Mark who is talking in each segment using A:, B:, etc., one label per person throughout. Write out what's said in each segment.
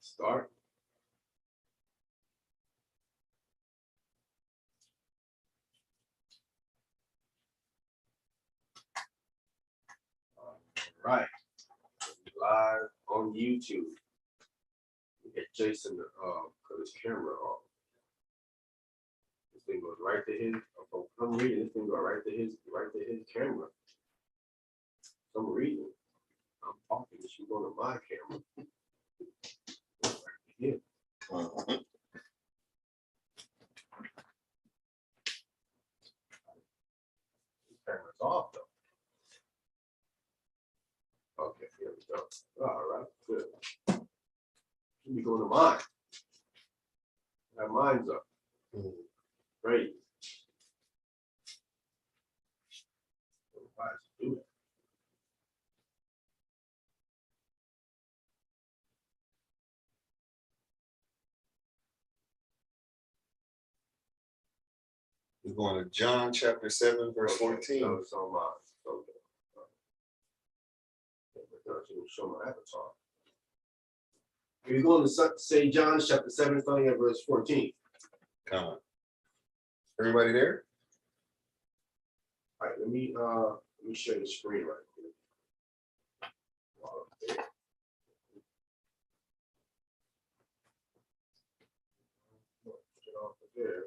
A: Start. All right. Live on YouTube. Get Jason to put his camera on. This thing goes right to his. I'm reading. This thing goes right to his camera. I'm reading. I'm talking. It should go to my camera. Right to him. This camera's off though. Okay, here we go. All right, good. Let me go to mine. Now mine's up. Great. Why does it do that?
B: We're going to John chapter 7, verse 14.
A: No, it's on mine. Okay. Show my avatar. We're going to St. John chapter 7, starting at verse 14.
B: Come on. Everybody there?
A: All right, let me share the screen right here. Get off of there.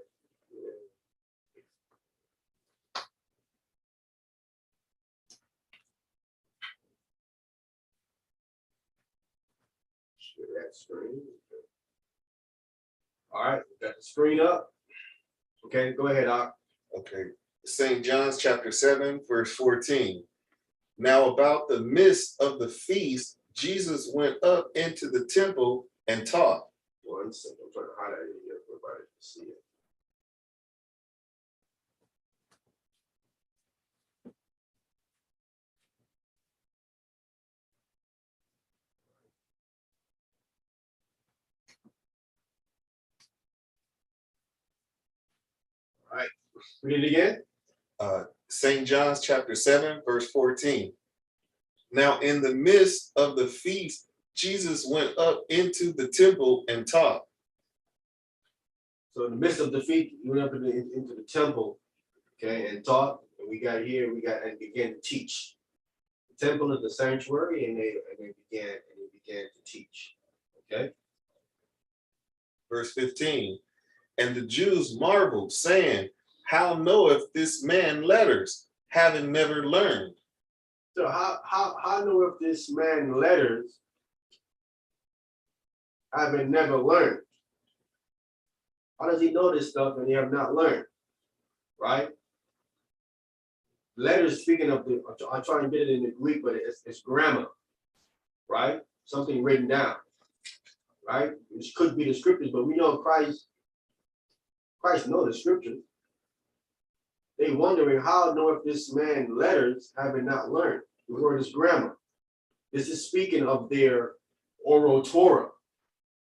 A: Share that screen. All right, got the screen up. Okay, go ahead, Doc.
B: Okay. St. John's chapter 7, verse 14. Now about the midst of the feast, Jesus went up into the temple and taught.
A: 1 second, I'm trying to highlight it here for everybody to see it. All right, read it again.
B: St. John's chapter 7, verse 14. Now in the midst of the feast, Jesus went up into the temple and taught.
A: So in the midst of the feast, he went up into the temple, okay, and taught. And and began to teach. The temple is the sanctuary, and they began to teach. Okay.
B: Verse 15. And the Jews marveled, saying, how knoweth this man letters, having never learned?
A: So how know if this man letters having never learned? How does he know this stuff and he have not learned? Right? Letters, speaking of I'll try and get it in the Greek, but it's grammar, right? Something written down, right? Which could be the scriptures, but we know Christ knows the scriptures. They wondering how know if this man letters having not learned. The word is grammar. This is speaking of their oral Torah.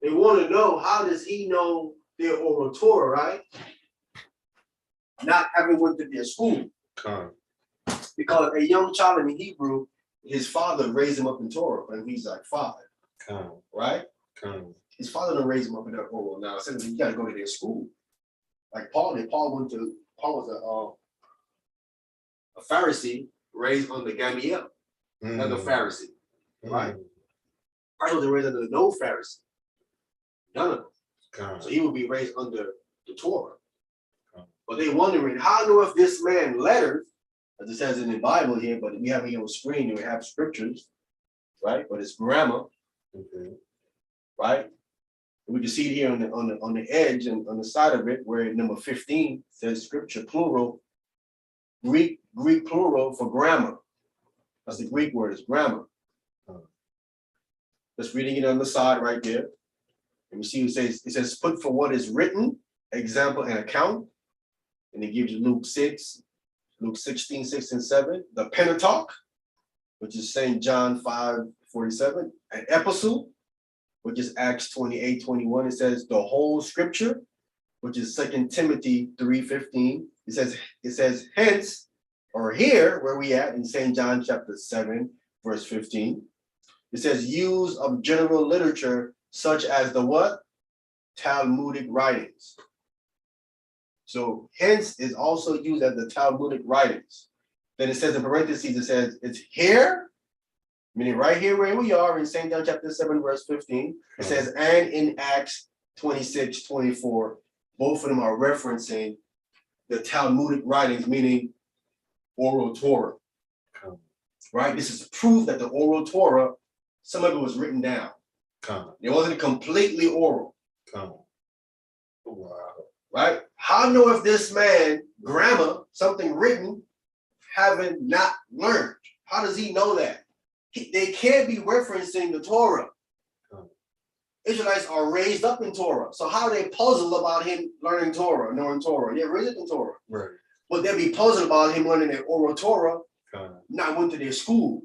A: They want to know, how does he know their oral Torah, right? Not having went to their school. Because a young child in Hebrew, his father raised him up in Torah when he's like 5. Right? His father didn't raise him up in that oral. Now, it says you got to go to their school. Like Paul did. Paul was a Pharisee raised under Gamaliel, another Pharisee, right? Christ was raised under no Pharisee, none of them. So he would be raised under the Torah. But they wondering, how know if this man letters, as it says in the Bible here, but we have it on the screen and we have scriptures, right? But it's grammar, right? We can see it here on the edge and on the side of it, where number 15 says scripture plural, Greek plural for grammar. That's the Greek word, is grammar. Just reading it on the side right there. And you see it says put for what is written, example and account. And it gives you Luke 16, 6 and 7. The Pentateuch, which is St. John 5:47. An epistle, which is Acts 28:21. It says the whole scripture, which is 2 Timothy 3:15. It says hence, or here, where we at in St. John chapter 7, verse 15. It says use of general literature, such as the what? Talmudic writings. So hence is also used as the Talmudic writings. Then it says in parentheses, it says it's here, meaning right here where we are in St. John chapter 7, verse 15. It says, and in Acts 26, 24, both of them are referencing the Talmudic writings, meaning oral Torah. Right? This is proof that the oral Torah, some of it was written down. It wasn't completely oral.
B: Wow.
A: Right? How know if this man, grammar, something written, haven't not learned? How does he know that? They can't be referencing the Torah. Israelites are raised up in Torah. So how are they puzzled about him learning Torah, knowing Torah? They're raised up in Torah.
B: Right.
A: But they'll be puzzled about him learning their oral Torah, not went to their school.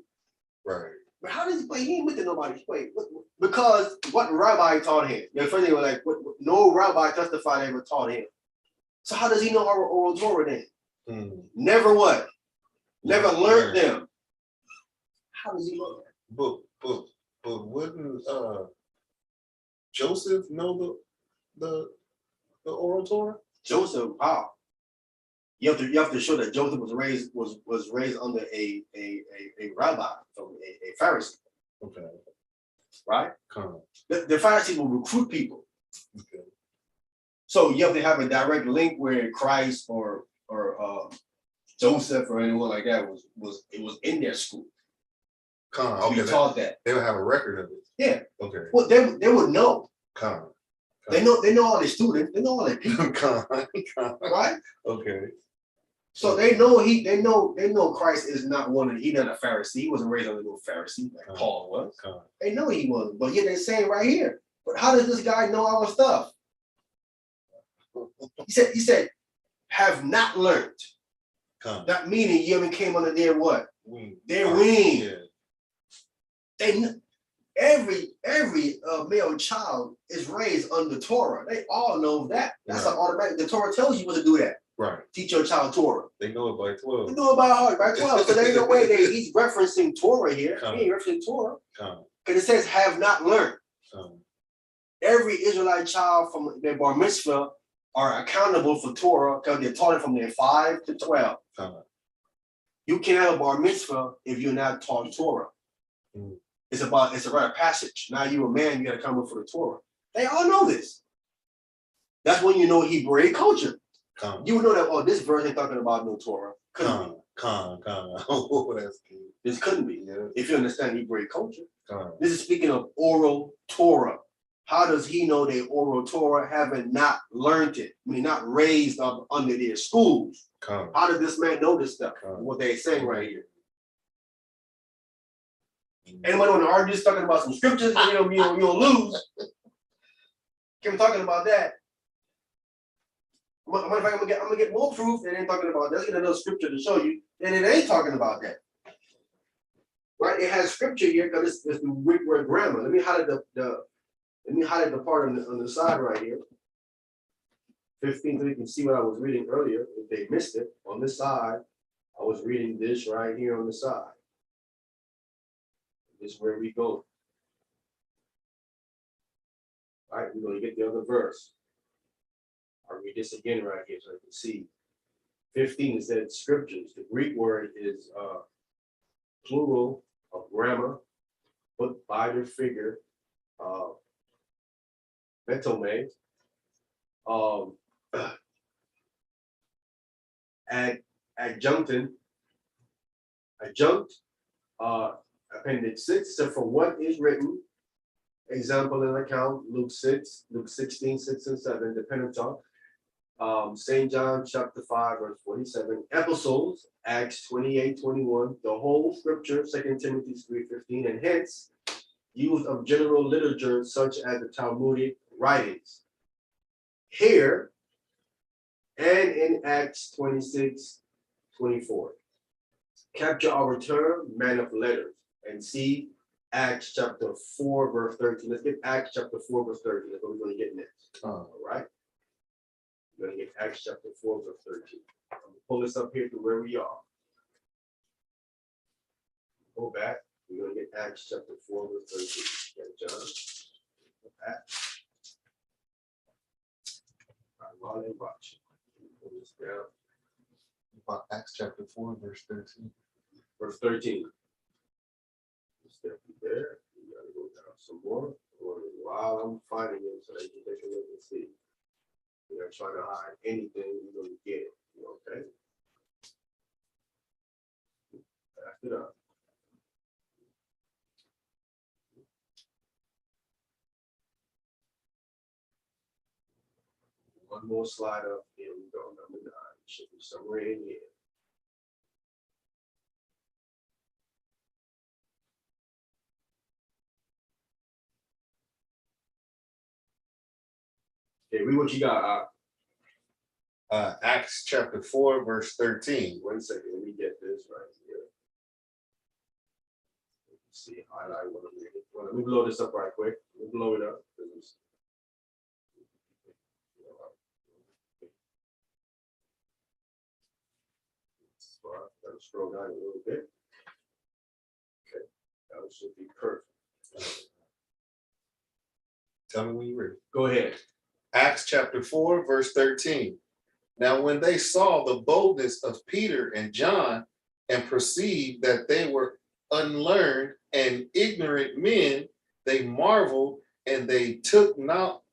B: Right.
A: But how does he ain't went to nobody? Because what rabbi taught him? The first thing was like, no rabbi testified ever taught him. So how does he know our oral Torah then? Never what? Never learned them. How does he know that?
B: But wouldn't Joseph know the oral Torah?
A: Joseph, how? You have to show that Joseph was raised under a rabbi, from a Pharisee.
B: Okay.
A: Right? The Pharisees will recruit people.
B: Okay.
A: So you have to have a direct link where Christ or Joseph or anyone like that was in their school.
B: Okay.
A: Taught that.
B: They would have a record of it.
A: Yeah.
B: Okay.
A: Well, they would know. They know all the students. They know all the people. Right?
B: Okay.
A: So they know Christ is not he's not a Pharisee. He wasn't raised under no Pharisee like Paul was. They know he wasn't, but yet they're saying right here. But how does this guy know our stuff? He said, have not learned. That meaning you haven't came under their what?
B: Wing.
A: Their wing.
B: Yeah.
A: They every male child is raised under Torah. They all know that. That's an automatic. The Torah tells you what to do that.
B: Right.
A: Teach your child Torah.
B: They know it by 12.
A: They know it by heart, by 12. So there's no way he's referencing Torah here. He ain't referencing Torah. Because it says have not learned. Every Israelite child from their bar mitzvah are accountable for Torah because they're taught it from their 5 to 12. You can't have a bar mitzvah if you're not taught Torah. It's a rite of passage. Now you're a man, you gotta come up for the Torah. They all know this. That's when you know Hebrew culture. You would know that, this verse ain't talking about no Torah.
B: Oh, that's good.
A: This couldn't be, if you understand Hebrew culture. This is speaking of oral Torah. How does he know they oral Torah having not learned it? I mean, not raised up under their schools. How does this man know this stuff? What they're saying right here. Anyone want to argue this talking about some scriptures? You'll lose. Keep talking about that. I'm gonna get more proof that ain't talking about that. Let's get another scripture to show you that it ain't talking about that. Right? It has scripture here because it's the Greek word grammar. Let me highlight the part on the side right here. 15, so you can see what I was reading earlier. If they missed it, on this side, I was reading this right here on the side. This is where we go. All right, we're going to get the other verse. I'll read this again right here so you can see. 15, it said scriptures. The Greek word is plural of grammar, put by the figure, metome, adjunct, appendix 6, so for what is written, example and account, Luke 6, Luke 16, 6 and 7, the Pentateuch, St. John chapter 5, verse 47, epistles, Acts 28, 21, the whole scripture, 2 Timothy 3:15, and hence use of general literature such as the Talmudic writings. Here and in Acts 26, 24. Capture our term, man of letters, and see Acts chapter 4, verse 13. Let's get Acts chapter 4, verse 13. That's what we're going to get next. All right. We're going to get Acts chapter 4, verse 13. I'm going to pull this up here to where we are. Go back. We're going to get Acts chapter 4, verse 13. Okay, John. watch.
B: About Acts chapter 4, verse 13.
A: Verse 13. Step there. You gotta go down some more. While I'm finding it, so that you can take a look and see. You're not trying to hide anything, you're gonna get it. Okay? Back it up. One more slide up. Here we go. Number 9. Should be somewhere in here. Okay, read what you got.
B: Acts chapter 4, verse 13.
A: 1 second. Let me get this right here. Let's see, highlight one of them. Well, let me blow this up right quick. Let me blow it up. Gotta scroll down a little bit. Okay, that should be perfect.
B: Tell me when you're ready.
A: Go ahead.
B: Acts chapter 4, verse 13. Now, when they saw the boldness of Peter and John and perceived that they were unlearned and ignorant men, they marveled and they took knowledge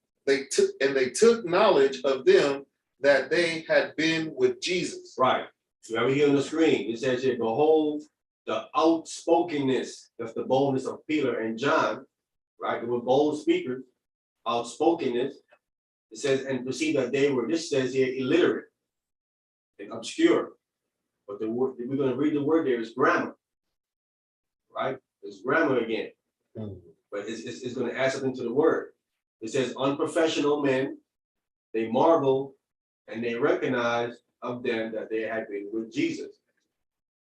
B: of them that they had been with Jesus.
A: Right. You have it here on the screen. It says here, behold, the outspokenness, that's the boldness of Peter and John, right? They were bold speakers, outspokenness. It says, and perceive that they were, this says here, illiterate and obscure. But the word, we're going to read the word there is grammar, right? It's grammar again. But it's going to add something to the word. It says, unprofessional men, they marvel and they recognize of them that they had been with Jesus.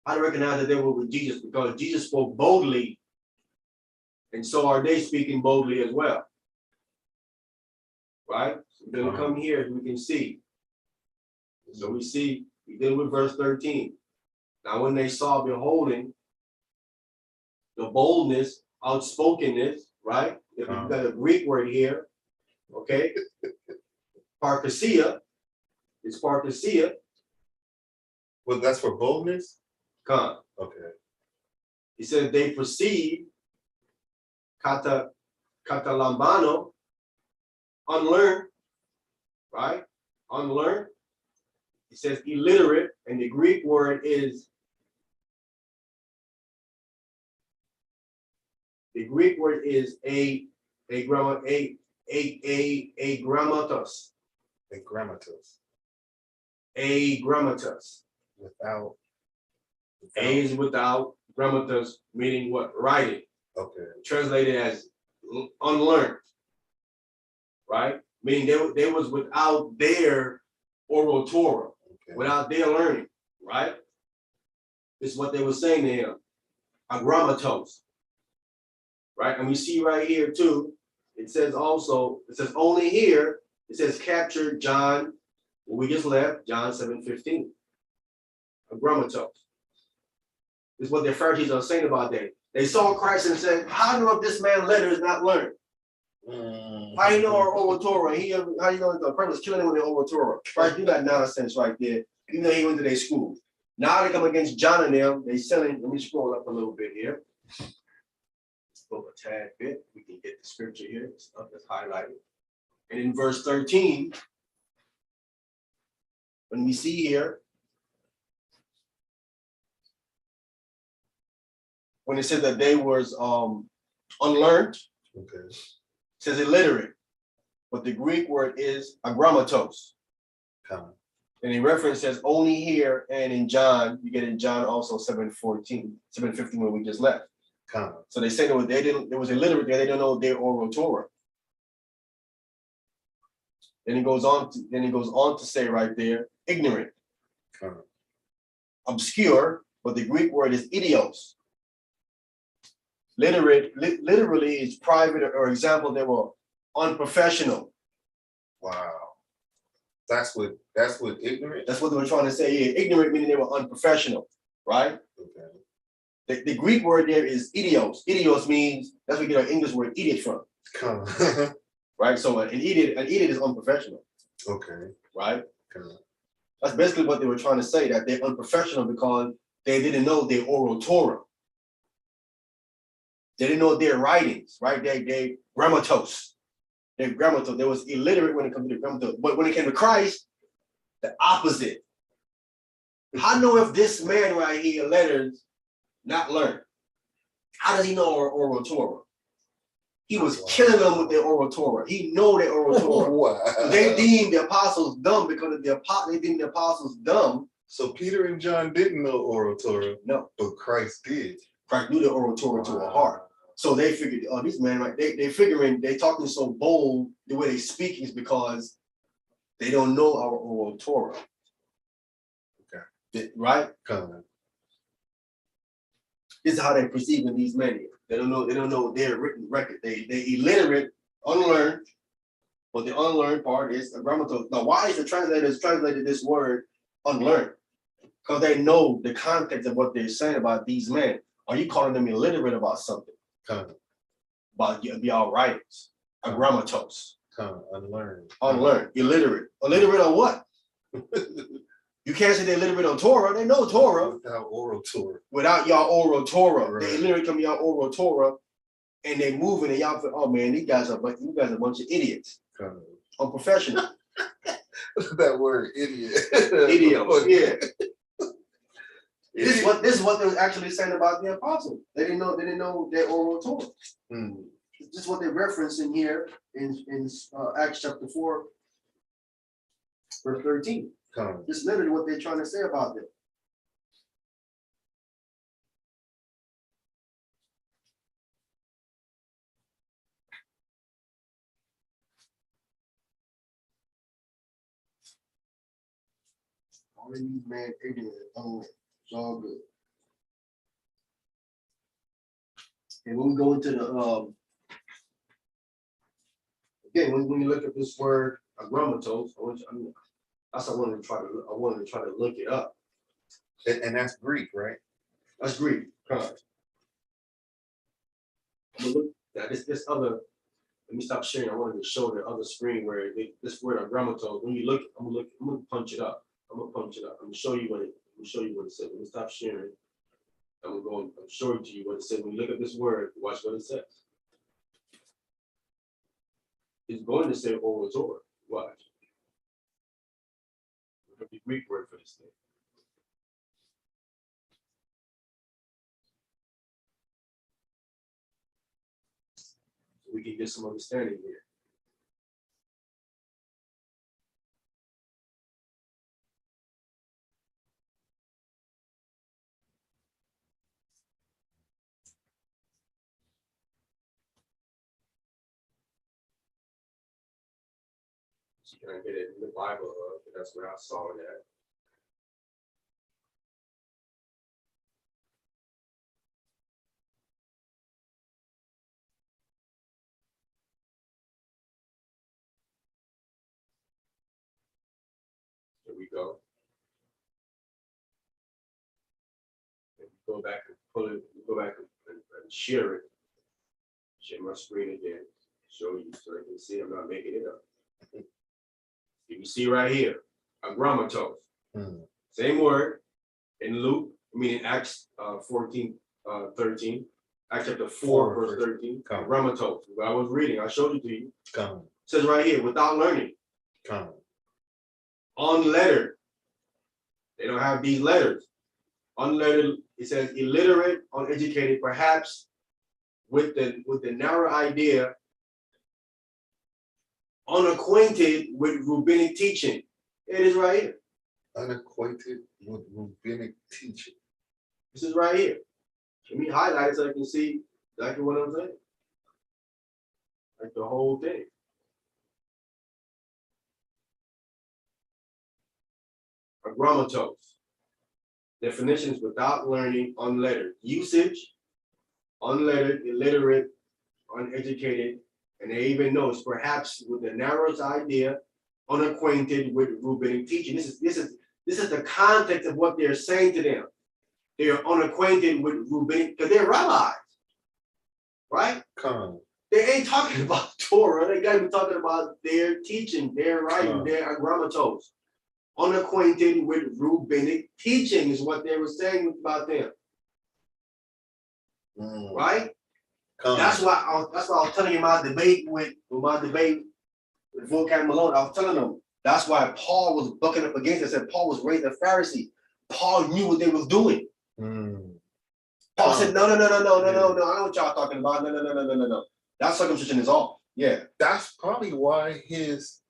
A: I recognize that they were with Jesus because Jesus spoke boldly, and so are they speaking boldly as well. Right? So we're going to come here and we can see. So we see, we deal with verse 13. Now, when they saw, beholding the boldness, outspokenness, right? You've got a Greek word here, okay? Parkesia. It's parkesia.
B: Well, that's for boldness?
A: Come.
B: Okay.
A: He said they perceive katalambano, unlearned, right? Unlearned. It says illiterate, and the Greek word is grammatos. A grammatos.
B: Without.
A: A is without, grammatos meaning what? Writing.
B: Okay.
A: Translated as unlearned. Right? Meaning they was without their oral Torah, without their learning, right? This is what they were saying to him. Agrammatos. Right? And we see right here too, it says also, it says only here, it says capture John, we just left, John 7:15. Agrammatos. This is what the Pharisees are saying about that. They saw Christ and said, how do you know if this man's letter is not learned? How do you know our oral Torah? How do you know the person was killing him with the oral Torah? Right, you got nonsense right there. You know he went to their school. Now they come against John and them. They selling. Let me scroll up a little bit here. Go a tad bit. We can get the scripture here. It's up that's highlighted. And in verse 13, when we see here, when it said that they was unlearned,
B: okay.
A: It says illiterate, but the Greek word is agrammatos. And the reference says only here and in John, you get in John also 7:14, 7:15 when we just left. So they say that there was illiterate there, they don't know their oral Torah. Then it goes on to say right there, ignorant, obscure, but the Greek word is idios. Literally is private, or example, they were unprofessional.
B: Wow. That's what ignorant.
A: That's what they were trying to say here. Ignorant meaning they were unprofessional, right? Okay. The Greek word there is idios. Idios means that's where we get our English word idiot from. Right? So an idiot is unprofessional.
B: Okay.
A: Right? That's basically what they were trying to say, that they're unprofessional because they didn't know their oral Torah. They didn't know their writings, right? They grammatos. They're grammatos. They was illiterate when it comes to the grammatos. But when it came to Christ, the opposite. How know if this man right here, letters, not learned? How does he know our oral Torah? He was killing them with their oral Torah. He know their oral Torah.
B: Wow.
A: They deemed the apostles dumb because of they deemed the apostles dumb.
B: So Peter and John didn't know oral Torah.
A: No.
B: But Christ did.
A: Christ knew the oral Torah to a heart. So they figured, oh, these men, right? They figuring they talking so bold the way they speak is because they don't know our oral Torah. Okay. Right?
B: Come.
A: This is how they perceiving these men. They don't know their written record. They illiterate, unlearned, but the unlearned part is a grammaton. Now, why is the translators translated this word unlearned? Because they know the context of what they're saying about these men. Are you calling them illiterate about something? About your writings, a grammatos.
B: Unlearned.
A: Unlearned, illiterate. Illiterate on what? You can't say they're illiterate on Torah. They know Torah.
B: Without oral Torah.
A: Without y'all oral Torah.
B: Right.
A: They illiterate come y'all oral Torah and they moving and y'all feel, oh man, you guys are a bunch of idiots. Unprofessional.
B: That word, idiot.
A: Idiots, yeah. This is what they was actually saying about the apostles. They didn't know their oral Torah. This is what they're referencing here in Acts chapter 4, verse 13. This is literally what they're trying to say about them. All of these man ignorant, it's all good. And when we go into the again, when you look at this word grammatos, I wanted to try to look it up.
B: And that's Greek, right?
A: That's Greek. Look, this other. Let me stop sharing. I wanted to show the other screen where this word grammatos. When you look, I'm gonna punch it up. I'm gonna show you what it says. Let me stop sharing. I'm showing to you what it says. When you look at this word, watch what it says. It's going to say oral Torah. Watch. Look up the Greek word for this thing. So we can get some understanding here. So you can get it in the Bible, that's where I saw it at. Here we go. And go back and pull it, go back and share it. Share my screen again, show you so you can see I'm not making it up. You can see right here, a grammatos. Same word in Luke, in Acts 14, 13. Acts chapter 4, verse 13. Grammatos. What I was reading, I showed it to you. It says right here, without learning. Unlettered. They don't have these letters. Unlettered, it says illiterate, uneducated, perhaps with the narrow idea, unacquainted with rabbinic teaching. It is right here.
B: Unacquainted with rabbinic teaching.
A: This is right here. Let me highlight it so you can see exactly what I'm saying. Like the whole thing. A grammatos. Definitions: without learning, unlettered. Usage: unlettered, illiterate, uneducated, and they even knows perhaps with the narrowest idea, unacquainted with rabbinic teaching. This is the context of what they're saying to them. They are unacquainted with rabbinic, because they're rabbis, right? They ain't talking about Torah. They got to be talking about their teaching, their writing, their grammatos. Unacquainted with rabbinic teaching is what they were saying about them. Right? That's why I was telling you my debate with Vocab Malone. I was telling them that's why Paul was bucking up against it. I said Paul was raised a Pharisee. Paul knew what they was doing. Paul said, no. I know what y'all talking about. No. That circumcision is off. Yeah.
B: That's probably why his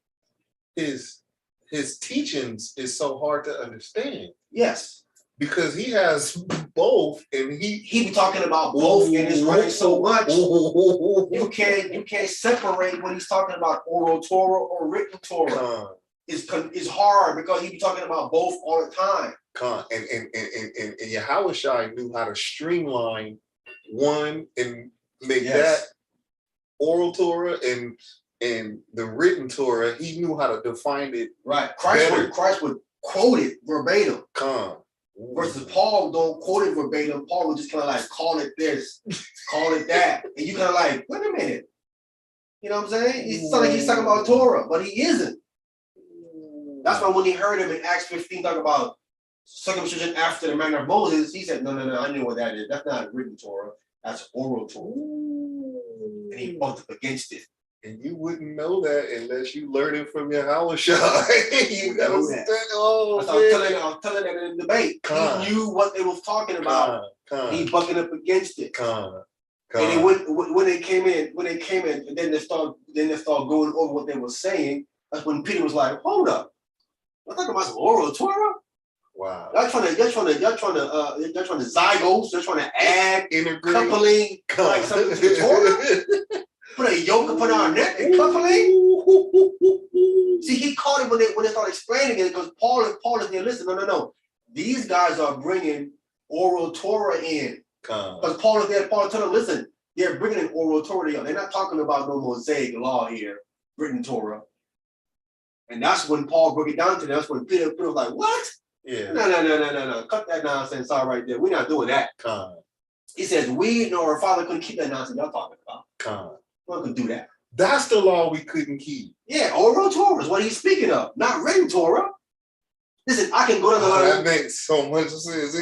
B: teachings is so hard to understand.
A: Yes.
B: Because he has both, and he
A: be talking about both in his writing so much. You can't separate when he's talking about oral Torah or written Torah. It's hard because he be talking about both all the time.
B: And Yahushua knew how to streamline one and make that oral Torah and the written Torah. He knew how to define it.
A: Right. Christ would quote it verbatim. Versus Paul don't quote it verbatim. Paul would just kind of like call it this, call it that. And you kind of like, wait a minute. You know what I'm saying? It's like he's talking about Torah, but he isn't. That's why when he heard him in Acts 15 talk about circumcision after the manner of Moses, he said, no, I know what that is. That's not written Torah. That's oral Torah. And he bumped up against it.
B: And you wouldn't know that unless you learn it from Yahushua. You gotta stand. Oh,
A: I was telling that in the debate. He knew what they was talking about. He bucking up against it. And then when they came in, and then they start going over what they were saying. That's when Peter was like, "Hold up, we're talking about some oral Torah."
B: Wow.
A: Y'all trying to zygos. They're trying to add coupling like something to the Torah. Put a yoke upon our neck and coupling. See, he caught it when they started explaining it because Paul is there. Listen, no. These guys are bringing oral Torah in because Paul is there. Paul told them, listen, they're bringing in oral Torah. They're not talking about no Mosaic law here, written Torah. And that's when Paul broke it down to them. That's when Peter was like, what?
B: Yeah.
A: No. Cut that nonsense out right there. We're not doing that. He says, we nor our father couldn't keep that nonsense y'all talking about. We're not going to do that.
B: That's the law we couldn't keep.
A: Yeah, oral Torah is what he's speaking of, not written Torah. Listen, I can go to the line.
B: That makes so much sense.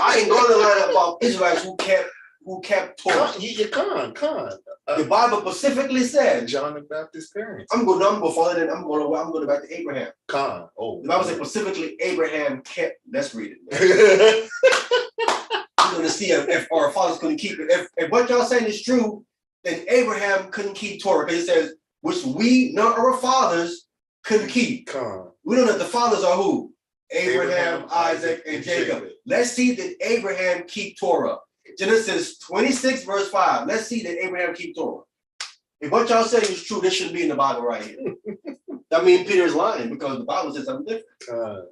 A: I can go to the line about Israelites who kept Torah. The Bible specifically said
B: John the Baptist's parents.
A: I'm going further than I'm going back to Abraham.
B: The
A: Bible said specifically Abraham kept. Let's read it. I'm going to see if our fathers couldn't keep it. If what y'all saying is true, then Abraham couldn't keep Torah because it says, which we, not our fathers, couldn't keep. We know that the fathers are who? Abraham, Isaac, and Jacob. Let's see that Abraham keep Torah. Genesis 26, verse 5. Let's see that Abraham keep Torah. If what y'all saying is true, this shouldn't be in the Bible right here. That means Peter's lying because the Bible says something different.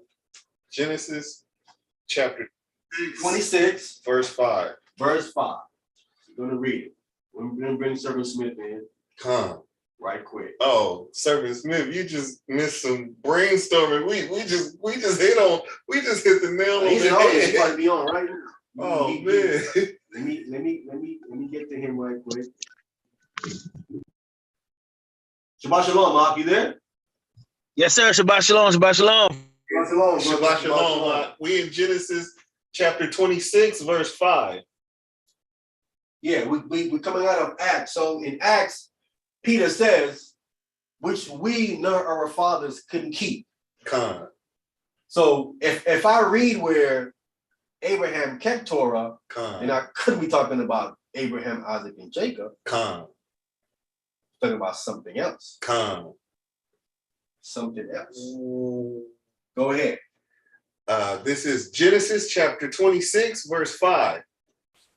B: Genesis chapter
A: 26,
B: verse 5.
A: Verse 5. We're going to read it. We're going to bring Servant Smith in. Right quick.
B: Oh, Servant Smith, you just missed some brainstorming. We just hit the nail on the head.
A: He's about to be on right now.
B: Oh man.
A: Let me get to him right quick. Shabbat shalom, Mark, you there?
C: Yes, sir. Shabbat shalom. Shabbat shalom.
B: Shabbat shalom. We in Genesis chapter 26, verse 5.
A: Yeah, we're coming out of Acts. So in Acts, Peter says, which we nor our fathers couldn't keep. So if I read where Abraham kept Torah, then I couldn't be talking about Abraham, Isaac, and Jacob. Talking about something else. Something else. Go ahead.
B: This is Genesis chapter 26, verse 5.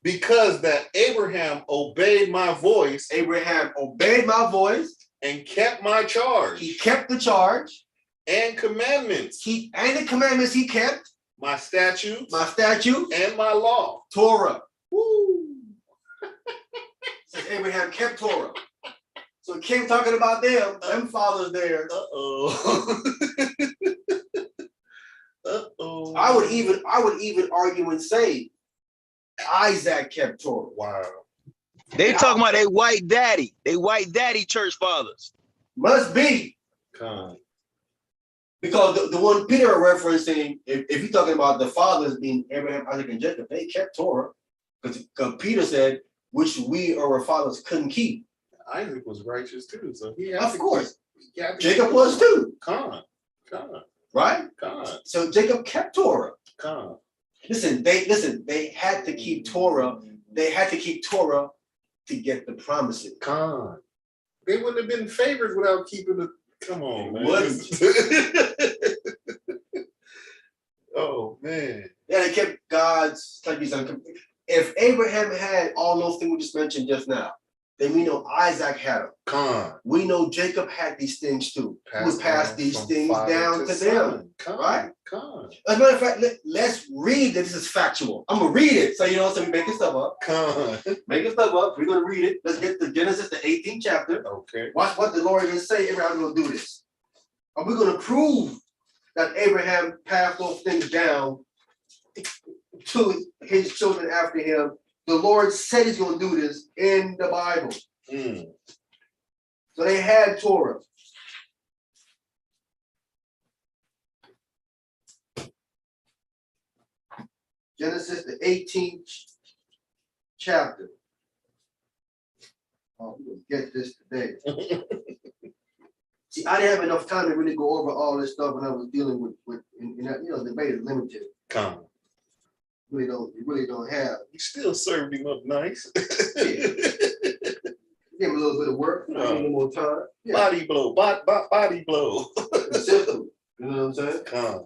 B: Because that Abraham obeyed my voice.
A: Abraham obeyed my voice.
B: And kept my charge.
A: He kept the charge.
B: And commandments.
A: And the commandments he kept.
B: My statutes.
A: And
B: my law.
A: Torah. Says Abraham kept Torah. So he came talking about them fathers there. I would even argue and say Isaac kept Torah.
B: Wow.
C: They talking about they white daddy church fathers.
A: Must be.
B: Con.
A: Because the one Peter referencing, if you're talking about the fathers being Abraham, Isaac, and Jacob, they kept Torah. Because Peter said, which we or our fathers couldn't keep.
B: Isaac was righteous too, so he
A: Of course.
B: Jacob
A: Jacob was too.
B: Con.
A: Right?
B: Con.
A: So Jacob kept Torah.
B: Con.
A: Listen, they had to keep Torah. They had to keep Torah to get the promises.
B: Con. They wouldn't have been favored without keeping the. Come on, man. Oh man.
A: Yeah, they kept God's. If Abraham had all those things we just mentioned just now, then we know Isaac had them.
B: Con.
A: We know Jacob had these things too. He would pass these things down to them.
B: Con.
A: Right?
B: Con.
A: As a matter of fact, let's read that this is factual. I'm gonna read it. So you know, so we making stuff up.
B: Con.
A: Making stuff up. We're gonna read it. Let's get to Genesis, the 18th chapter.
B: Okay.
A: Watch what the Lord is saying. Abraham's gonna do this. Are we gonna prove that Abraham passed those things down to his children after him? The Lord said he's gonna do this in the Bible. So they had Torah. Genesis, the 18th chapter. Oh, we're gonna get this today. See, I didn't have enough time to really go over all this stuff when I was dealing with the debate is limited.
B: Con.
A: You really don't have.
B: You still served him up nice.
A: Give him a little bit of work, a little more time. Yeah.
B: Body blow, body blow.
A: Consistent. You know what I'm saying?
B: Con.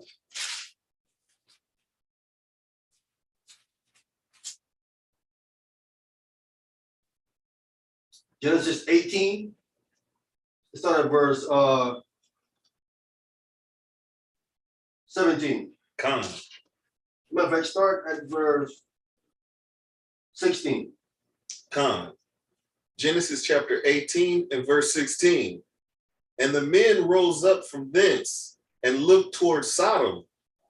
A: Genesis 18. Let's start at verse 17.
B: Con.
A: Matter of fact, start at verse 16.
B: Con. Genesis chapter 18 and verse 16. And the men rose up from thence and looked toward Sodom,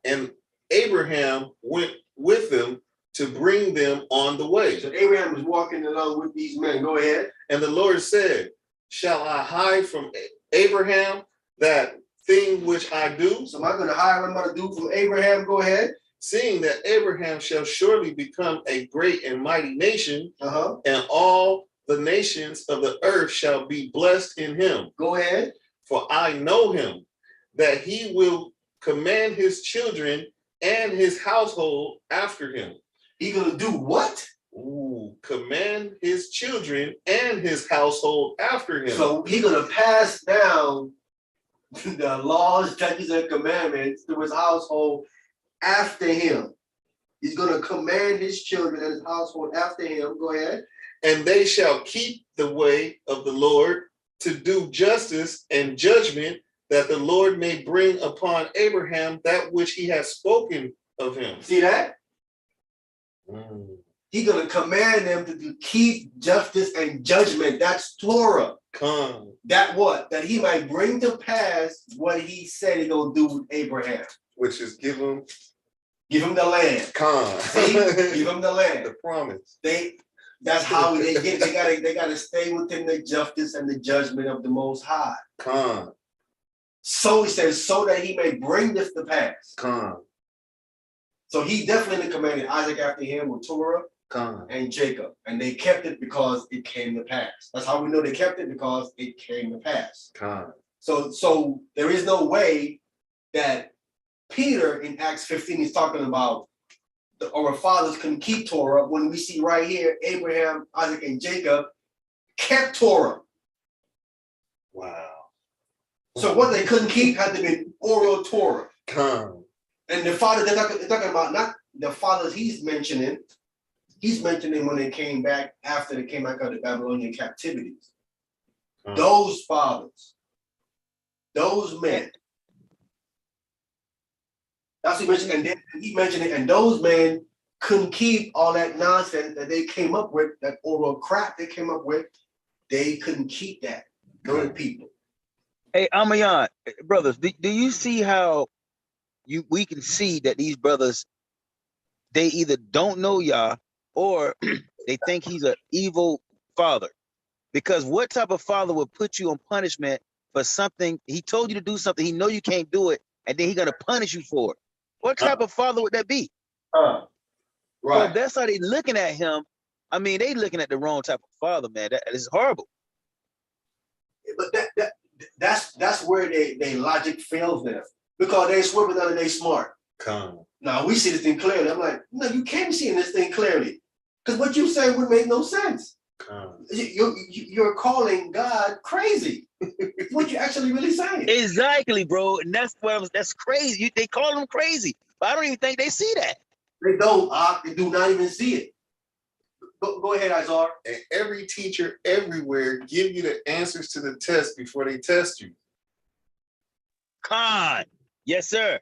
B: and Abraham went with them to bring them on the way.
A: So Abraham was walking along with these men. Go ahead.
B: And the Lord said, shall I hide from Abraham that thing which I do?
A: So am I going to hide what I'm going to do from Abraham? Go ahead.
B: Seeing that Abraham shall surely become a great and mighty nation,
A: Uh-huh.
B: and all the nations of the earth shall be blessed in him.
A: Go ahead.
B: For I know him, that he will command his children and his household after him.
A: He going to do what?
B: Ooh, command his children and his household after him.
A: So he's going to pass down the laws, statutes, and commandments to his household after him. He's going to command his children and his household after him. Go ahead.
B: And they shall keep the way of the Lord to do justice and judgment, that the Lord may bring upon Abraham that which he has spoken of him.
A: See that? He's going to command them to keep justice and judgment. That's Torah.
B: Con.
A: That what? That he might bring to pass what he said he's going to do with Abraham.
B: Which is give him
A: the land.
B: Con.
A: See? Give him the land.
B: The promise.
A: That's how they get it. They gotta stay within the justice and the judgment of the Most High.
B: Con.
A: So he says, so that he may bring this to pass.
B: Con.
A: So he definitely commanded Isaac after him with Torah
B: Con.
A: and Jacob. And they kept it because it came to pass. That's how we know they kept it, because it came to pass.
B: Con.
A: So there is no way that Peter in Acts 15 is talking about our fathers couldn't keep Torah, when we see right here Abraham, Isaac, and Jacob kept Torah.
B: Wow.
A: So what they couldn't keep had to be oral Torah.
B: Con.
A: And the father, they're talking about not the fathers he's mentioning. He's mentioning when they came back after they came back out of the Babylonian captivities. Those fathers, those men. That's what he mentioned, and then he mentioned it, and those men couldn't keep all that nonsense that they came up with, that oral crap they came up with. They couldn't keep that. Those people.
C: Hey, Amayan, brothers, do you see how we can see that these brothers, they either don't know Yah or they think he's an evil father. Because what type of father would put you on punishment for something he told you to do something he know you can't do it, and then he gonna punish you for it? What type of father would that be? So
A: Right.
C: if that's how they looking at him, I mean, they looking at the wrong type of father, man. That is horrible.
A: But that's where they logic fails them because they swimming under they smart. Now we see this thing clearly. I'm like, no, you can't see this thing clearly because what you say would make no sense. You're calling God crazy. What you actually really saying?
C: Exactly, bro. And that's what that's crazy. They call him crazy, but I don't even think they see that.
A: They don't. They do not even see it. Go ahead, Izar.
B: And every teacher everywhere give you the answers to the test before they test you.
C: Khan. Yes, sir.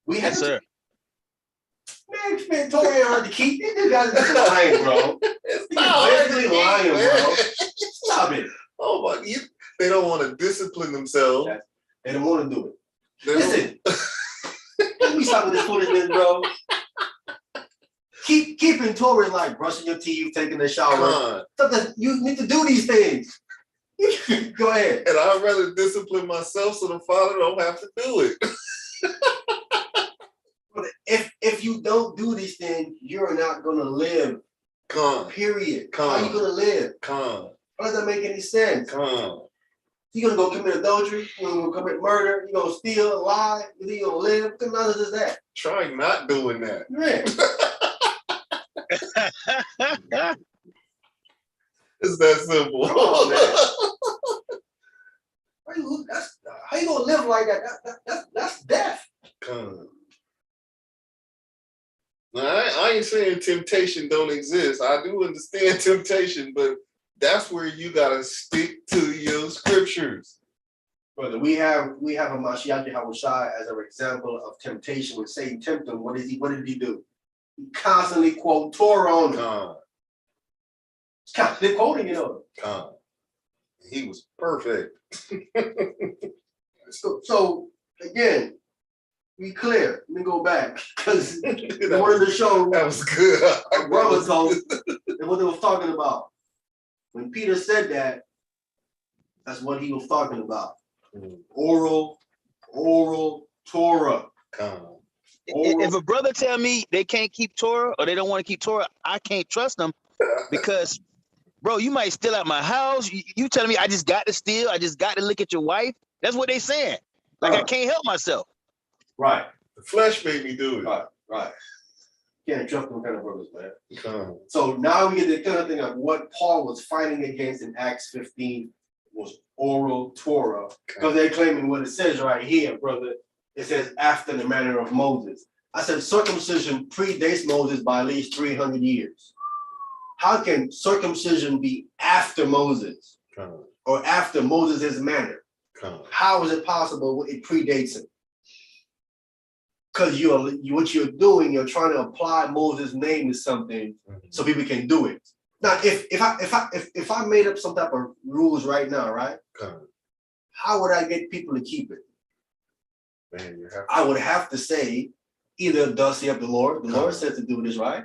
A: Yes, sir.
C: Man,
A: Torah ain't hard to keep. These guys are just lying, bro.
B: It's
A: You're basically lying, bro. Stop it.
B: Oh my! They don't want to discipline themselves.
A: They don't want to do it. Listen, let me stop with this foolishness, bro. Keeping Torah is like brushing your teeth, taking a shower. You need to do these things. Go ahead.
B: And I'd rather discipline myself so the Father don't have to do it.
A: But if you don't do these things, you're not gonna live. Period. How are you gonna live? How does that make any sense? You're gonna go commit adultery, you're gonna go commit murder, you're gonna steal, lie, you're gonna live. What none of that?
B: Try not doing that.
A: Yeah.
B: It's that simple.
A: Come on, man. How you gonna live like that? That's death.
B: I ain't saying temptation don't exist. I do understand temptation, but that's where you gotta stick to your scriptures.
A: Brother, we have a Mashiach Yahushua as an example of temptation. When Satan tempted him, what did he do? He constantly quote Torah on him. He's constantly quoting it on him.
B: He was perfect.
A: So again, be clear. Let me go back because the word of the show
B: that was good.
A: Our brother told and what they was talking about. When Peter said that, that's what he was talking about. Oral Torah.
C: If a brother tell me they can't keep Torah or they don't want to keep Torah, I can't trust them because, bro, you might steal out my house. You telling me I just got to steal? I just got to look at your wife? That's what they saying. Like I can't help myself.
A: Right.
B: The flesh made me do it.
A: Right. Can't trust them kind of brothers, man. So now we get the kind of thing of what Paul was fighting against in Acts 15 was oral Torah. Because they're claiming what it says right here, brother. It says after the manner of Moses. I said circumcision predates Moses by at least 300 years. How can circumcision be after Moses or after Moses' manner? How is it possible it predates him? Because what you're doing, you're trying to apply Moses' name to something so people can do it. Now, if I made up some type of rules right now, right? How would I get people to keep it?
B: Man,
A: I would have to say either thus saith the Lord said to do this, right?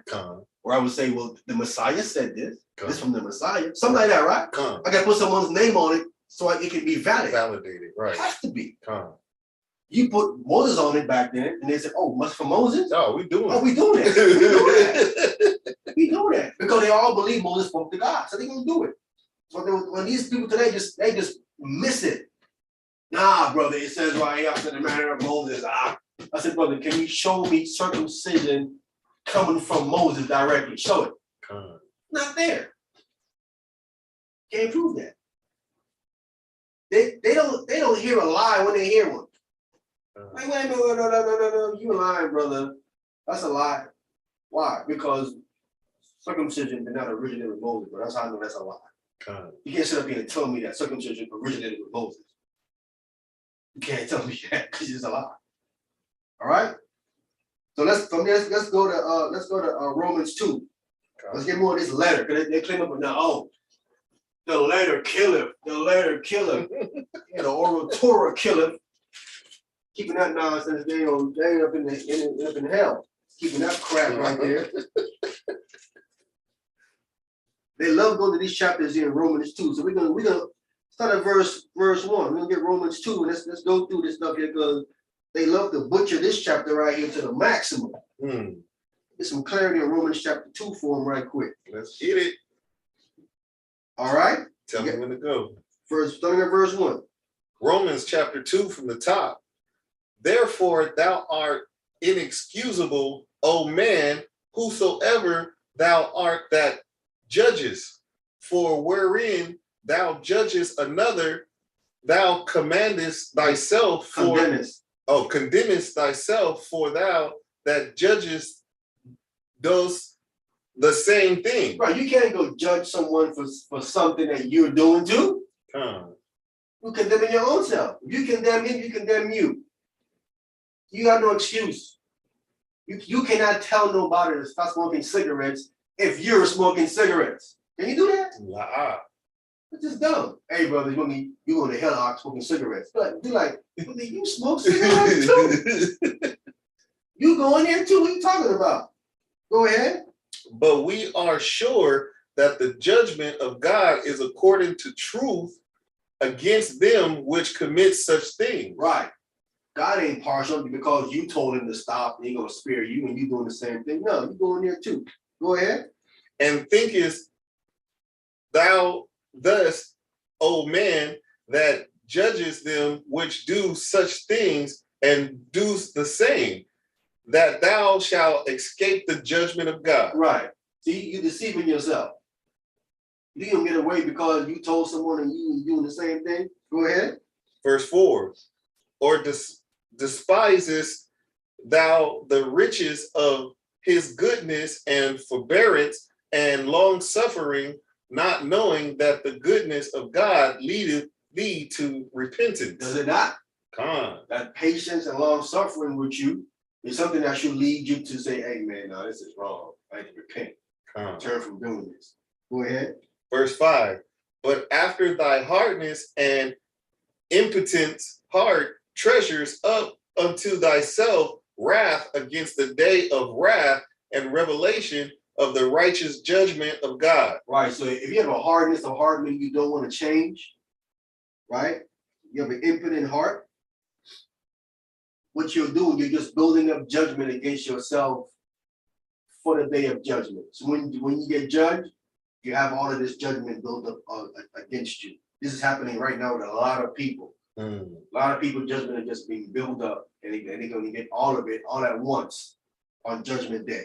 A: Or I would say, well, the Messiah said this. This from the Messiah. Something like that, right? I got to put someone's name on it so it can be valid.
B: Validated, right.
A: It has to be. You put Moses on it back then, and they said, oh, must for Moses?
B: No, we doing it.
A: Oh, we doing that. We doing that. Because they all believe Moses spoke to God. So they're going to do it. So when these people today, they just miss it. Nah, brother, it says right here after the manner of Moses. I said, brother, can you show me circumcision coming from Moses directly? Show it. Not there. Can't prove that. They don't hear a lie when they hear one. Like, wait a minute, no, you lying, brother. That's a lie. Why? Because circumcision did not originate with Moses, but that's how I know that's a lie. You can't sit up here and tell me that circumcision originated with Moses. You can't tell me that because it's a lie. All right. So let's go to Romans 2. Let's get more of this letter because they claim up now. Oh, the letter killeth. The letter killeth. The oral Torah killeth. Keeping that nonsense, they ain't up in hell. Keeping that crap right there. They love going to these chapters in Romans 2. So we're gonna start at verse 1. We're gonna get Romans 2 and let's go through this stuff here because they love to butcher this chapter right here to the maximum. Get some clarity on Romans chapter 2 for them right quick.
B: Let's get it.
A: All right.
B: Tell me when to go.
A: Starting at verse 1.
B: Romans chapter 2 from the top. Therefore thou art inexcusable, O man, whosoever thou art that judges, for wherein thou judgest another, thou commandest thyself for condemnest thyself, for thou that judgest does the same thing.
A: Right, you can't go judge someone for something that you're doing too. You're condemning your own self. If you condemn him, you condemn you. You got no excuse. You cannot tell nobody to stop smoking cigarettes if you're smoking cigarettes. Can you do that? It's just dumb. Hey, brother, you going to hell smoking cigarettes. But be like, you smoke cigarettes too? You going there too? What are you talking about? Go ahead.
B: But we are sure that the judgment of God is according to truth against them which commit such things.
A: Right. God ain't partial because you told him to stop and he's going to spare you and you doing the same thing. No, you going there too. Go ahead.
B: And thinkest thou thus, O man, that judges them which do such things and do the same, that thou shalt escape the judgment of God.
A: Right. See, you're deceiving yourself. You didn't get away because you told someone and you doing the same thing. Go ahead.
B: Verse 4, or despisest thou the riches of his goodness and forbearance and long suffering, not knowing that the goodness of God leadeth thee to repentance.
A: Does it not?
B: Con.
A: That patience and long suffering with you is something that should lead you to say, hey man, no, this is wrong. I need to repent. Turn from doing this. Go ahead.
B: Verse 5, but after thy hardness and impotent heart treasures up unto thyself wrath against the day of wrath and revelation of the righteous judgment of God.
A: Right. So if you have a hardness of heart, meaning you don't want to change, right? You have an impotent heart. What you're doing, you're just building up judgment against yourself for the day of judgment. So when you get judged, you have all of this judgment built up against you. This is happening right now with a lot of people. A lot of people, judgment is just being built up, and they're going to get all of it all at once on Judgment Day.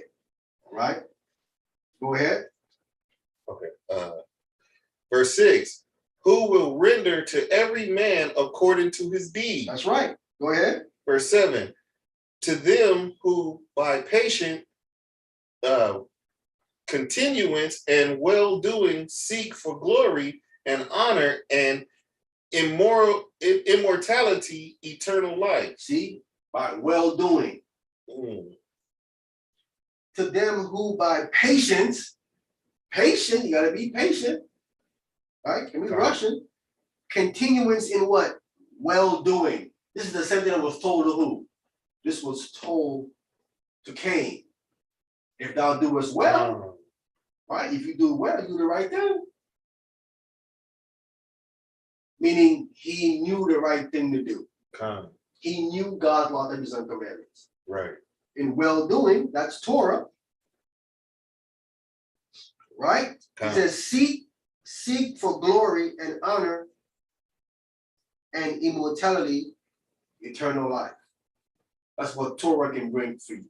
A: All right? Go ahead.
B: Okay. Verse 6, who will render to every man according to his deed.
A: That's right. Go ahead.
B: Verse 7, to them who by patient continuance and well-doing seek for glory and honor and immortality, eternal life.
A: See, by well-doing. To them who by patience, you got to be patient, right? Can be Russian. Continuance in what? Well-doing. This is the same thing that was told to who? This was told to Cain. If thou doest well, right? If you do well, you do the right thing. Meaning he knew the right thing to do. He knew God's law, statutes, and commandments.
B: Right.
A: In well-doing, that's Torah. Right? It says, seek for glory and honor and immortality, eternal life. That's what Torah can bring for you.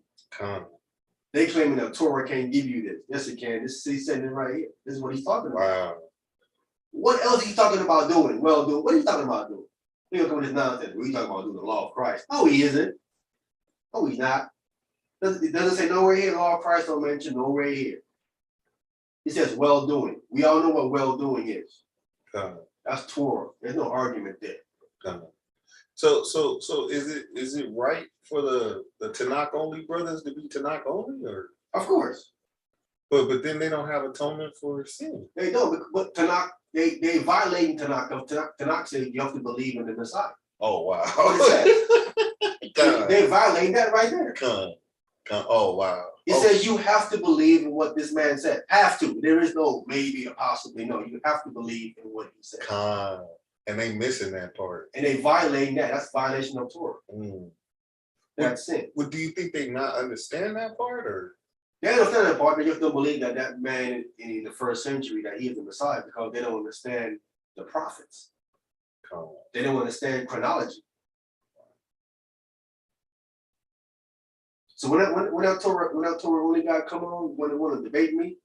A: They claiming that Torah can't give you this. Yes, it can. He's saying it right here. This is what he's talking about.
B: Wow.
A: What else are you talking about doing? Well, doing. What are you talking about doing? You're coming with this nonsense. What are you talking about doing the law of Christ? No, he isn't. No, he's not. It doesn't say nowhere here. Law of Christ don't mention nowhere here. It says well-doing. We all know what well-doing is. That's Torah. There's no argument there.
B: So is it right for the Tanakh only brothers to be Tanakh only, or?
A: Of course.
B: But then they don't have atonement for sin.
A: They don't. But Tanakh, they violating Tanakh. Tanakh says you have to believe in the Messiah.
B: Oh wow.
A: What is that? They violate that right there.
B: Oh, wow.
A: It says you have to believe in what this man said. Have to. There is no maybe or possibly. No, you have to believe in what he said.
B: And they missing that part.
A: And they violating that. That's violation of Torah. That's sin.
B: Well, do you think they not understand that part, or?
A: They understand that part. They just don't believe that that man in the first century that he is the Messiah because they don't understand the prophets. They don't understand chronology. So when that Torah only guy come on, when they want to debate me,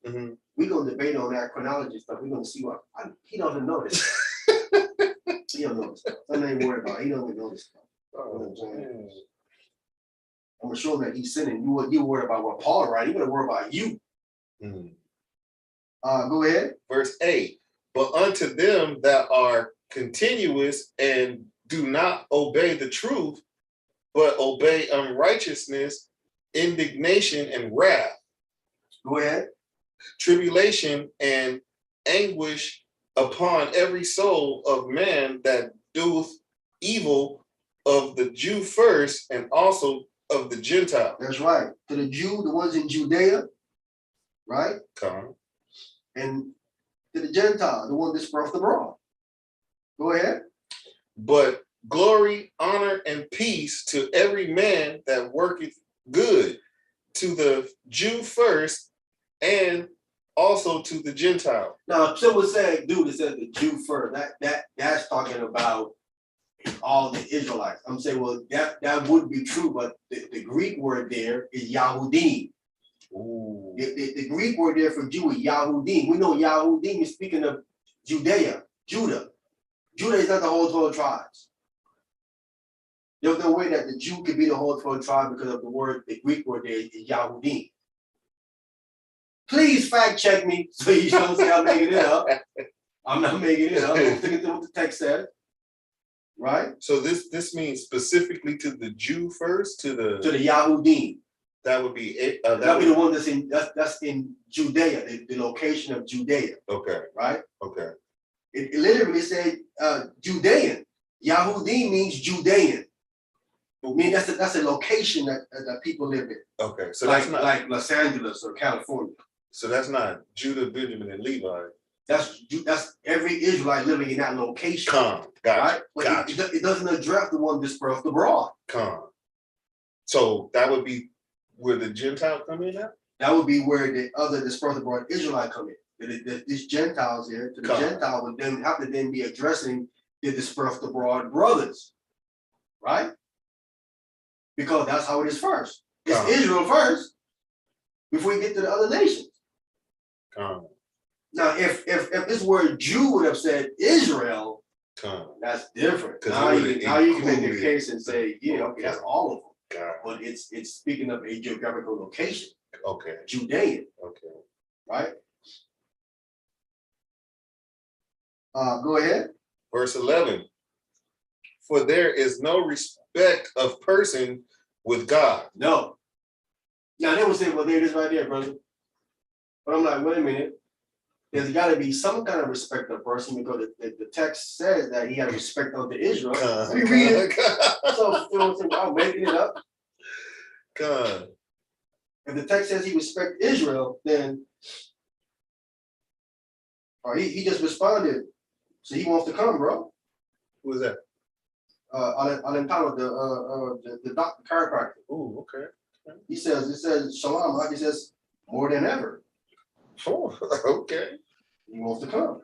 A: we gonna debate on that chronology stuff. We're gonna see what he doesn't know this. He don't know this stuff. I'm not even worried about it. He doesn't know this stuff. I'm gonna show him that he's sinning. You worried about what Paul writes. You're gonna worry about you. Go ahead.
B: Verse 8. But unto them that are continuous and do not obey the truth, but obey unrighteousness, indignation and wrath.
A: Go ahead.
B: Tribulation and anguish upon every soul of man that doeth evil, of the Jew first, and also of the Gentile.
A: That's right. To the Jew, the ones in Judea, right? And to the Gentile, the one dispersed abroad. Go ahead.
B: But glory, honor, and peace to every man that worketh good, to the Jew first, and also to the Gentile.
A: Now, someone said, dude, it says the Jew first. That's talking about all the Israelites. I'm saying, well, that would be true, but the Greek word there is Yahudim. The Greek word there for Jew is Yahudim. We know Yahudim is speaking of Judah. Judah is not the whole 12 tribes. There's no way that the Jew could be the whole 12 tribe because of the Greek word there is Yahudim. Please fact check me so you don't say I'm making it up. I'm not making it up. I'm sticking to what the text says. Right?
B: So this means specifically to the Jew first, to the
A: Yahudim.
B: That would be it.
A: That would be the one that's in Judea, the location of Judea.
B: Okay.
A: Right?
B: Okay.
A: It literally said Judean. Yahudim means Judean. I mean that's a location that people live in.
B: Okay. So
A: like,
B: that's not
A: like Los Angeles or California.
B: So that's not Judah, Benjamin, and Levi.
A: That's every Israelite living in that location.
B: Gotcha.
A: Right? But
B: Gotcha.
A: It doesn't address the one dispersed abroad.
B: So that would be where the Gentile come in at?
A: That would be where the other dispersed abroad Israelite come in. These Gentiles here, the Gentile would then have to then be addressing the dispersed abroad brothers. Right? Because that's how it is first. It's Israel first before you get to the other nations. Now, if this word Jew would have said Israel, that's different. Now you can make the case and say, yeah, okay, that's all of them. But it's speaking of a geographical location.
B: Okay.
A: Judean.
B: Okay.
A: Right? Go ahead.
B: Verse 11. For there is no respect of person with God.
A: No. Now they would say, well, there it is right there, brother. But I'm like, wait a minute. There's got to be some kind of respect of person because the text says that he had respect unto Israel. Let me read it. So I'm making it up. If the text says he respect Israel, then he just responded. So he wants to come, bro.
B: Who is that?
A: Alentano, the doctor chiropractor.
B: Oh, okay.
A: It says shalom, like he says more than ever.
B: Oh, okay.
A: He wants to come.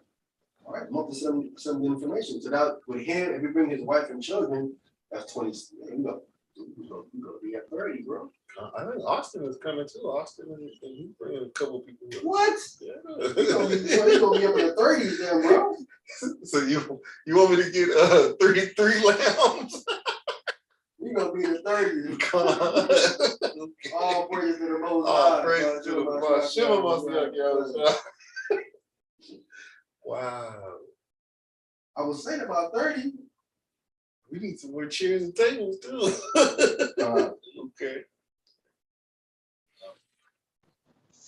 A: All right, wants to send some information. So that with him, if he bring his wife and children, that's 20. You go be at 30, bro.
B: I think Austin is coming too. Austin and he bringing a couple people.
A: What?
B: Yeah.
A: You're gonna be up in the 30s then, bro.
B: So you want me to get 33 lambs?
A: You're gonna be in the 30s. All praise to the Most High.
B: All praise to the Most High. Wow.
A: I was saying about 30.
B: We need some more chairs and tables too. Okay.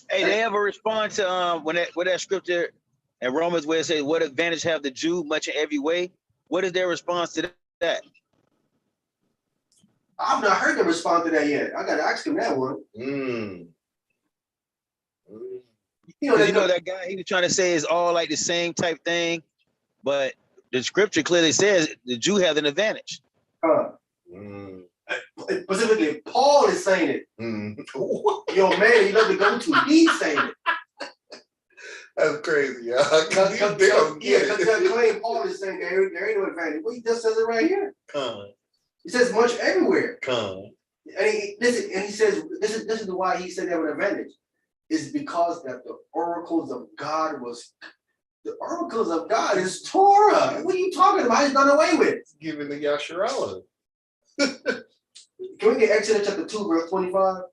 C: Hey, they ever respond to when that scripture in Romans where it says, "What advantage have the Jew much in every way?" What is their response to that?
A: I've not heard them respond to that yet. I gotta ask him that one.
C: You know that guy, he was trying to say it's all like the same type thing, but the scripture clearly says the Jew has an advantage.
A: Specifically, Paul is saying it. Yo, man, you love to go to. He's saying it.
B: That's crazy, y'all.
A: Because that claim Paul is saying there ain't no advantage. Well, he just says it right here. He says much everywhere. And he says this is why he said they have an advantage. Is because that the oracles of God is Torah. What are you talking about? It's done away with.
B: It's given to Yasharallah.
A: Can we get Exodus chapter 2, verse 25?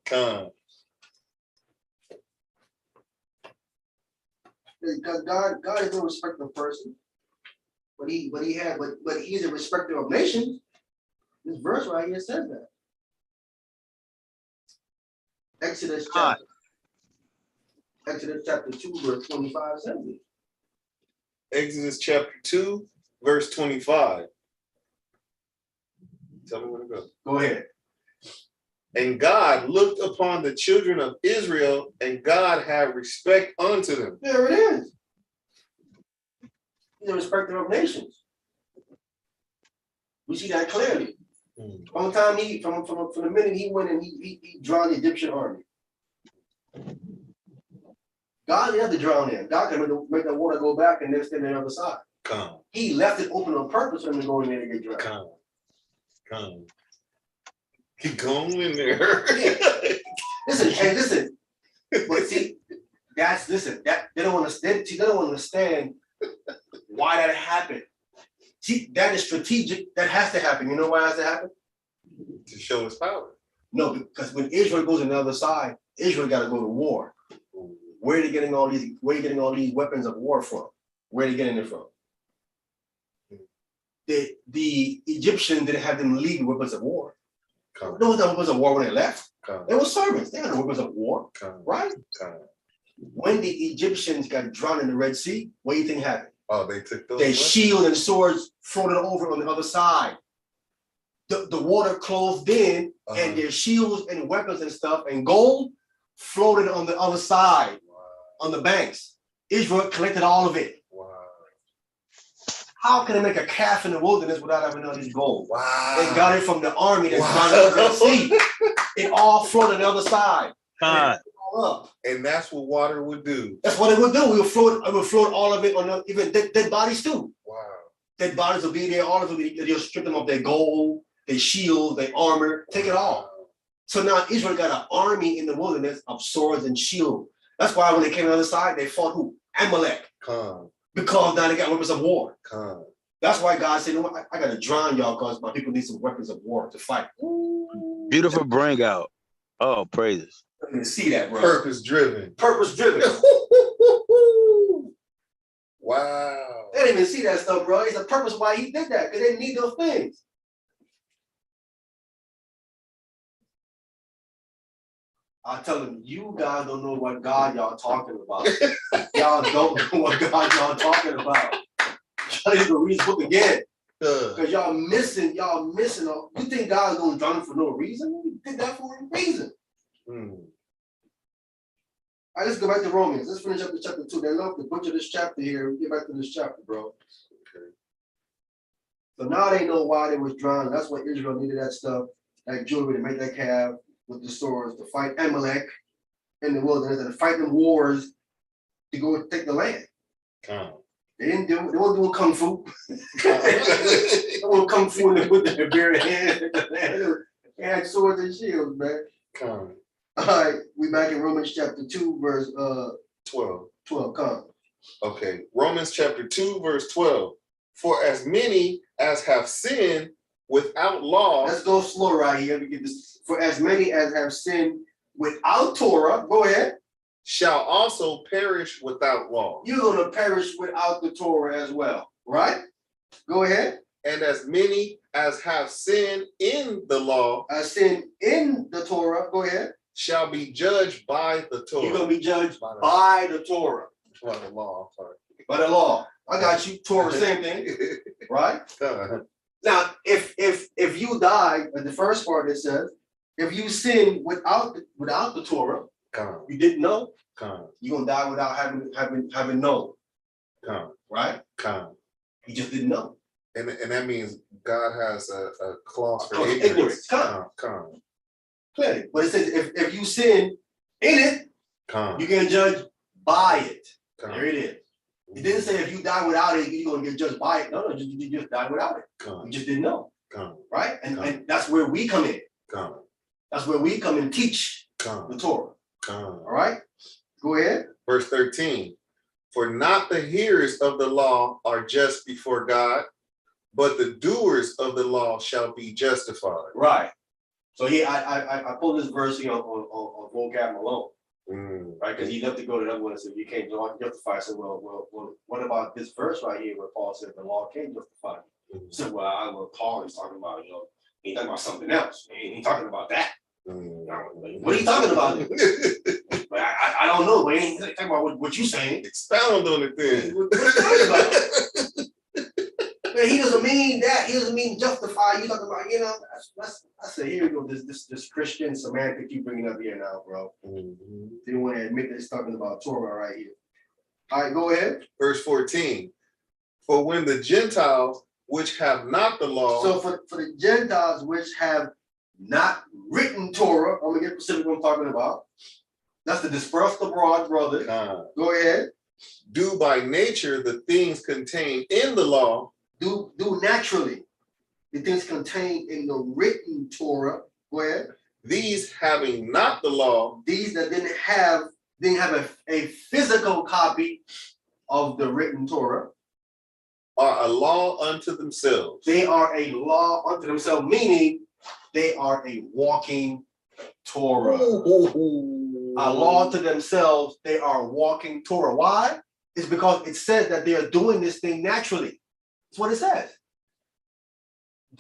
A: Because God is no respecter of person, but he's a respecter of nations. This verse right here says that. Exodus chapter 2, verse 25 says it.
B: Exodus chapter 2, verse 25. Tell me where to go.
A: Go ahead.
B: And God looked upon the children of Israel, and God had respect unto them.
A: There it is. He's a respecter of nations. We see that clearly. From the time from the minute he went and he drowned the Egyptian army. God didn't have to drown them. God can make the water go back and then stand on the other side. He left it open on purpose for them to go in there and get drowned.
B: Keep going in there.
A: Listen. But see, that they don't understand why that happened. See, that is strategic. That has to happen. You know why it has to happen?
B: To show his power.
A: No, because when Israel goes on the other side, Israel got to go to war. Where are they getting all these weapons of war from? Where are they getting it from? The Egyptians didn't have them lead weapons of war. There was no weapons of war when they left. They were servants. They had no weapons of war, right? When the Egyptians got drowned in the Red Sea, what do you think happened?
B: Oh, they took those.
A: Their shield and swords floated over on the other side. The water closed in, and their shields and weapons and stuff and gold floated on the other side, on the banks. Israel collected all of it. How can they make a calf in the wilderness without having all this gold? They got it from the army that's down the sea. It all floated on the other side.
B: And that's what water would do.
A: That's what it would do. It would float all of it on even dead bodies too. Dead bodies will be there. All of it. They'll strip them of their gold, their shield, their armor. Take it all. So now Israel got an army in the wilderness of swords and shield. That's why when they came on the other side, they fought who? Amalek. Because now they got weapons of war. That's why God said, you know what? I got to drown y'all because my people need some weapons of war to fight.
C: Beautiful bring out. Oh, praises.
A: I didn't see that, bro.
B: Purpose driven. Wow.
A: They didn't even see that stuff, bro. It's a purpose why he did that, because they need those things. I tell them, you guys don't know what God y'all talking about. Y'all don't know what God y'all talking about. Y'all need to read this book again. Because y'all missing. You think God's gonna drown for no reason? He did that for a reason. All right, let's go back to Romans. Let's finish up with chapter 2. They love to butcher this chapter here. Get back to this chapter, bro. Okay. So now they know why they was drowned. That's why Israel needed that stuff, that jewelry to make that calf with the swords to fight Amalek in the wilderness and to fight them wars to go take the land. They wasn't doing kung fu. They weren't kung fu with their bare hands. They had swords and shields, man. All right, we back in Romans chapter 2, verse 12. Come.
B: Okay, Romans chapter 2, verse 12. For as many as have sinned without law.
A: Let's go slow right here. We get this. For as many as have sinned without Torah, go ahead.
B: Shall also perish without law.
A: You're gonna perish without the Torah as well, right? Go ahead.
B: And as many as have sinned in the law.
A: Sinned in the Torah, go ahead.
B: Shall be judged by the Torah.
A: You're gonna be judged by the Torah.
B: By the law, sorry.
A: By the law. I got you. Torah, same thing, right? Now, if you die, the first part it says, if you sin without the Torah, you didn't know, you're gonna die without having known. Right? You just didn't know.
B: And that means God has a clause for
A: ignorance. Clearly. But it says if you sin in it, you get judged by it. There it is. It didn't say if you die without it, you're gonna get judged by it. No, you just die without it. You just didn't know. Right? And that's where we come in. That's where we come and teach the Torah. All right? Go ahead.
B: Verse 13. For not the hearers of the law are just before God, but the doers of the law shall be justified.
A: Right. So here I pulled this verse here on Vocab Malone. Right? Because he left to go to another one and said, you can't justify. I said, well, what about this verse right here where Paul said the law can't justify? So well, Paul is talking about, he's talking about something else. He ain't talking about that. What are you talking about? But I don't know. But he ain't talking about what you're saying.
B: Expound on it then.
A: What are you talking about? Man, he doesn't mean that. He doesn't mean justify. You talking about, I say, here we go. This Christian semantic you bringing up here now, bro. They don't want to admit that it's talking about Torah right here. All right, go ahead.
B: Verse 14. For when the Gentiles which have not the law.
A: So for the Gentiles which have not written Torah, I'm gonna get specific what I'm talking about. That's the dispersed abroad, brother. Go ahead.
B: Do by nature the things contained in the law.
A: Do naturally the things contained in the written Torah. Go ahead.
B: These having not the law.
A: These that didn't have a physical copy of the written Torah.
B: Are a law unto themselves.
A: They are a law unto themselves, meaning they are a walking Torah. A law to themselves, they are walking Torah. Why? It's because it says that they are doing this thing naturally. That's what it says.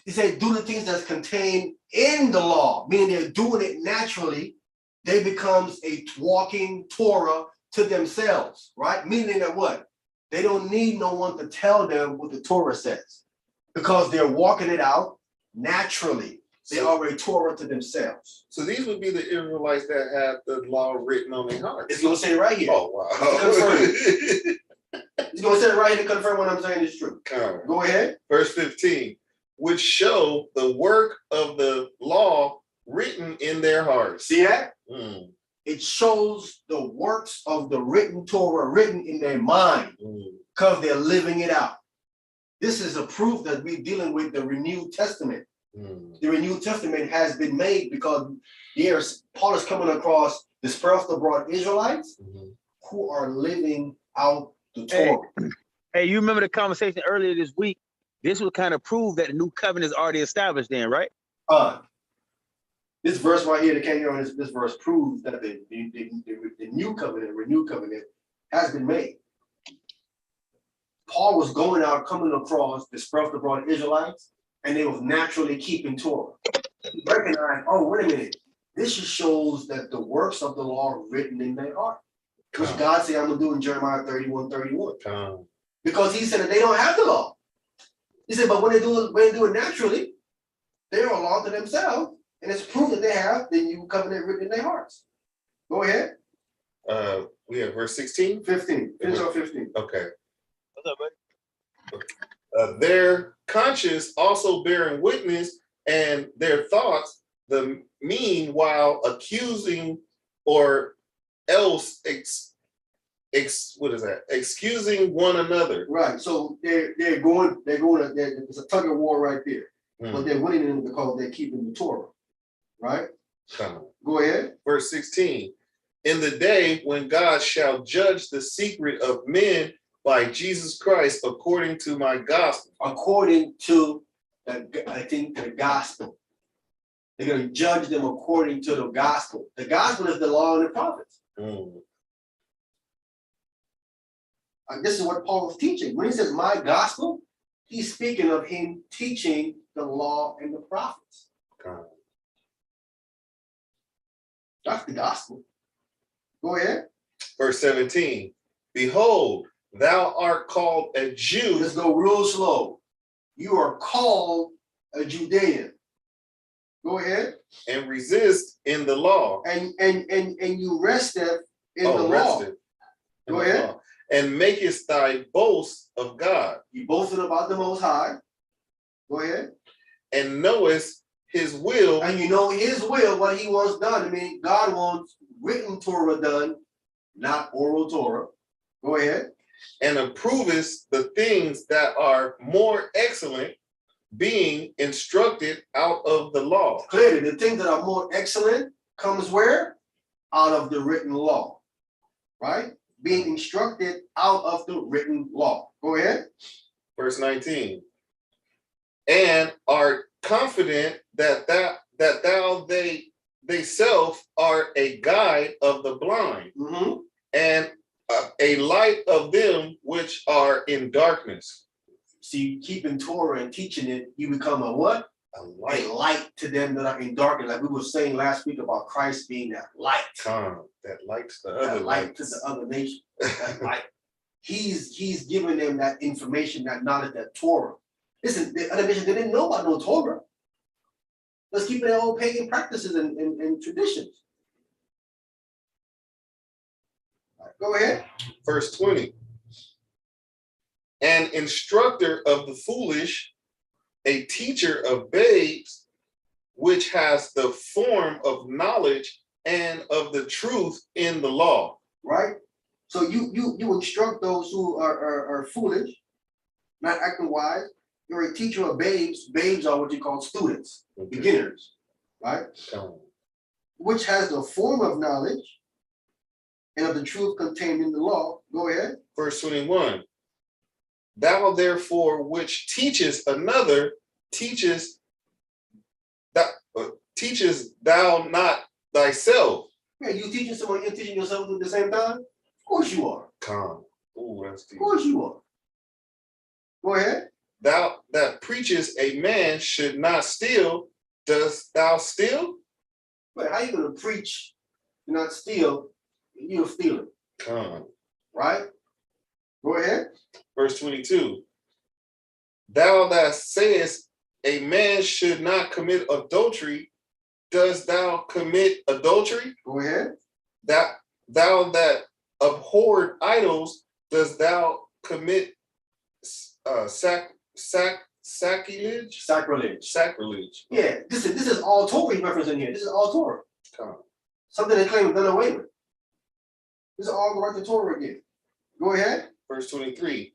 A: It says do the things that's contained in the law, meaning they're doing it naturally. They becomes a walking Torah to themselves, right? Meaning that what? They don't need no one to tell them what the Torah says because they're walking it out naturally. They are a Torah to themselves.
B: So these would be the Israelites that have the law written on their hearts.
A: It's going to say it right here.
B: Oh, wow.
A: It's going to say it right here to confirm what I'm saying is true. Go ahead.
B: Verse 15, which show the work of the law written in their hearts.
A: See that? It shows the works of the written Torah written in their mind because they're living it out. This is a proof that we're dealing with the renewed testament. The renewed testament has been made because Paul is coming across dispersed abroad Israelites who are living out the Torah.
C: Hey, you remember the conversation earlier this week? This would kind of prove that the new covenant is already established then, right?
A: This verse right here, the King on this verse proves that the new covenant, renewed covenant, has been made. Paul was going out, coming across dispersed abroad Israelites, and they was naturally keeping Torah. He recognized, oh, wait a minute, this just shows that the works of the law are written in their heart, which God said, I'm gonna do in Jeremiah 31:31. Because he said that they don't have the law. He said, but when they do it naturally, they are a law to themselves. And it's proof that they have the new covenant written in their hearts. Go ahead.
B: We have verse 16?
A: 15. Finish on 15.
B: Okay.
C: What's up, buddy?
B: Their conscience also bearing witness, and their thoughts, the meanwhile accusing or else excusing one another.
A: Right. So they're going. It's a tug of war right there. But they're winning them because they're keeping the Torah. Right? Go ahead.
B: Verse 16. In the day when God shall judge the secret of men by Jesus Christ according to my gospel.
A: According to the gospel. They're going to judge them according to the gospel. The gospel is the law and the prophets. This is what Paul was teaching. When he says my gospel, he's speaking of him teaching the law and the prophets. That's the gospel. Go ahead.
B: Verse 17. Behold, thou art called a Jew.
A: Let's go real slow. You are called a Judean. Go ahead.
B: And resist in the law.
A: And you resteth in the law. Go ahead.
B: Law. And makest thy boast of God.
A: You boasted about the Most High. Go ahead.
B: And knowest his will.
A: And you know his will, what he wants done. I mean, God wants written Torah done, not oral Torah. Go ahead.
B: And approvest the things that are more excellent, being instructed out of the law.
A: Clearly, the things that are more excellent comes where? Out of the written law. Right? Being instructed out of the written law. Go ahead.
B: Verse 19. And are confident that thou they self are a guide of the blind, and a light of them which are in darkness.
A: See, keeping Torah and teaching it, you become a what? A light to them that are in darkness. Like we were saying last week about Christ being that light.
B: That lights the other
A: light to the other nation. That light. He's giving them that information, that knowledge, that Torah. Listen, the other nations, they didn't know about no Torah. Let's keep their old pagan practices and traditions. Right, go ahead.
B: Verse 20. An instructor of the foolish, a teacher of babes, which has the form of knowledge and of the truth in the law.
A: Right? So you instruct those who are foolish, not acting wise. You're a teacher of babes. Babes are what you call students, beginners, right? Which has the form of knowledge and of the truth contained in the law. Go ahead.
B: Verse 21. Thou therefore which teachest another, teachest thou not thyself.
A: Yeah, you teaching someone, you're teaching yourself at the same time? Of course you are.
B: Ooh, that's deep.
A: Of course you are. Go ahead.
B: Thou that preachest a man should not steal, dost thou steal?
A: But how you gonna preach, not steal, you're stealing? Right? Go ahead.
B: Verse 22. Thou that sayest a man should not commit adultery, dost thou commit adultery?
A: Go ahead.
B: Thou that abhorred idols, dost thou commit sacrilege? Sacrilege.
A: Yeah, this is all Torah reference in here. This is all Torah. Something they claim done away with. This is all go right to Torah again. Go ahead.
B: Verse 23.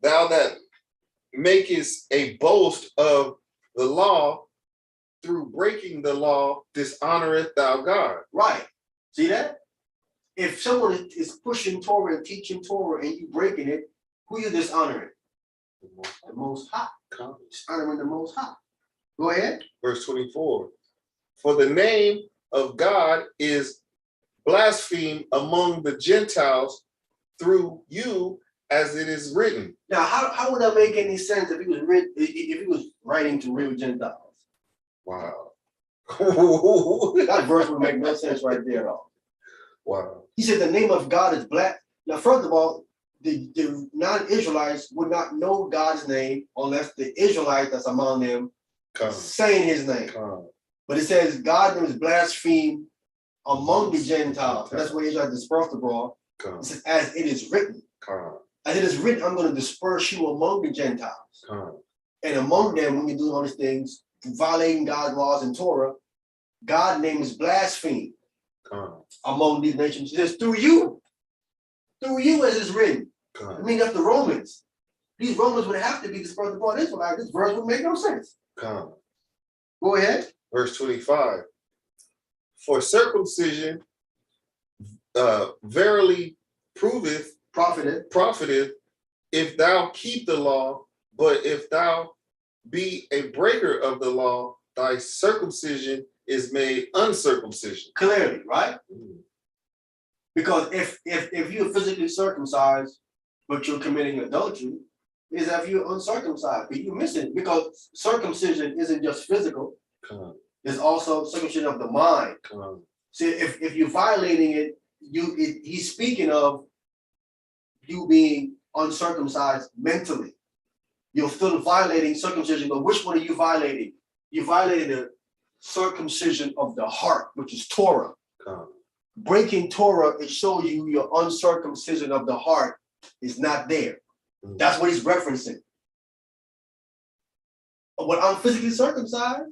B: Thou that makest a boast of the law, through breaking the law, dishonoreth thou God.
A: Right. See that? If someone is pushing Torah and teaching Torah and you breaking it, who you dishonoring? The Most High. Honoring the Most High. Go ahead.
B: Verse 24. For the name of God is blasphemed among the Gentiles through you, as it is written.
A: Now, how would that make any sense if he was writing to real Gentiles?
B: Wow.
A: That verse would make no sense right there at all.
B: Wow.
A: He said the name of God is black. Now, first of all, the non-Israelites would not know God's name unless the Israelite that's among them saying his name. But it says God's name is blasphemed among the Gentiles. That's where Israel dispersed abroad. It says, as it is written. As it is written, I'm going to disperse you among the Gentiles. And among them, when you're doing all these things, violating God's laws and Torah, God's name is blasphemed among these nations. It says, through you as it's written. I mean, that's the Romans. These Romans would have to be dispersed upon Israel. This verse would make no sense. Go ahead.
B: Verse 25. For circumcision verily profiteth, if thou keep the law, but if thou be a breaker of the law, thy circumcision is made uncircumcision.
A: Clearly, right? Because if you're physically circumcised, but you're committing adultery, is that if you're uncircumcised, but you're missing, because circumcision isn't just physical, it's also circumcision of the mind. See, if you're violating it, he's speaking of you being uncircumcised mentally. you're still violating circumcision, but which one are you violating? You violated the circumcision of the heart, which is Torah. Breaking Torah, it shows you your uncircumcision of the heart is not there. That's what he's referencing. When I'm physically circumcised,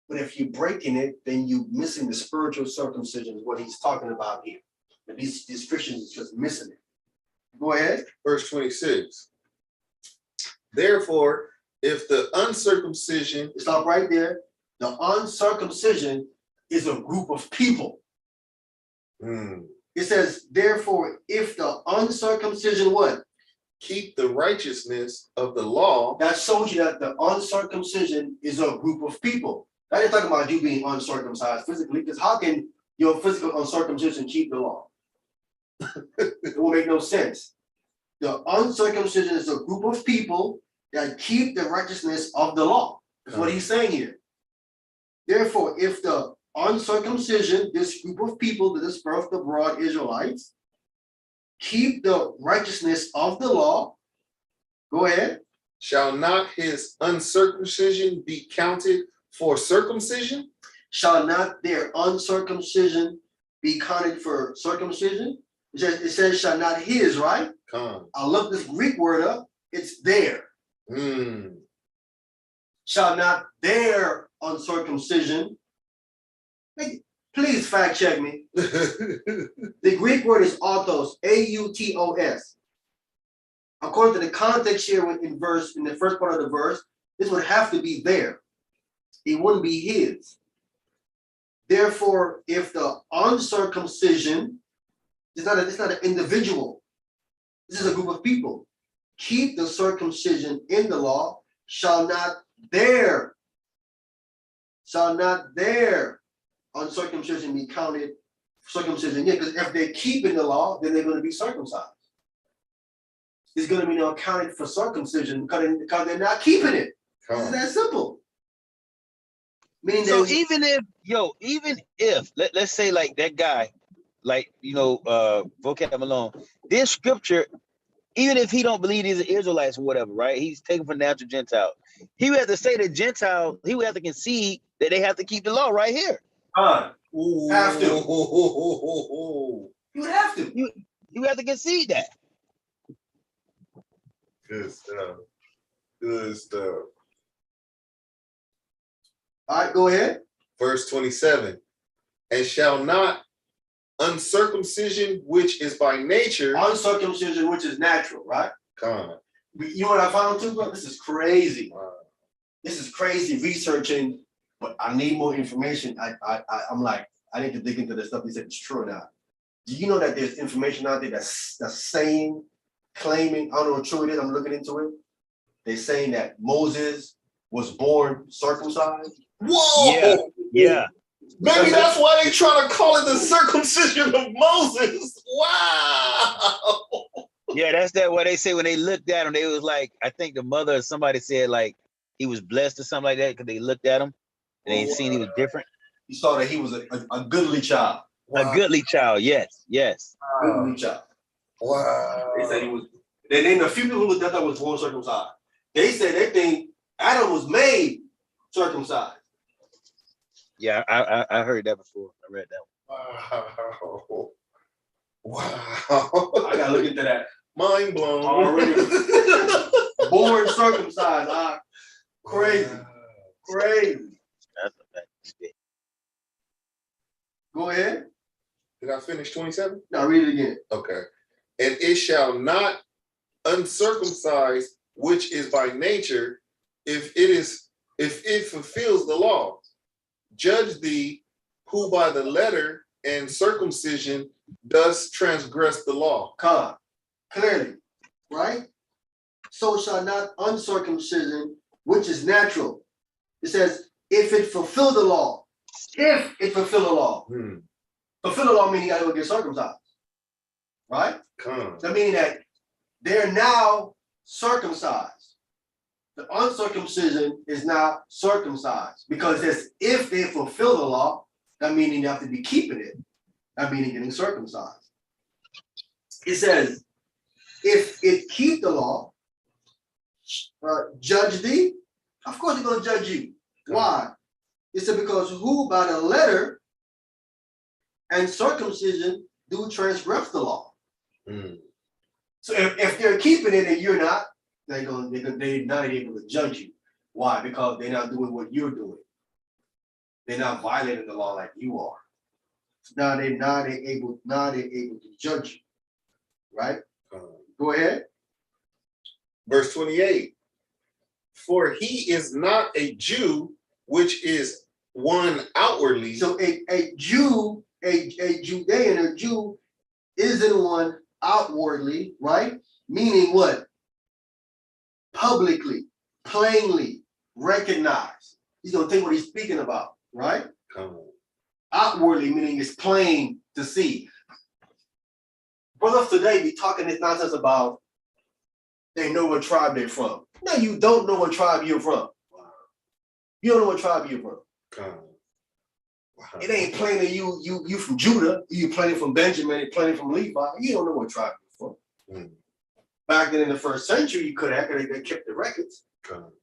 A: but if you're breaking it, then you're missing the spiritual circumcision, is what he's talking about here. And these Christians are just missing it. Go ahead.
B: Verse 26. Therefore, if the uncircumcision,
A: Stop right there. The uncircumcision is a group of people. It says, therefore, if the uncircumcision what?
B: keep the righteousness of the law,
A: That shows you that the uncircumcision is a group of people. That ain't talking about you being uncircumcised physically, because how can your physical uncircumcision keep the law? It will make no sense. The uncircumcision is a group of people that keep the righteousness of the law. That's what he's saying here. Therefore, if the uncircumcision, this group of people, the dispersed abroad Israelites, keep the righteousness of the law, go ahead.
B: shall not his uncircumcision be counted for circumcision?
A: Shall not their uncircumcision be counted for circumcision? It says shall not his, right? I look this Greek word up. It's there. Shall not their uncircumcision. Hey, please fact check me. The Greek word is autos, A-U-T-O-S. According to the context here in the first part of the verse, this would have to be there. It wouldn't be his. Therefore, if the uncircumcision, it's not an individual. This is a group of people. Keep the circumcision in the law, shall not their uncircumcision be counted circumcision. Yeah, because if they're keeping the law, then they're going to be circumcised. It's going to be now counted for circumcision because they're not keeping it. It's that simple. Meaning
C: so even if let's say like that guy, like Vocab Malone, this scripture, even if he don't believe these are Israelites or whatever, right? He's taken from natural Gentile. He would have to say that Gentile, he would have to concede that they have to keep the law right here.
A: Have to. You would have to.
C: You have to concede that.
B: Good stuff. Good stuff.
A: All right, go ahead.
B: Verse 27. And shall not uncircumcision, which is by nature.
A: Uncircumcision, which is natural, right? You know what I found too, bro? This is crazy. This is crazy researching, but I need more information. I'm like, I need to dig into this stuff. He said it's true or not. Do you know that there's information out there that's saying, claiming, I don't know what true it is, I'm looking into it. They're saying that Moses was born circumcised.
B: Whoa!
C: Yeah.
B: Maybe that's why they try to call it the circumcision of Moses. Wow.
C: Yeah, that's what they say when they looked at him. They was like, I think the mother or somebody said like he was blessed or something like that because they looked at him and they seen he was different.
A: You saw that he was a goodly child.
C: Wow. A goodly child, yes.
A: Goodly child.
B: Wow.
A: They said he was. They named a few people who thought that was born circumcised. They said they think Adam was made circumcised.
C: Yeah, I heard that before. I read that
B: one. Wow.
A: I gotta look into that.
B: Mind blown.
A: Already. Born circumcised. Crazy. Wow. Crazy.
C: That's a fact.
A: Go ahead.
B: Did I finish 27?
A: No, read it again.
B: Okay. And it shall not uncircumcise, which is by nature, if it fulfills the law. Judge thee, who by the letter and circumcision does transgress the law.
A: Clearly, right? So shall not uncircumcision, which is natural. It says, if it fulfill the law. If it fulfill the law. Fulfill the law meaning you gotta go get circumcised. Right? That meaning that they're now circumcised. The uncircumcision is now circumcised because it says if they fulfill the law, that meaning you have to be keeping it. That meaning getting circumcised. It says if it keep the law, judge thee? Of course they're going to judge you. Why? It said, because who by the letter and circumcision do transgress the law. So if they're keeping it and you're not, they're not able to judge you. Why? Because they're not doing what you're doing. They're not violating the law like you are. Now they're able to judge you. Right? Go ahead.
B: Verse 28. For he is not a Jew, which is one outwardly.
A: So a Jew, a Judean or Jew isn't one outwardly, right? Meaning what? Publicly, plainly recognized. He's gonna think what he's speaking about, right? Outwardly, meaning it's plain to see. Brothers today be talking this nonsense about they know what tribe they're from. No, you don't know what tribe you're from. You don't know what tribe you're from. It ain't plain that you from Judah, you plain from Benjamin, you plain from Levi. You don't know what tribe you're from. Back then in the first century, you could have, because they kept the records.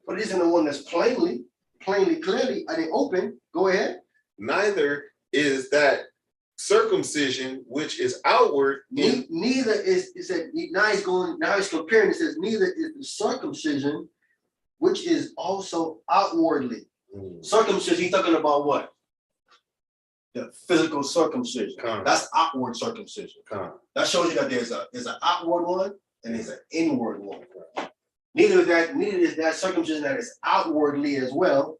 A: But it isn't the one that's plainly, clearly, I didn't open. Go ahead.
B: Neither is that circumcision which is outward.
A: Neither is, it said, now he's comparing, it says, neither is the circumcision which is also outwardly. Circumcision, he's talking about what? The physical circumcision. That's outward circumcision. That shows you that there's an outward one and there's an inward one. Neither is that circumcision that is outwardly as well.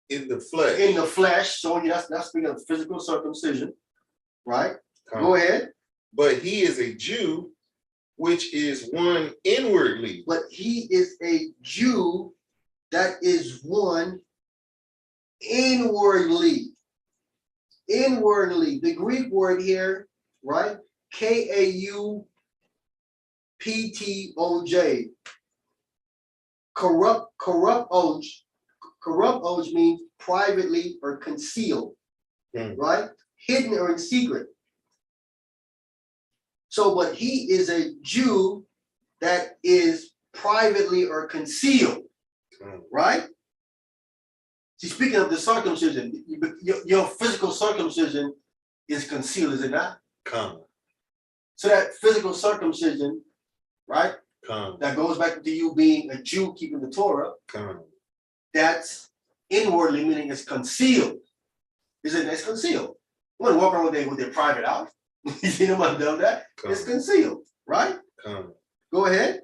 B: In the flesh.
A: In the flesh. So that's speaking of physical circumcision. Right? Go ahead.
B: But he is a Jew, which is one inwardly.
A: But he is a Jew that is one inwardly. Inwardly. The Greek word here, right? Kauptoj. Corrupt means privately or concealed, right? Hidden or in secret. So, but he is a Jew that is privately or concealed, right? See, speaking of the circumcision, your physical circumcision is concealed, is it not? So that physical circumcision, right? That goes back to you being a Jew keeping the Torah. That's inwardly, meaning it's concealed. It's concealed. You want to walk around with their private out. You see them undone that? It's concealed, right? Go ahead.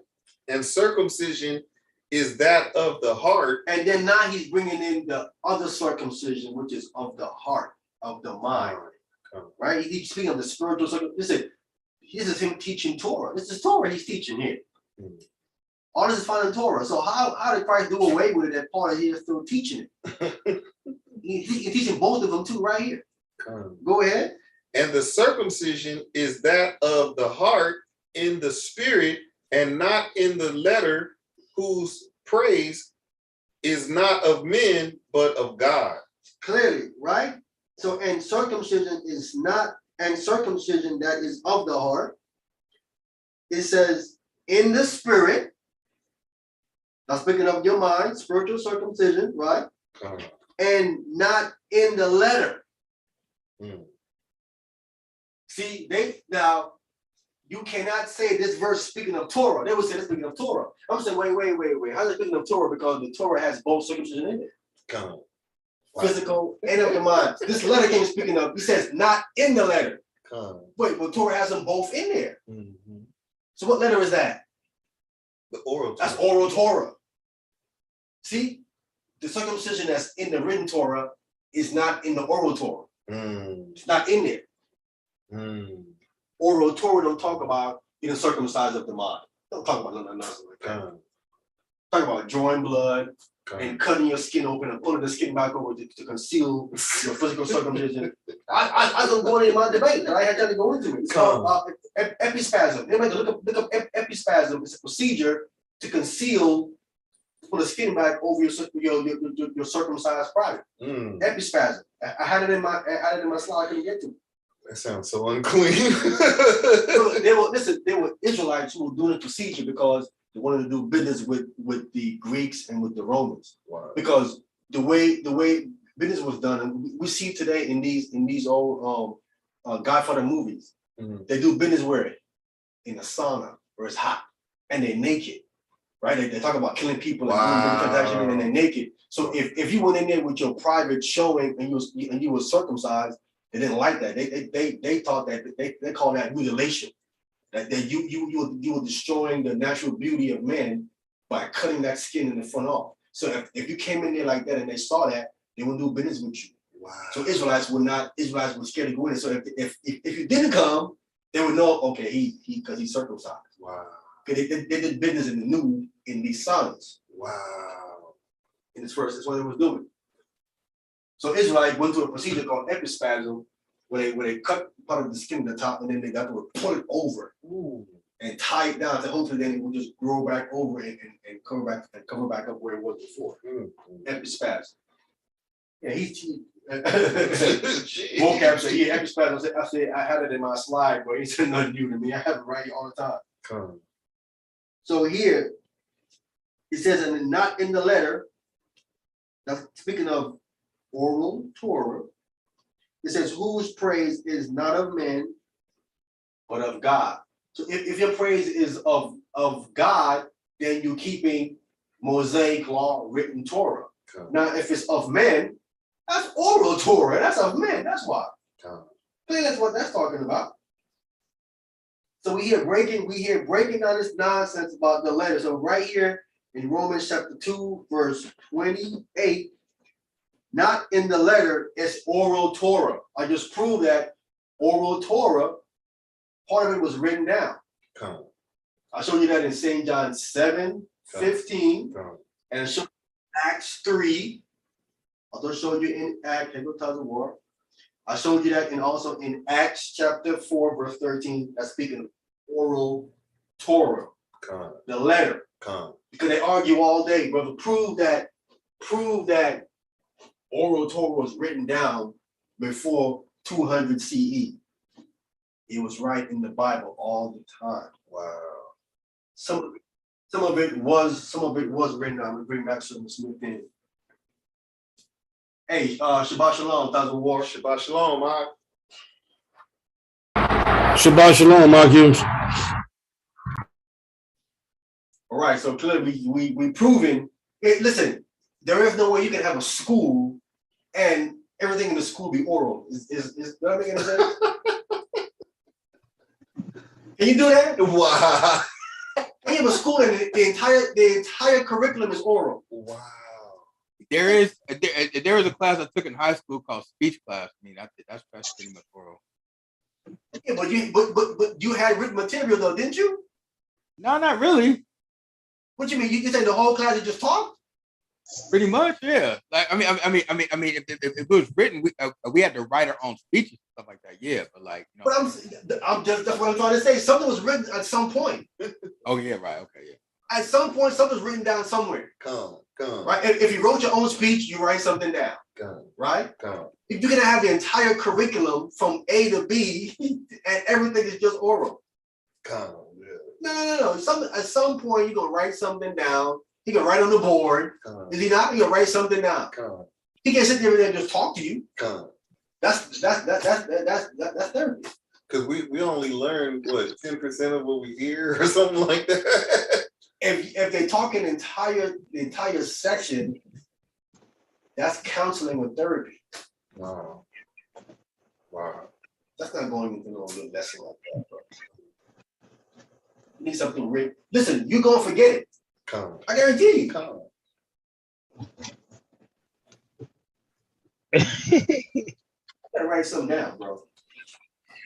B: And circumcision is that of the heart.
A: And then now he's bringing in the other circumcision, which is of the heart, of the mind, right? He's speaking of the spiritual circumcision. This is him teaching Torah. This is Torah he's teaching here. All this is found in Torah. So how did Christ do away with it that Paul is here still teaching it? He's teaching both of them too right here. Go ahead.
B: And the circumcision is that of the heart in the spirit and not in the letter, whose praise is not of men, but of God.
A: Clearly, right? So, and circumcision is not, and circumcision that is of the heart, it says in the spirit. Now speaking of your mind, spiritual circumcision, right? And not in the letter. See, now you cannot say this verse speaking of Torah. They would say it's speaking of Torah. I'm saying, wait. How's it speaking of Torah? Because the Torah has both circumcision in it. Physical and of the mind. This letter came speaking of, he says not in the letter. Wait, well, Torah has them both in there. So what letter is that?
B: The oral Torah.
A: That's oral Torah. See, the circumcision that's in the written Torah is not in the oral Torah. It's not in there. Oral Torah don't talk about getting circumcised of the mind. Don't talk about nothing like that. Talk about drawing blood and cutting your skin open and pulling the skin back over to conceal your physical circumcision. I don't go into my debate. I had time to go into it. It's called epispasm. Everybody look up epispasm. It's a procedure to conceal, put the skin back over your circumcised private. Epispasm. I had it in my slide. I couldn't get to it.
B: That sounds so unclean.
A: They were Israelites who were doing the procedure because They wanted to do business with the Greeks and with the Romans.
B: Wow.
A: Because the way business was done, and we see today in these old Godfather movies, they do business where in a sauna where it's hot and they're naked, right? They talk about killing people and doing different transactions and they're naked. So if you went in there with your private showing and you were circumcised, they didn't like that. They thought that they call that mutilation. That you were destroying the natural beauty of man by cutting that skin in the front off. So if you came in there like that and they saw that, they would do business with you.
B: Wow.
A: So Israelites were scared to go in. So if you didn't come, they would know, okay, because he's circumcised.
B: Wow.
A: Because they did business in the nude in these saunas.
B: Wow.
A: In this first, that's what they was doing. So Israelites went through a procedure called epispasm, where they cut part of the skin at the top and then they got to pull it over.
B: Ooh.
A: And tie it down to hopefully then it will just grow back over and cover back up where it was before. Epispasm. Yeah, vocab said, yeah, epispasm. I said I had it in my slide, but he said nothing new to me. I have it right here all the time. So here it says, and not in the letter. That's speaking of oral Torah. It says, whose praise is not of men, but of God. So if your praise is of God, then you're keeping Mosaic law, written Torah. Okay. Now, if it's of men, that's oral Torah. That's of men. That's why. Okay. I think that's what that's talking about. So we hear breaking down this nonsense about the letter. So right here in Romans chapter 2, verse 28, not in the letter, it's oral Torah. I just proved that oral Torah, part of it was written down. Come. I showed you that in St. John 7:15, and I showed you Acts 3. I also showed you in Acts, I showed you that also in Acts chapter 4, verse 13. That's speaking of oral Torah, the letter. Because they argue all day, brother. Prove that oral Torah was written down before 200 CE. It was right in the Bible all the time. Wow. Some of it was written down. We bring back some Smith in. Hey, Shabbat Shalom, Thousand War.
B: Shabbat Shalom, Mark.
D: Shabbat Shalom, Mark.
A: All right, so clearly we proven it. Listen, there is no way you can have a school and everything in the school be oral. Is that making any sense? Can you do that?
B: Wow.
A: You have a school and the entire curriculum is oral.
B: Wow.
D: There is a class I took in high school called speech class. I mean, that's pretty much oral.
A: Yeah, but you had written material though, didn't you?
D: No, not really.
A: What you mean? You say the whole class is just taught?
D: Pretty much, yeah. Like I mean, if it was written, we had to write our own speeches and stuff like that. Yeah, but like, you know.
A: But that's what I'm trying to say. Something was written at some point.
D: Oh yeah, right. Okay, yeah.
A: At some point, something's written down somewhere.
B: Come.
A: Right. If you wrote your own speech, you write something down. Right. If you're gonna have the entire curriculum from A to B, and everything is just oral. No. At some point, you're gonna write something down. He can write on the board. Is he not? He can write something down. He can sit there and just talk to you. That's therapy.
B: Because we only learn what 10% of what we hear or something like that.
A: If they talk the entire section, that's counseling or therapy.
B: Wow.
A: That's not going into no good lesson like that, bro. You need something written. Listen, you're gonna forget it. I guarantee you. Gotta write something down, bro.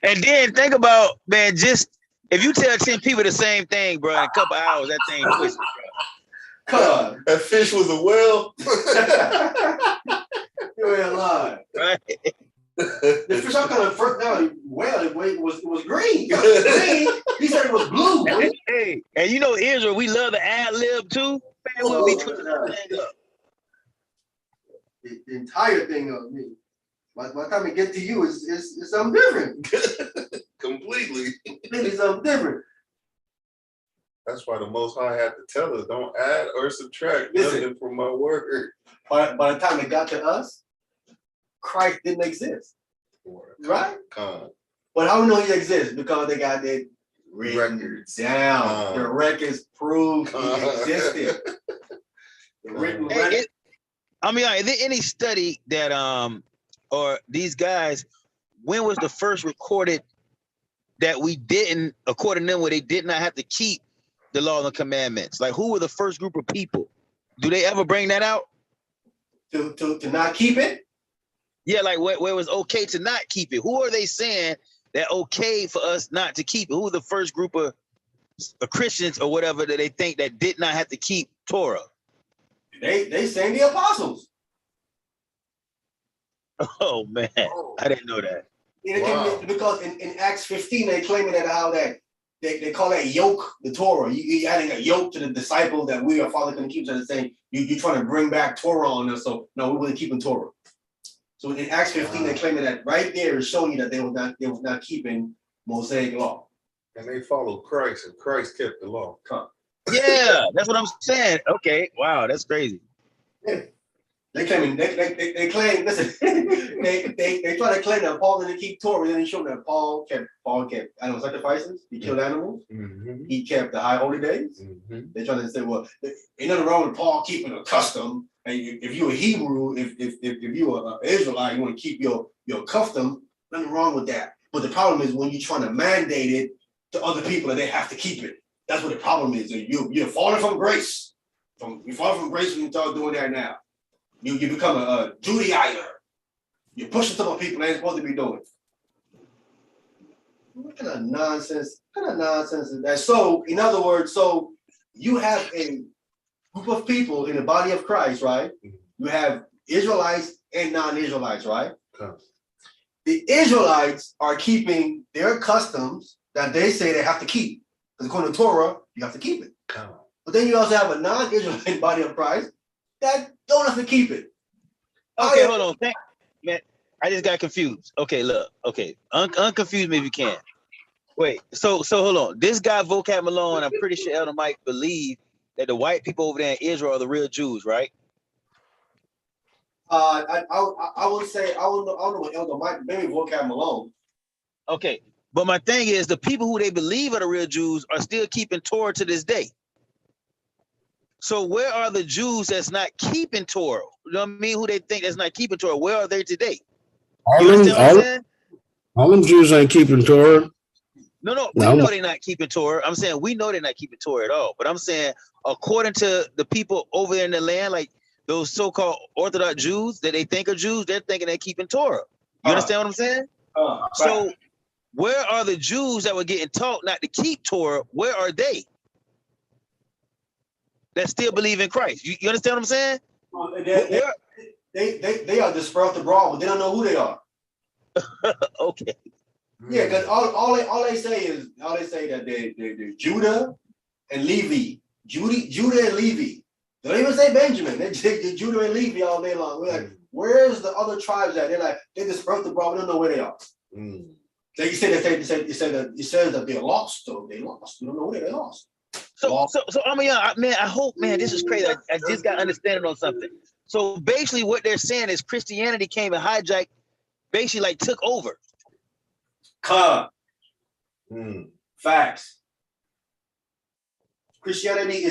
C: And then think about, man, just if you tell 10 people the same thing, bro, in a couple hours, that thing twisted,
A: bro.
B: That fish was a whale.
A: You ain't lying. Right? The fish I kind of first down, well, it was green. It was green. He said it was blue.
C: Hey, and you know Israel, we love the ad lib too. Man, we'll be twisting the thing up.
A: The entire thing of me. By the time it gets to you, it's something different.
B: Completely
A: Something different.
B: That's why the Most High had to tell us, don't add or subtract
A: Listen.
B: nothing from my word.
A: By the time it got to us, Christ didn't exist. Right? But how we know he exists? Because they got that records down. The records prove he existed. The written record.
C: I mean, is there any study that or these guys, when was the first recorded that we didn't, according to them, where they did not have to keep the law and commandments? Like, who were the first group of people? Do they ever bring that out?
A: To not keep it?
C: Yeah, like where it was okay to not keep it. Who are they saying that okay for us not to keep it? Who are the first group of Christians or whatever that they think that did not have to keep Torah?
A: They saying the apostles.
C: Oh man, I didn't know that.
A: Wow. Because in Acts 15 they claiming that how that they call that yoke the Torah. You adding a yoke to the disciple that we are Father going to keep. So they're saying you're trying to bring back Torah on us. So no, we're really keeping Torah. So in Acts 15 they claiming that right there is showing you that they was not keeping Mosaic law.
B: And they followed Christ, and Christ kept the law.
C: Yeah, that's what I'm saying. Okay, wow, that's crazy.
A: Yeah. They claim listen, they try to claim that Paul didn't keep Torah, then he showed that Paul kept animal sacrifices, he killed animals, he kept the high holy days. They try to say, well, ain't nothing wrong with Paul keeping a custom. And if you're a Hebrew, if you're an Israelite, you want to keep your custom, nothing wrong with that. But the problem is when you're trying to mandate it to other people that they have to keep it. That's what the problem is. You're falling from grace. You fall from grace when you start doing that now. You become a Judaizer. You're pushing some people they ain't supposed to be doing. What kind of nonsense? What kind of nonsense is that? So, in other words, so you have a group of people in the body of Christ, right? You have Israelites and non-Israelites, right? The Israelites are keeping their customs that they say they have to keep. Because according to Torah, you have to keep it. But then you also have a non-Israelite body of Christ that don't have to keep it.
C: Okay, hold on. Man, I just got confused. Okay, look. Okay, unconfuse me if you can. Wait, so hold on. This guy, Vocab Malone, I'm pretty sure Elder Mike believe that the white people over there in Israel are the real Jews, right?
A: I would say I don't know what Elder Mike, maybe Vocab Malone.
C: Okay, but my thing is the people who they believe are the real Jews are still keeping Torah to this day. So where are the Jews that's not keeping Torah? You know what I mean? Who they think that's not keeping Torah? Where are they today? You understand what I'm saying?
E: All them Jews ain't keeping Torah.
C: No, we know they're not keeping Torah. I'm saying we know they're not keeping Torah at all. But I'm saying according to the people over there in the land, like those so-called Orthodox Jews that they think are Jews, they're thinking they're keeping Torah. You understand what I'm saying? So where are the Jews that were getting taught not to keep Torah? Where are they? That still believe in Christ. You understand what I'm saying?
A: They are dispersed abroad, but they don't know who they are.
C: Okay.
A: Yeah, because all they say that they're Judah and Levi. Judah and Levi. They don't even say Benjamin. They say Judah and Levi all day long. We're like, where's the other tribes at? They're like, they dispersed abroad. We don't know where they are. So you said it says that they're lost. So they lost. We don't know where they lost.
C: So I mean, man, I hope, man, this is crazy. I just got understanding on something. So basically what they're saying is Christianity came and hijacked, basically like took over.
A: Facts. Christianity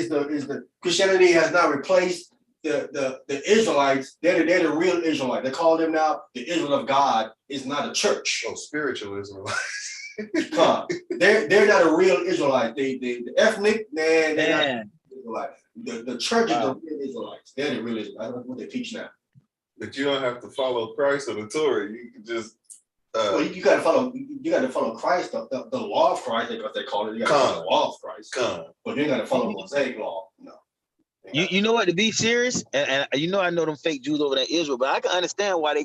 A: Christianity has now replaced the Israelites. They're the real Israelites. They call them now the Israel of God. Is not a church.
B: Oh, spiritual Israelites.
A: They're not a real Israelite. The ethnic, man, they're not Israelites. The church is the real Israelites. They're the real Israelites. That's what they teach now.
B: But you don't have to follow Christ or the Torah. You can just
A: well, you gotta follow Christ, the law of Christ, because they call it. You gotta follow the law of Christ. But you gotta follow Mosaic law. No.
C: You know what, to be serious, and you know I know them fake Jews over there in Israel, but I can understand why they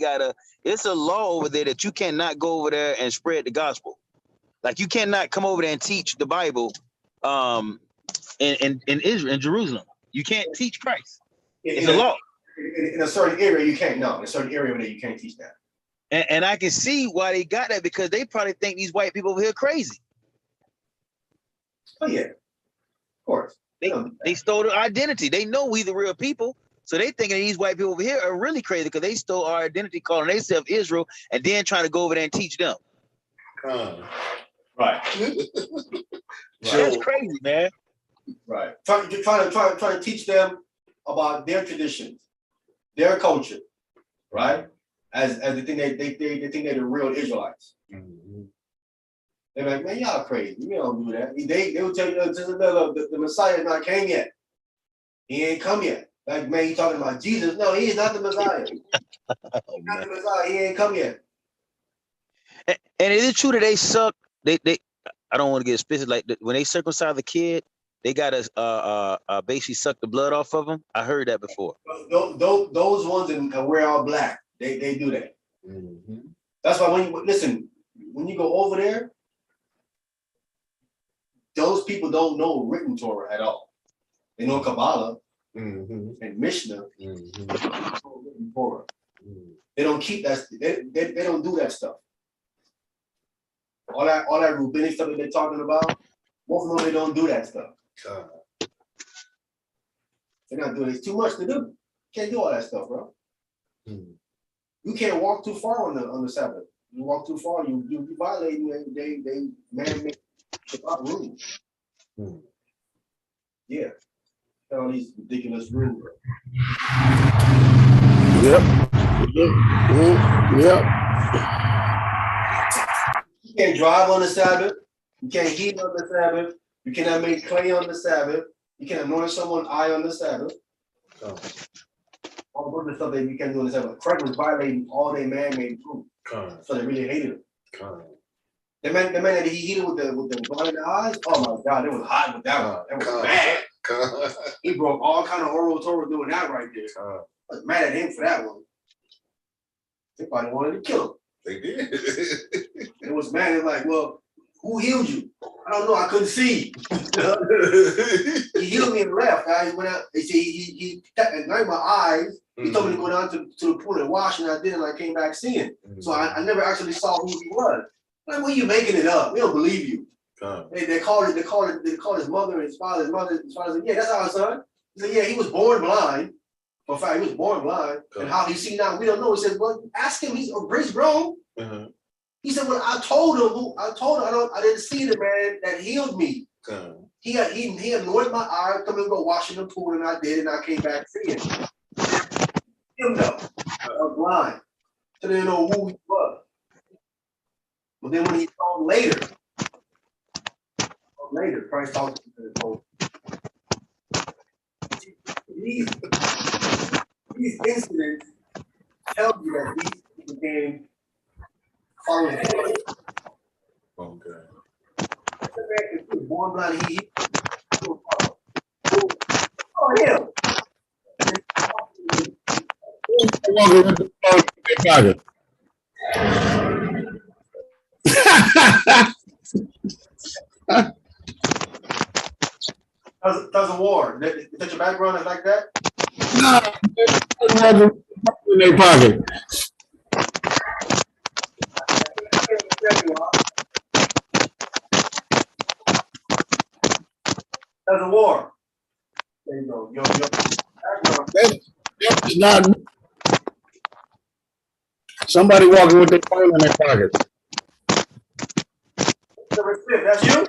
C: it's a law over there that you cannot go over there and spread the gospel. Like you cannot come over there and teach the Bible in Israel, in Jerusalem. You can't teach Christ. It's a law.
A: In a certain area, you can't. No, in a certain area over there, you can't teach that.
C: And I can see why they got that, because they probably think these white people over here crazy.
A: Oh yeah. course.
C: They stole their identity. They know we the real people. So they thinking these white people over here are really crazy because they stole our identity, calling themselves Israel, and then trying to go over there and teach them.
A: Right.
C: That's crazy, man.
A: Right. Trying to teach them about their traditions, their culture, right? As they think they think they're the real Israelites.
B: Mm-hmm.
A: They're like, man, y'all crazy. We don't do that. They will tell you the Messiah is not came yet. He ain't come yet. Like, man, you talking about Jesus? No, he is not the Messiah. He's not the Messiah. He ain't come yet.
C: And is it true that they suck? They I don't want to get explicit. Like when they circumcise the kid, they gotta basically suck the blood off of him. I heard that before.
A: Those ones and wear all black. They do that.
B: Mm-hmm.
A: That's why when you go over there, those people don't know written Torah at all. They know Kabbalah and Mishnah. Written Torah. They don't keep that. They don't do that stuff. All that rabbinic stuff that they're talking about, most of them they don't do that stuff. They're not doing it. It's too much to do. Can't do all that stuff, bro. You can't walk too far on the Sabbath. You walk too far, you violate. They man-made Shabbat rules. Yeah, all these ridiculous rules.
E: Yep.
A: You can't drive on the Sabbath. You can't heat on the Sabbath. You cannot make clay on the Sabbath. You can't anoint someone's eye on the Sabbath. All the stuff that you can't do on the Sabbath. Christ was violating all their man-made rules. So they really hated him. The man that he heated with the blinded eyes, oh my God, it was hot with that one. That was bad. He broke all kind of oral Torah doing that right there. I was mad at him for that one. They probably wanted to kill him.
B: They did.
A: It was mad. It's like, well, who healed you? I don't know. I couldn't see. He healed me and left. I went out. They say he ignited my eyes. He told me to go down to the pool and wash, and I did, and I came back seeing. So I never actually saw who he was. Like, well, you making it up. We don't believe you. They called his mother and his father. His father said, yeah, that's our son. He said, yeah, he was born blind. For a fact, he was born blind. And how he see now, we don't know. He said, well, ask him. He's grown. He said, well, I told him I didn't see the man that healed me. He anointed my eye, come and go wash in the pool, and I did, and I came back seeing. Him though, I was blind. So they didn't know who he was. But then when he saw him later, Christ talked to him and told him. These incidents tell you that these people became followers.
B: Okay.
A: If he was born blind, he oh yeah.
E: Walking with the phone in their pocket.
A: Does a war. Is that your background is like that?
E: No, walking with the phone in their pocket.
A: Does a war. There you go. Your background.
E: That's not somebody walking with their phone in their pocket.
A: That's you?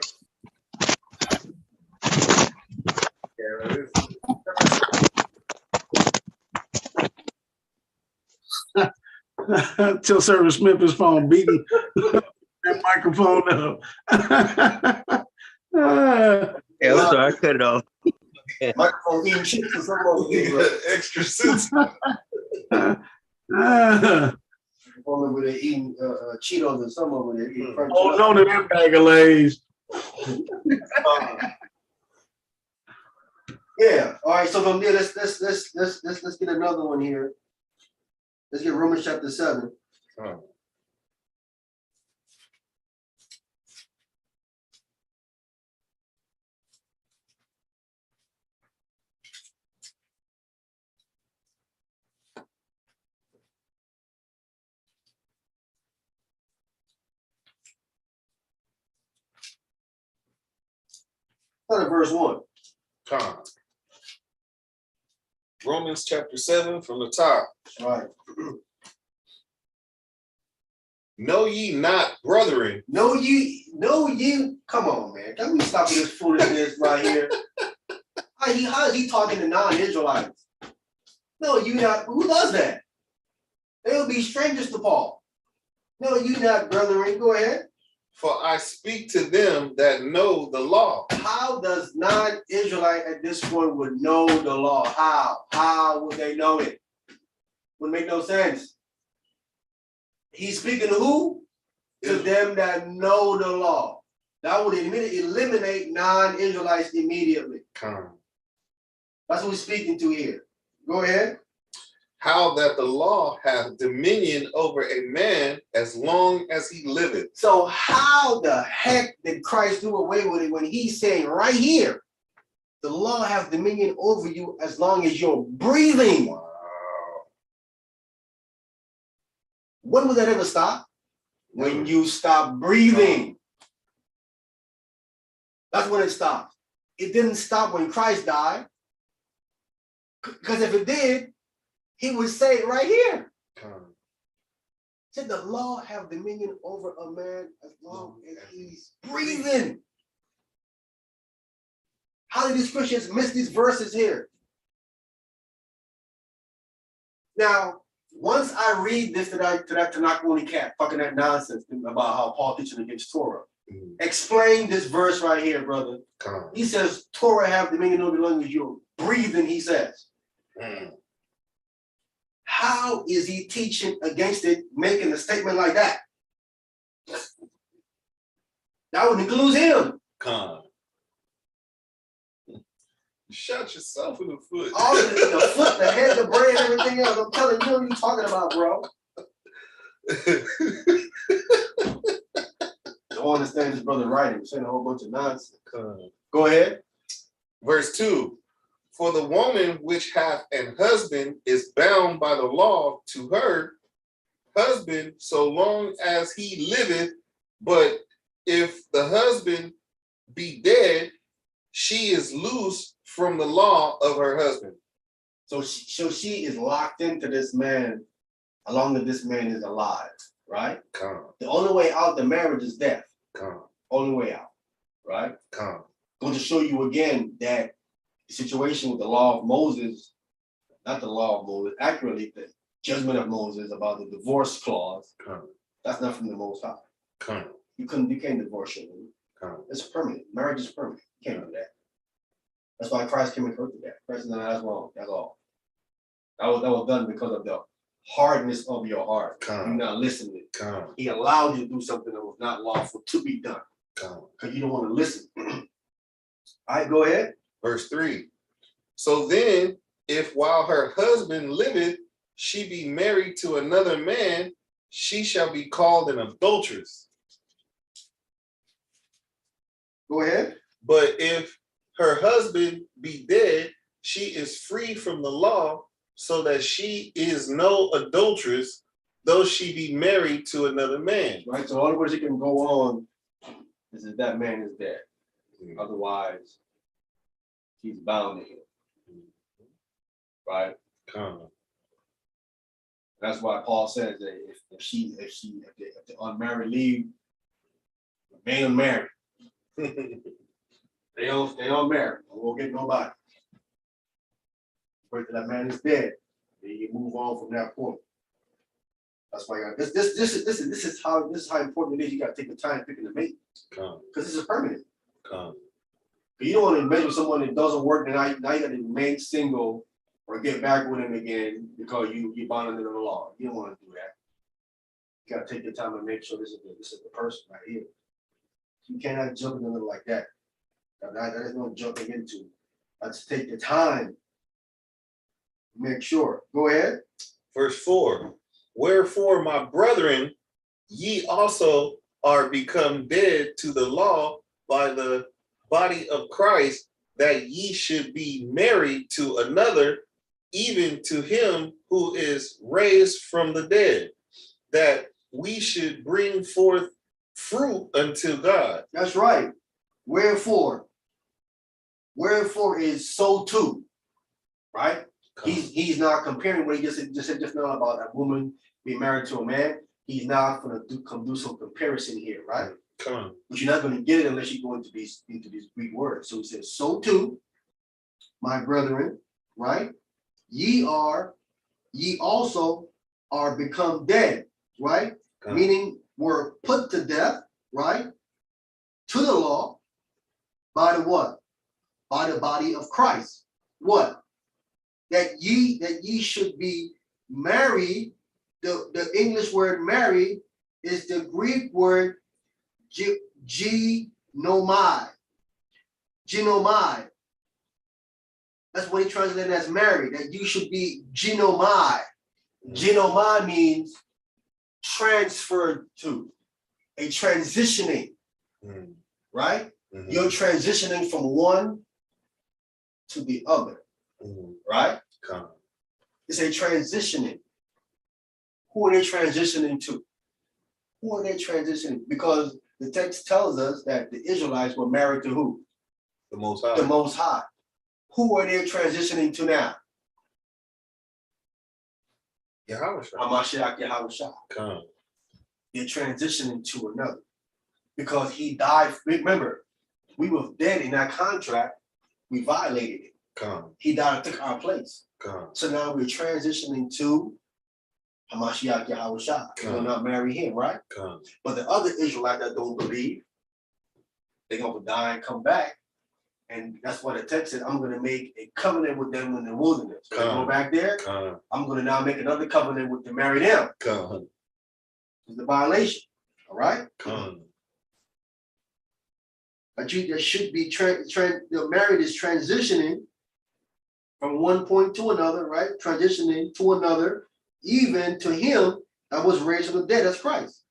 E: Till Service Smith is phone beating that microphone up.
C: Yeah, I'm sorry, I cut it off.
A: Microphone eating chips or something.
B: Extra sense.
A: Over there eating Cheetos and some over there eating French.
E: Hold on to that bag of Lays.
A: Yeah. All right. So from there, let's get another one here. Let's get Romans chapter 7. Start at verse 1.
B: Con. Romans chapter 7 from the top.
A: Right.
B: Know ye not, brethren.
A: Know you. Come on, man. Can we stop with this foolishness right here? How is he talking to non-Israelites? No, you not. Who does that? They'll be strangers to Paul. No, you not, brethren. Go ahead.
B: For I speak to them that know the law.
A: How does non-Israelite at this point would know the law? How? How would they know it? Would make no sense. He's speaking to who? To them that know the law. That would eliminate non-Israelites immediately.
B: Come.
A: That's what we're speaking to here. Go ahead.
B: How that the law hath dominion over a man as long as he liveth.
A: So how the heck did Christ do away with it when he's saying right here, the law has dominion over you as long as you're breathing?
B: Wow.
A: When will that ever stop? When you stop breathing. That's when it stopped. It didn't stop when Christ died. Because if it did, he would say it right here. Said the law have dominion over a man as long as he's breathing. How did these Christians miss these verses here? Now, once I read this to that Tanakh only cat, fucking that nonsense about how Paul teaching against Torah. Explain this verse right here, brother. He says Torah have dominion over the language you're breathing, he says. How is he teaching against it, making a statement like that? That would include him.
B: Shot yourself in the foot.
A: All of the foot, the head, the brain, everything else. I'm telling you what you're talking about, bro. Don't understand this brother writing, saying a whole bunch of nonsense. Go ahead.
B: Verse 2. For the woman which hath an husband is bound by the law to her husband so long as he liveth, but if the husband be dead, she is loose from the law of her husband.
A: So she is locked into this man as long as this man is alive, right? The only way out the marriage is death. Only way out, right? Going to show you again that the situation with the law of Moses, not the law of Moses, accurately the judgment of Moses about the divorce clause, that's not from the Most High. You can't divorce your woman. It's permanent. Marriage is permanent. You can't do that. That's why Christ came and corrected that. Christ said, no, that's wrong. That's all. That was done because of the hardness of your heart. You're not listening. He allowed you to do something that was not lawful to be done. Because you don't want to listen. All right, go ahead.
B: Verse 3. So then, if while her husband liveth, she be married to another man, she shall be called an adulteress.
A: Go ahead.
B: But if her husband be dead, she is free from the law, so that she is no adulteress, though she be married to another man.
A: Right, so all the words you can go on is that man is dead. Otherwise, she's bound to him. Right? That's why Paul says that if the unmarried leave, they unmarried. They don't marry. We won't get nobody. But that man is dead. Then you move on from that point. That's why this is how important it is. You got to take the time picking the mate. Because this is permanent. You don't want to measure someone that doesn't work, and now you got to remain single or get back with him again because you bound under the law. You don't want to do that. You got to take your time and make sure this is the person right here. You cannot jump into it like that. That is no jumping into. Let's take the time. Make sure. Go ahead.
B: Verse 4. Wherefore, my brethren, ye also are become dead to the law by the body of Christ, that ye should be married to another, even to him who is raised from the dead, that we should bring forth fruit unto God.
A: That's right. Wherefore, Wherefore is so too, right? He's not comparing what he just said just now about a woman being married to a man. He's not gonna do some comparison here, right? But you're not gonna get it unless you go into these Greek words. So he says, so too, my brethren, right? Ye also are become dead, right? Meaning were put to death, right? To the law by the what? By the body of Christ. What? That ye should be married. The English word married is the Greek word ginomai. Ginomai. That's what he translated as married, that you should be ginomai. Ginomai means transferred to, a transitioning, right? You're transitioning from one to the other, right? It's a transitioning. Who are they transitioning to? Who are they transitioning? Because the text tells us that the Israelites were married to who?
B: The Most High.
A: The Most High. Who are they transitioning to now? Hamashiach Yahushua. They're transitioning to another. Because he died. Remember, we were dead in that contract. We violated it. He died and took our place. So now we're transitioning to Hamashiach Yahushua. We're not marry him, right? But the other Israelites that don't believe, they're going to die and come back. And that's why the text said, I'm going to make a covenant with them in the wilderness. So they go back there. I'm going to now make another covenant with to marry them. It's the violation. All right? But there should be the married is transitioning from one point to another, right? Transitioning to another, even to him that was raised from the dead, that's Christ.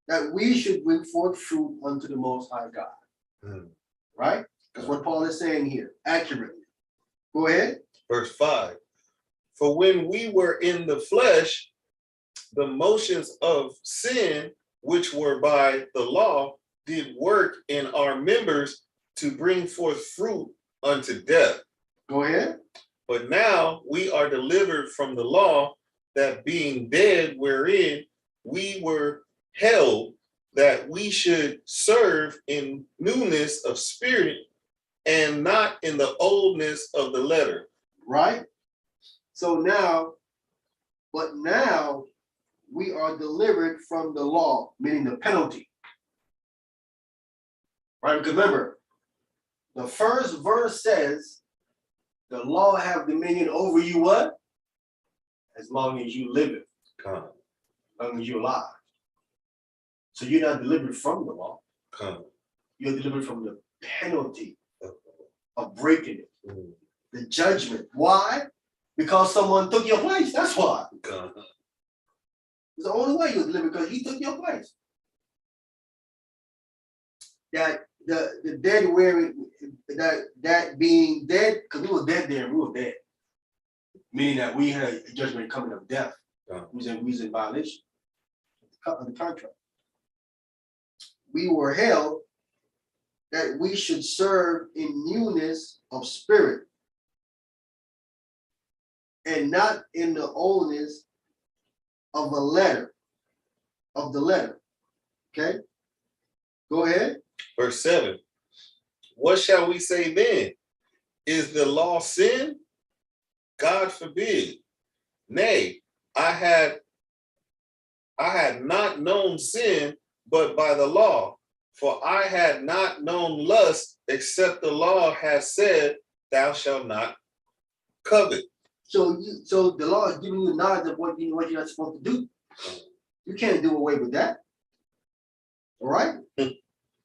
A: That we should bring forth fruit unto the Most High God. Right? That's what Paul is saying here, accurately. Go ahead.
B: Verse 5. For when we were in the flesh, the motions of sin, which were by the law, did work in our members to bring forth fruit unto death.
A: Go ahead.
B: But now we are delivered from the law, that being dead wherein we were held, that we should serve in newness of spirit and not in the oldness of the letter.
A: Right? So now, but now we are delivered from the law, meaning the penalty. Right? Because remember, the first verse says, the law have dominion over you what? As long as you live it. As long as you're alive. So you're not delivered from the law. You're delivered from the penalty of breaking it. The judgment. Why? Because someone took your place. That's why. It's the only way you're delivered, because he took your place. That the dead wearing that being dead, because we were dead there, we were dead. Meaning that we had a judgment coming of death. We was in violation of the contract. We were held that we should serve in newness of spirit and not in the oldness of the letter. Okay? Go ahead.
B: Verse 7. What shall we say then? Is the law sin? God forbid. Nay, I had not known sin but by the law, for I had not known lust except the law has said, thou shalt not covet.
A: So the law is giving you knowledge of what you're not supposed to do. You can't do away with that. All right?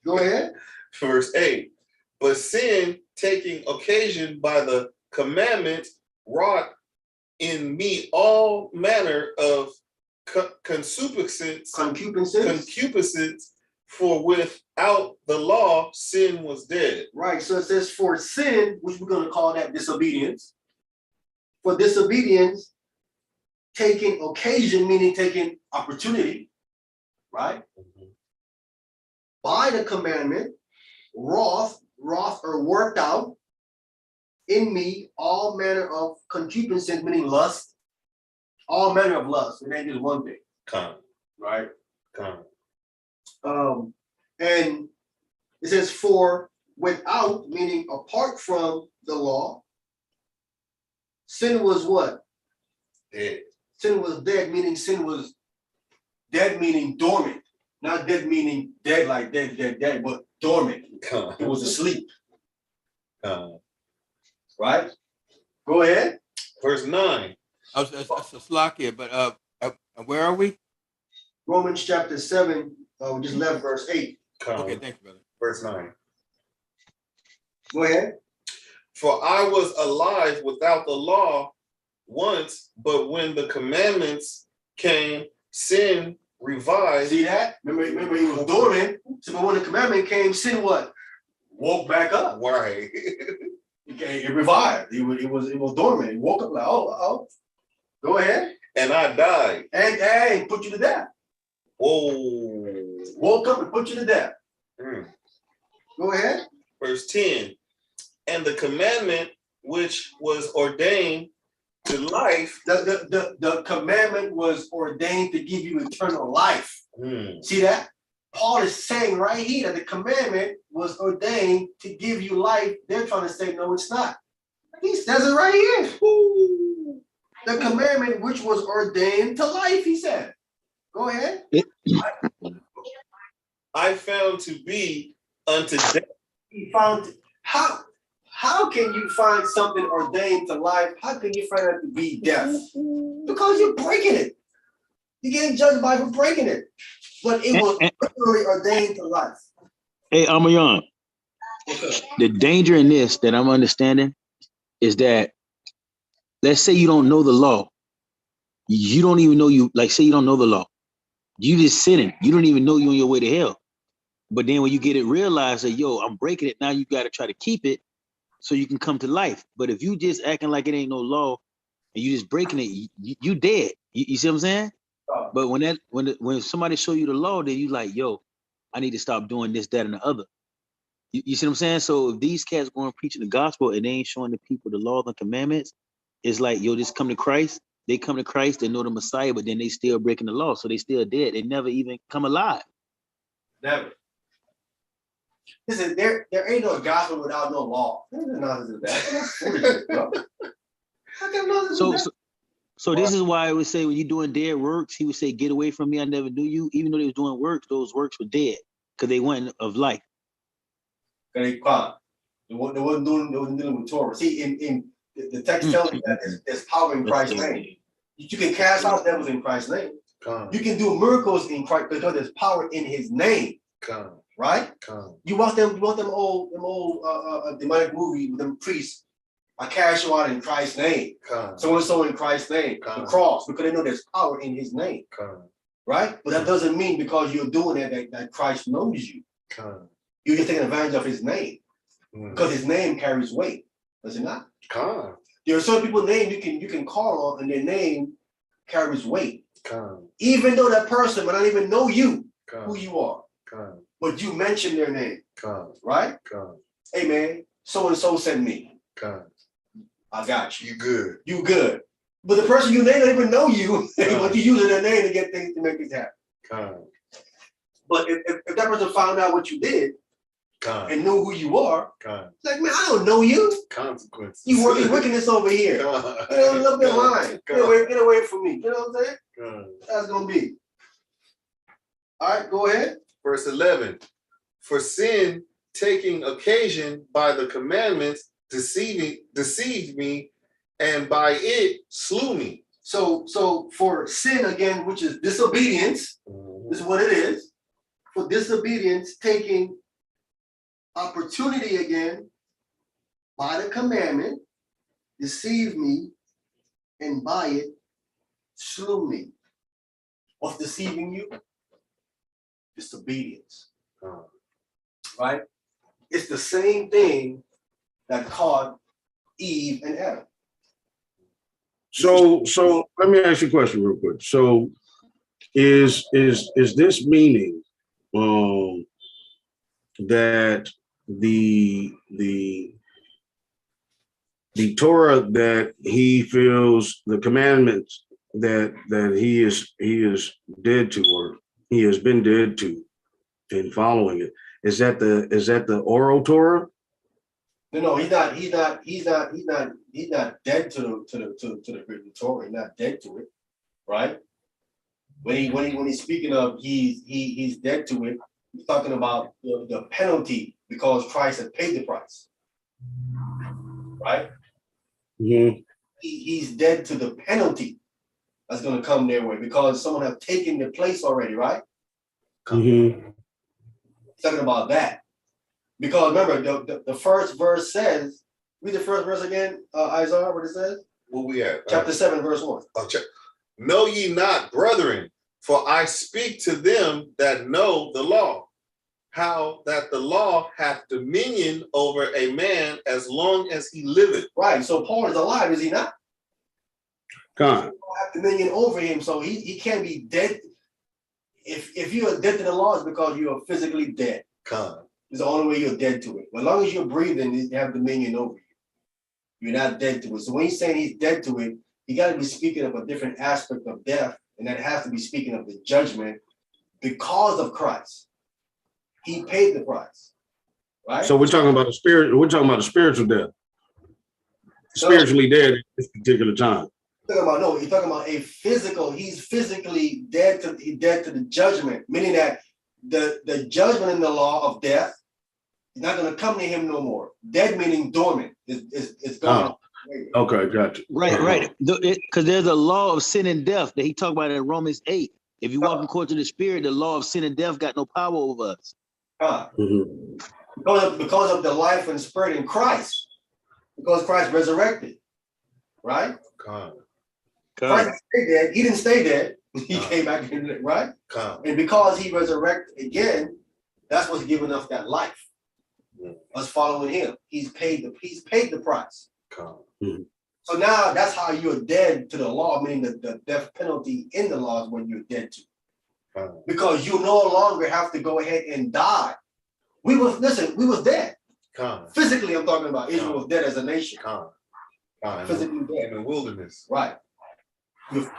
A: Go ahead.
B: Verse 8. But sin, taking occasion by the commandment, wrought in me all manner of concupiscence, for without the law, sin was dead.
A: Right. So it says for sin, which we're going to call that disobedience. For disobedience, taking occasion, meaning taking opportunity, right? By the commandment, wrath or worked out, in me all manner of concupiscence, meaning lust, all manner of lust. It ain't just one thing. Right? And it says, for without, meaning apart from the law, sin was what?
B: Dead.
A: Sin was dead, meaning sin was dead, meaning dormant. Not dead meaning dead like dead, but dormant. It was asleep. Right? Go ahead.
B: Verse 9.
D: That's a slack here, but where are we?
A: Romans chapter 7, we just left verse 8.
D: Okay, thank you, brother.
B: Verse 9.
A: Go ahead.
B: For I was alive without the law once, but when the commandments came, sin revived.
A: See that? Remember he was dormant. So but when the commandment came, sin what? Woke back up.
B: Right.
A: It revived. It was dormant. He woke up like, oh. Go ahead.
B: And I died.
A: And put you to death.
B: Whoa.
A: Woke up and put you to death. Go ahead.
B: Verse 10. And the commandment which was ordained to life.
A: The commandment was ordained to give you eternal life. See that? Paul is saying right here that the commandment was ordained to give you life. They're trying to say, no, it's not. He says it right here. The commandment which was ordained to life, he said. Go ahead.
B: I found to be unto death.
A: He found how can you find something ordained to life? How can you find it to be death? Because you're breaking it. You're getting judged by for breaking it. But it was literally ordained to life.
C: Hey, Amayan, the danger in this that I'm understanding is that, let's say you don't know the law. You don't even know say you don't know the law. You just sinning. You don't even know you're on your way to hell. But then when you get it realized that, yo, I'm breaking it, now you got to try to keep it so you can come to life. But if you just acting like it ain't no law and you just breaking it, you dead. You see what I'm saying? But when somebody show you the law, then you like, yo, I need to stop doing this, that, and the other. You see what I'm saying? So if these cats going preaching the gospel and they ain't showing the people the law and commandments, it's like, yo, just come to Christ. They come to Christ, they know the Messiah, but then they still breaking the law. So they still dead. They never even come alive. Never.
A: Listen, there ain't no gospel without no law. There's nonsense of that.
C: So this is why I would say when you're doing dead works, he would say, get away from me, I never knew you. Even though they was doing works, those works were dead because they weren't of life.
A: They wasn't dealing with Torah. See, in the text tells you that there's power in Christ's name. You can cast out devils in Christ's name. You can do miracles in Christ because there's power in his name. Right? You watch them old demonic movie with them priests. I cast you out in Christ's name. So and so in Christ's name. The cross, because they know there's power in his name. Right? But that doesn't mean because you're doing that Christ knows you. You're just taking advantage of his name. Because his name carries weight. Does it not? There are certain people's name you can call on and their name carries weight. Even though that person might not even know you, who you are. But you mention their name. Right? Hey man, so and so sent me. I got you. You good. But the person you name don't even know you, but you using their name to get things to make things happen. But if that person found out what you did and knew who you are, like, man, I don't know you.
B: Consequences.
A: You working this over here. Look at mine. Get away from me. You know what I'm saying? That's gonna be. All right, go ahead.
B: Verse 11. For sin taking occasion by the commandments deceived me, and by it slew me.
A: So for sin again, which is disobedience, this is what it is. For disobedience, taking opportunity again by the commandment, deceived me, and by it slew me. What's deceiving you? Disobedience. Right? It's the same thing that caught Eve and Adam.
E: So let me ask you a question real quick. So is this meaning that the the Torah that he feels, the commandments that he is dead to, or he has been dead to in following it. Is that the oral Torah?
A: No, he's not dead to the written Torah. He's not dead to it, right? When he's speaking of he's dead to it, he's talking about the penalty because Christ had paid the price, right?
E: Mm-hmm.
A: He's dead to the penalty that's going to come their way because someone has taken the place already, right?
E: Mm-hmm.
A: Talking about that. Because remember, the first verse says, read the first verse again, Isaiah, what it says?
B: Where we at?
A: Chapter 7, verse 1.
B: Know ye not, brethren, for I speak to them that know the law, how that the law hath dominion over a man as long as he liveth.
A: Right, so Paul is alive, is he not?
E: God.
A: Have dominion over him, so he can't be dead. If you are dead to the law, it's because you are physically dead.
B: God.
A: It's the only way you're dead to it. But as long as you're breathing, you have dominion over you. You're not dead to it. So when he's saying he's dead to it, he got to be speaking of a different aspect of death, and that has to be speaking of the judgment because of Christ. He paid the price, right?
E: So we're talking about the spirit. We're talking about the spiritual death. Spiritually dead at this particular time.
A: You're talking about a physical. He's physically dead to the judgment, meaning that the judgment in the law of death is not going to come to him no more. Dead meaning dormant. It's gone.
E: Okay, gotcha.
C: Right. Because there's a law of sin and death that he talked about in Romans 8. If you walk according to the spirit, the law of sin and death got no power over us.
E: Mm-hmm.
A: Because of the life and spirit in Christ, because Christ resurrected, right? Christ stayed dead. He didn't stay dead. He came back in, right? And because he resurrected again, that's what's giving us that life. Us following him. He's paid the price.
E: Mm-hmm.
A: So now that's how you're dead to the law, meaning the death penalty in the law is when you're dead to. Because you no longer have to go ahead and die. We was dead. Physically, I'm talking about Israel was dead as a nation. Physically dead.
B: In the wilderness.
A: Right. You're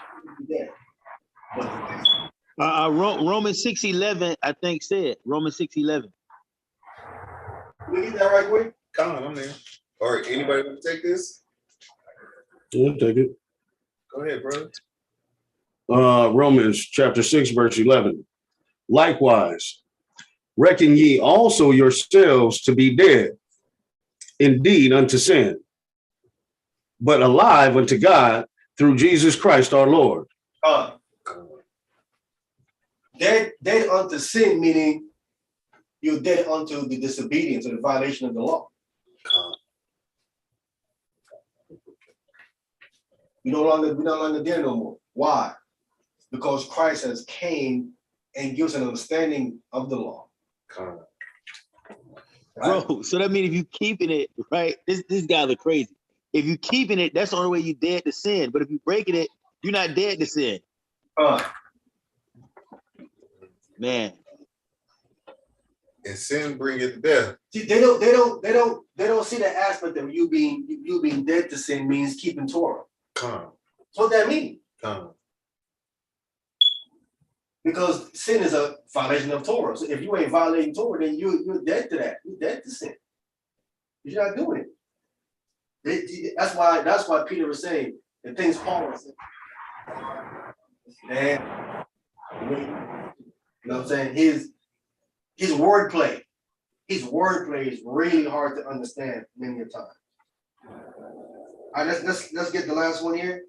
A: dead.
C: Romans 6:11, I think said. Romans 6:11.
A: We get that right quick?
B: I'm there. All right, anybody want to take this?
E: We'll take it.
B: Go ahead, brother.
E: Romans chapter 6, verse 11. Likewise, reckon ye also yourselves to be dead, indeed unto sin, but alive unto God through Jesus Christ our Lord.
A: Dead unto sin, meaning you're dead unto the disobedience or the violation of the law. We're no longer there no more. Why? Because Christ has came and gives an understanding of the law.
C: Right? Bro, so that means if you keeping it, right? This guys are crazy. If you keeping it, that's the only way you dead to sin. But if you breaking it, you're not dead to sin. Man.
B: And sin bringeth death.
A: See, they don't see the aspect of you being dead to sin means keeping Torah. That's what that means. Because sin is a violation of Torah. So if you ain't violating Torah, then you're dead to that. You're dead to sin. You're not doing it. That's why Peter was saying the things Paul was saying. Man, you know what I'm saying? His wordplay is really hard to understand many a time. All right, let's get the last one here.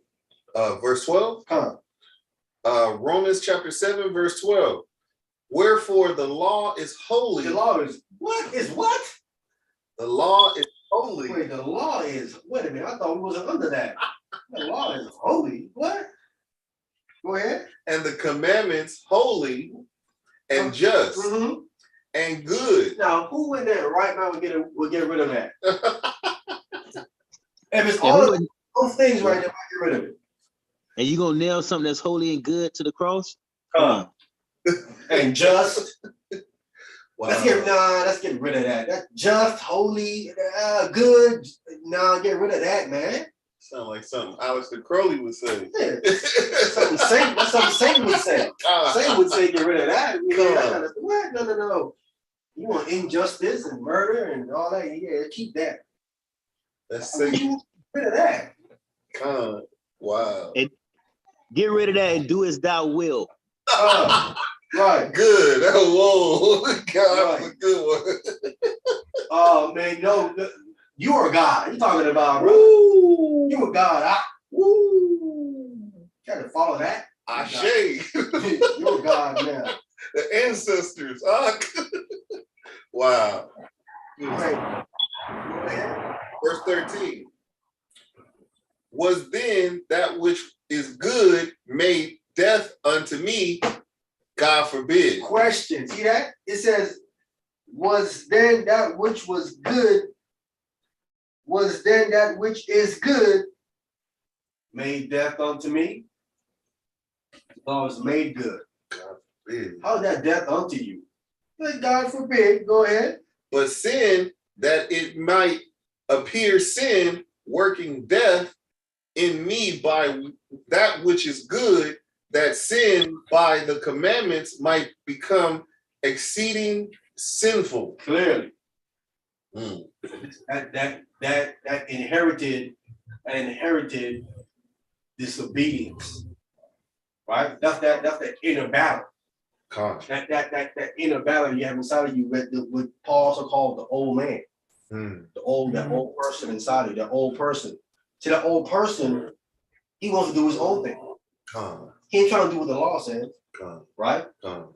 B: Verse 12. Romans chapter 7, verse 12. Wherefore the law is holy.
A: The law is what? Is what?
B: The law is holy.
A: Wait, the law is, wait a minute, I thought we wasn't under that. The law is holy. What? Go ahead.
B: And the commandments holy and just and good.
A: Now, who in there right now will get rid of that? If it's all of those things right there, get rid of it.
C: And you gonna nail something that's holy and good to the cross?
A: And just.
B: Wow.
A: Let's get rid of that. That's just, holy, good. Nah, get rid of that, man.
B: Sound like something Aleister Crowley would say.
A: Yeah. That's something Satan would say. Satan would say, get rid of that. What? No. You want injustice and murder and all that? Yeah, keep that.
B: That's Satan.
A: Get rid of that.
B: Wow.
C: And get rid of that and do as thou will.
A: Right.
B: Good. Oh, whoa. God,
A: Right.
B: that's a good one.
A: Oh, man, no. You're a God. You talking about, bro?
B: Woo.
A: You're a God. Woo. Got to follow that.
B: Ashe.
A: You're a God, man.
B: The ancestors. Wow.
A: Right. Go ahead.
B: Verse 13. Was then that which is good made death unto me? God forbid.
A: Question. See that? It says, was then that which was good, was then that which is good made death unto me? Oh, it's made good.
B: God forbid.
A: How is that death unto you? But God forbid. Go ahead.
B: But sin, that it might appear sin, working death in me by that which is good, that sin by the commandments might become exceeding sinful.
A: Clearly.
B: Mm.
A: That inherited disobedience. Right? That's that inner battle.
B: God.
A: That inner battle you have inside of you with what Paul also called the old man.
B: Mm.
A: That old person inside of you, that old person. See, that old person, he wants to do his own thing.
B: God.
A: He ain't trying to do what the law says,
B: God.
A: right?
B: God.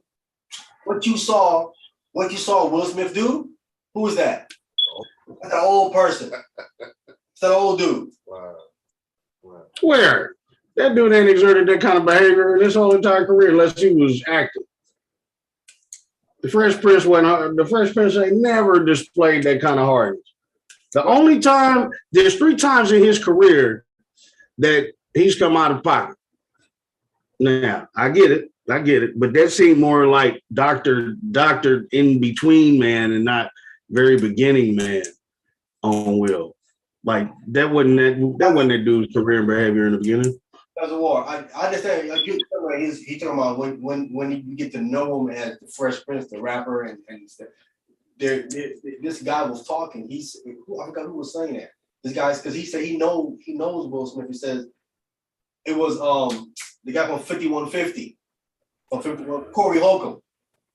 A: What you saw Will Smith do? Who was that? That's that old person. It's that old dude.
B: Wow. Wow.
E: Where? That dude ain't exerted that kind of behavior in his whole entire career unless he was acting. The Fresh Prince ain't never displayed that kind of hardness. The only time, there's 3 times in his career that he's come out of pocket. Now, I get it, but that seemed more like doctor in between man and not very beginning man on Will. Like that wasn't that dude's career and behavior in the beginning.
A: That's a war. I understand. He's talking about when you get to know him as the Fresh Prince, the rapper, and stuff. This guy was talking. I forgot who was saying that. This guy's because he said he knows Will Smith. He says it was the guy from 5150 from Corey Holcomb.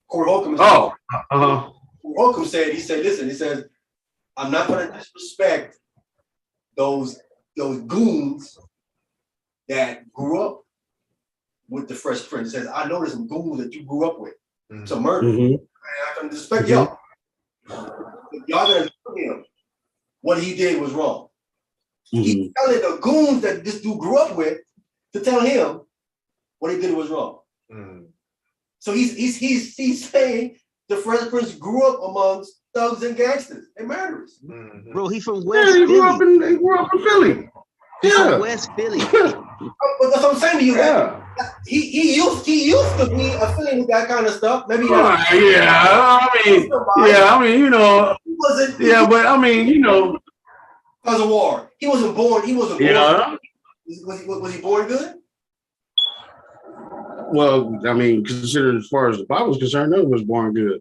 A: Corey Holcomb. Corey Holcomb said he says I'm not going to disrespect those goons that grew up with the Fresh Prince. He says I know there's some goons that you grew up with.
B: Mm-hmm.
A: Some murder.
E: Mm-hmm.
A: I can respect y'all. Y'all gonna tell him what he did was wrong.
E: Mm-hmm.
A: He's telling the goons that this dude grew up with to tell him what he did was wrong.
B: Mm.
A: So he's saying the Fresh Prince grew up amongst thugs and gangsters and murderers.
B: Mm-hmm.
C: Bro, he from West
E: Yeah, he
C: Philly.
E: grew up in Philly.
C: He's from
E: Yeah.
C: West Philly.
A: But that's what I'm saying to you.
E: Yeah.
A: He used to be affiliated with that kind of stuff. Maybe
E: Yeah, I mean, you know,
A: he wasn't.
E: yeah, but I mean, you know,
A: Because of war. He wasn't born.
E: yeah.
A: Was he born good?
E: Well, I mean, considering as far as the Bible's concerned, no one was born good.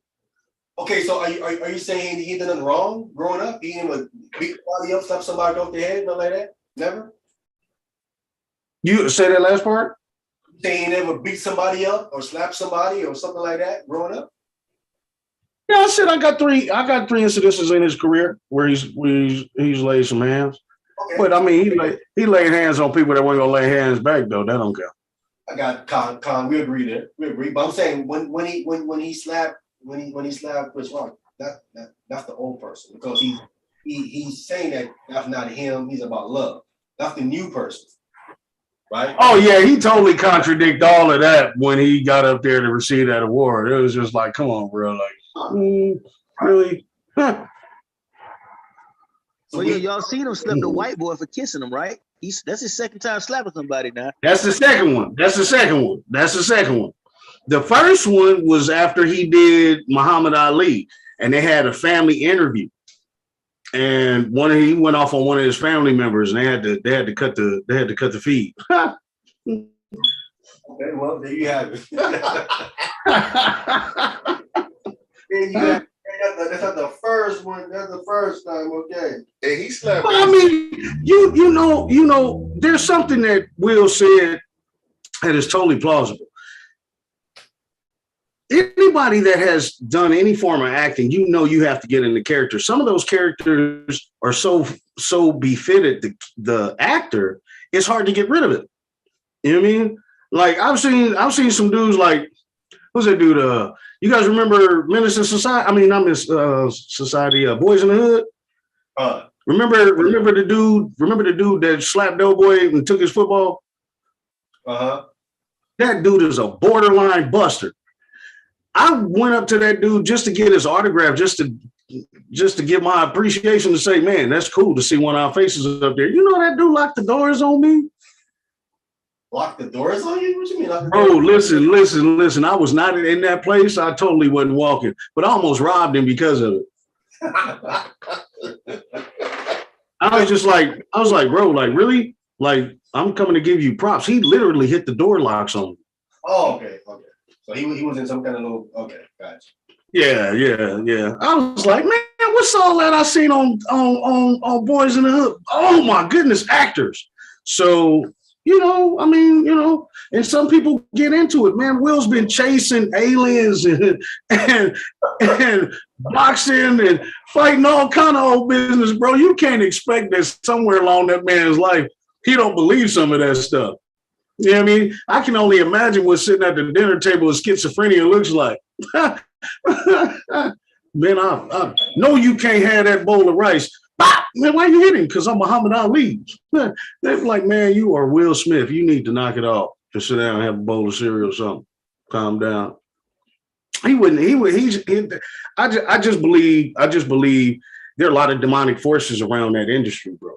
A: Okay, so are you saying he did nothing wrong growing up? He didn't beat somebody up, slap somebody over the head, nothing like that? Never?
E: You say that last part?
A: You saying he never beat somebody up or slap somebody or something like that growing up?
E: Yeah, I said I got three incidences in his career where he's laid some hands.
A: Okay.
E: But I mean, he laid hands on people that weren't gonna lay hands back though. That don't count.
A: I got Con. We agree there. We agree. But I'm saying when he slapped Chris Rock, that's the old person because he's saying that that's not him. He's about love. That's the new person, right?
E: Oh yeah, he totally contradicted all of that when he got up there to receive that award. It was just like, come on, bro, like, really? Huh.
A: So
C: Well, yeah, y'all seen him slap the white boy for kissing him, right? That's his second time slapping somebody now.
E: That's the second one. The first one was after he did Muhammad Ali, and they had a family interview. And he went off on one of his family members, and they had to cut the feed.
A: Okay, well, there you have it. That's not the first one. That's the first time, okay.
B: And he slapped.
E: But I mean, you know, there's something that Will said that is totally plausible. Anybody that has done any form of acting, you have to get in the character. Some of those characters are so befitted the actor, it's hard to get rid of it. You know what I mean? Like I've seen some dudes like, who's that dude? You guys remember Menace to Society? I mean, not Miss Society, Boys in the Hood. Remember the dude that slapped Doughboy and took his football? That dude is a borderline buster. I went up to that dude just to get his autograph, just to give my appreciation, to say, man, that's cool to see one of our faces up there. You know that dude locked the doors on me?
A: Lock the doors on you? What you mean?
E: Oh, listen. I was not in that place. I totally wasn't walking, but I almost robbed him because of it. I was like, bro, like, really? Like, I'm coming to give you props. He literally hit the door locks on me.
A: Oh, okay. So he was in some kind of little, okay, gotcha.
E: Yeah. I was like, man, what's all that I seen on Boys in the Hood? Oh my goodness, actors. So, and some people get into it, man. Will's been chasing aliens and boxing and fighting all kind of old business, bro. You can't expect that somewhere along that man's life, he don't believe some of that stuff. You know what I mean? I can only imagine what sitting at the dinner table with schizophrenia looks like. Man, I know you can't have that bowl of rice. Man, why you hitting? Because I'm Muhammad Ali. They're like, man, you are Will Smith. You need to knock it off. Just sit down and have a bowl of cereal or something. Calm down. I just believe there are a lot of demonic forces around that industry, bro.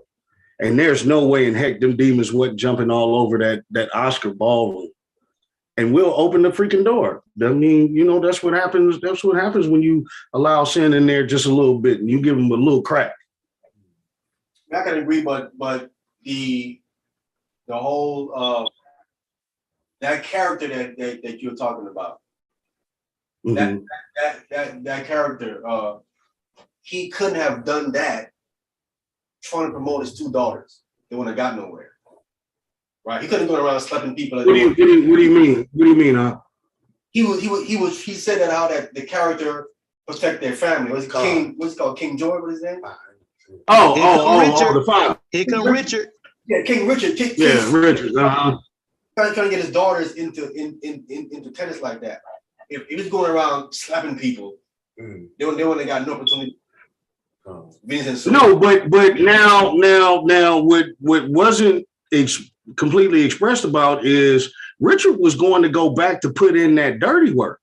E: And there's no way in heck them demons wasn't jumping all over that Oscar ballroom. And we'll open the freaking door. I mean, that's what happens. That's what happens when you allow sin in there just a little bit and you give them a little crack.
A: I can agree, but the whole that character that you're talking about,
E: Mm-hmm.
A: that character, he couldn't have done that trying to promote his two daughters. They wouldn't have got nowhere. Right? He couldn't go around slapping people.
E: What do you mean? What do you mean, huh?
A: He said that how that the character protect their family. What's it called? King George, what is his name?
C: The
E: father.
C: Here come Richard.
A: Yeah, King Richard.
E: Richard.
A: Trying to get his daughters into tennis like that. If he was going around slapping people, they wouldn't have got no opportunity.
E: No, but now what wasn't completely expressed about is Richard was going to go back to put in that dirty work.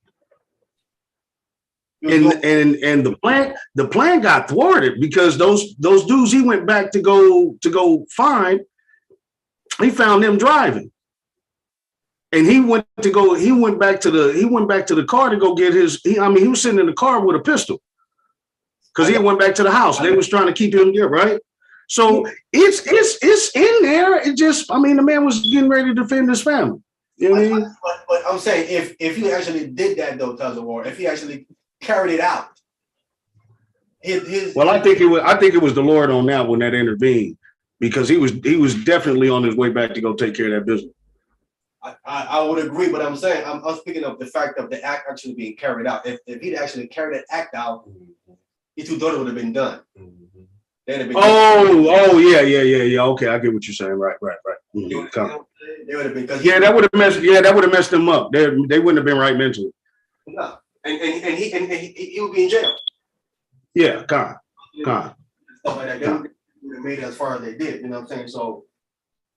E: And the plan got thwarted because those dudes he went back to go find, he found them driving. And he went back to the car to go get he was sitting in the car with a pistol. Because he went back to the house. They was trying to keep him there, right? So it's in there. It just, the man was getting ready to defend his family. You know what I mean?
A: But I'm saying if he actually did that though, Taz of War, if he actually carried it out.
E: I think it was the Lord on that one that intervened, because he was definitely on his way back to go take care of that business.
A: I would agree, but I'm saying I'm speaking of the fact of the act actually being carried out. If he'd actually carried that act out, his two daughters would have been done. They'd have been
E: yeah. Okay, I get what you're saying. Right. Mm-hmm.
A: They would have been,
E: that would have messed them up. They wouldn't have been right mentally.
A: No. And he would be in jail.
E: Yeah, God.
A: Stuff like that. They would have made it as far as they did. You know what I'm saying? So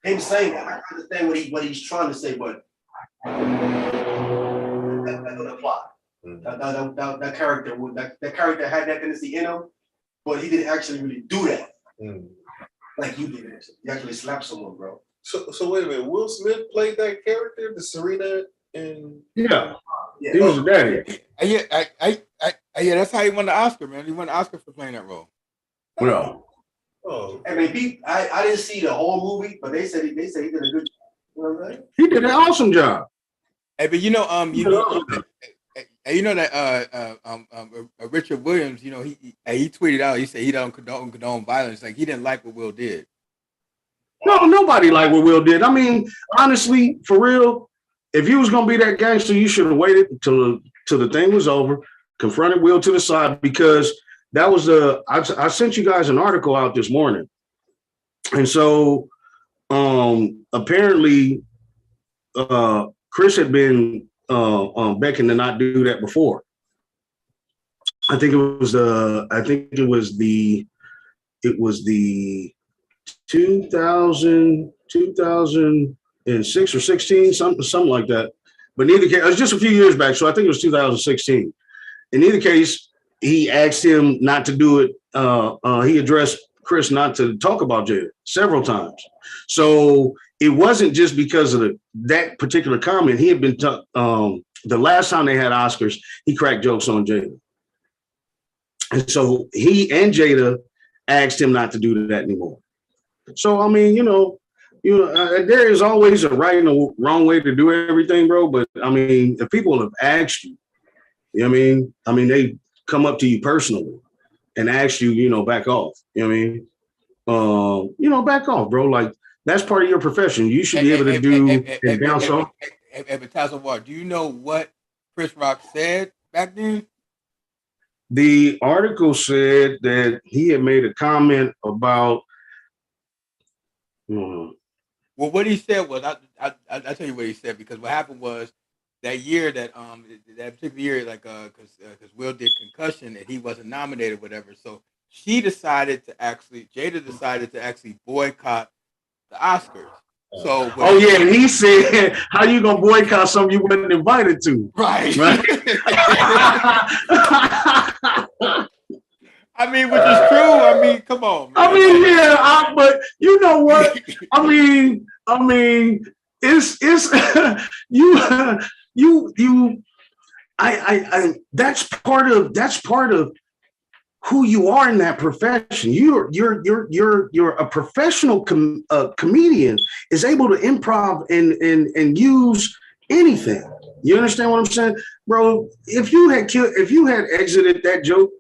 A: him saying that, I understand what he's trying to say, but that doesn't apply. That character had that tendency in him, but he didn't actually really do that. Like you did. He actually slapped someone, bro.
B: So wait a minute. Will Smith played that character, the Serena and
E: yeah.
A: Yeah.
E: He was a daddy.
D: Yeah, that's how he won the Oscar, man. He won the Oscar for playing that role.
E: Well,
A: I mean, I didn't see the whole movie, but they said he did a good job. You know what I'm saying?
E: he did an awesome job.
D: Hey, but you know that Richard Williams, you know, he tweeted out, he said he don't condone violence. Like he didn't like what Will did.
E: No, nobody liked what Will did. I mean, honestly, for real, if you was gonna be that gangster, you should have waited till the thing was over, confronted Will to the side, because that was I sent you guys an article out this morning. And so apparently Chris had been beckoned to not do that before. I think it was the 2006 or 16, something like that. But in either case, it was just a few years back, so I think it was 2016. In either case, he asked him not to do it. He addressed Chris not to talk about Jada several times. So it wasn't just because of that particular comment. He had been the last time they had Oscars, he cracked jokes on Jada. And so he and Jada asked him not to do that anymore. So, I mean, there is always a right and a wrong way to do everything, bro. But I mean, if people have asked you, you know what I mean, they come up to you personally and ask you, back off. You know what I mean? Back off, bro. Like, that's part of your profession. You should be able to do and bounce off.
D: Do you know what Chris Rock said back then?
E: The article said that he had made a comment about.
D: Well, what he said was, I'll tell you what he said, because what happened was that year that particular year, like because Will did Concussion and he wasn't nominated, whatever. So Jada decided to actually boycott the Oscars. So
E: and he said, "How you gonna boycott something you wasn't invited to?"
D: Right. I mean, which is true. I mean, come on, man.
E: I mean, yeah, but you know what? I mean, it's that's part of who you are in that profession. You're a professional comedian is able to improv and use anything. You understand what I'm saying, bro? If you had exited that joke,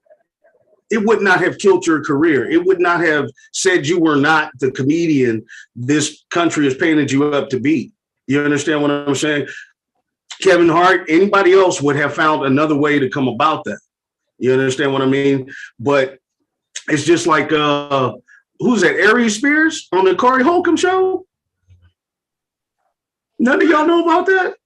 E: it would not have killed your career. It would not have said you were not the comedian this country has painted you up to be. You understand what I'm saying? Kevin Hart, anybody else would have found another way to come about that. You understand what I mean? But it's just like, who's that? Aries Spears on the Corey Holcomb show? None of y'all know about that?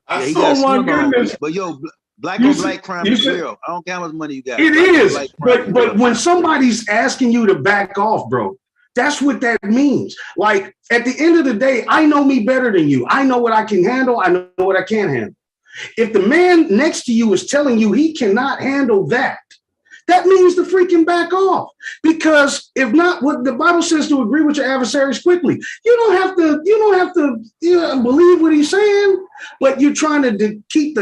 C: Yeah, oh my goodness. But yo, black on black crime is real. I don't care how much money you got.
E: It is. But when somebody's asking you to back off, bro, that's what that means. Like, at the end of the day, I know me better than you. I know what I can handle. I know what I can't handle. If the man next to you is telling you he cannot handle that, that means to freaking back off. Because if not, what the Bible says to agree with your adversaries quickly. You don't have to believe what he's saying, but you're trying to keep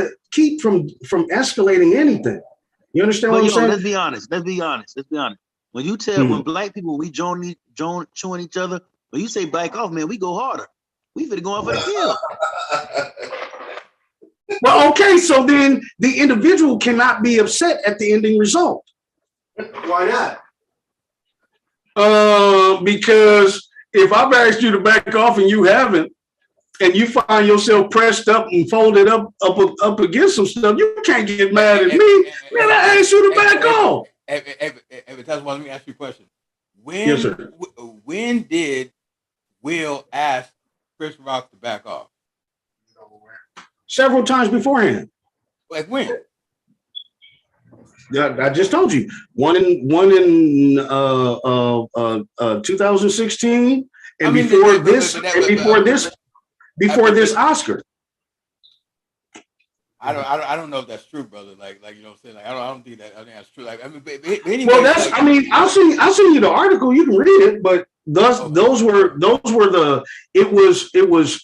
E: from escalating anything. You understand what I'm saying?
C: Let's be honest. When you tell when black people we chewing each other, when you say back off, man, we go harder. We finna go off for the kill.
E: Well, okay, so then the individual cannot be upset at the ending result.
A: Why not?
E: Because if I've asked you to back off and you haven't, and you find yourself pressed up and folded up against some stuff, you can't get mad at me. Man, I asked you to back off.
D: Let me ask you a question.
E: Yes, sir.
D: When did Will ask Chris Rock to back off?
E: Several times beforehand.
D: Like when?
E: Yeah, I just told you. One in 2016, and before this Oscar.
D: I don't know if that's true, brother. Like you know what I'm saying. Like I don't think that's true. Like I mean, but anyway.
E: Well, that's. Like, I mean, I'll send you the article. You can read it. But those were the. It was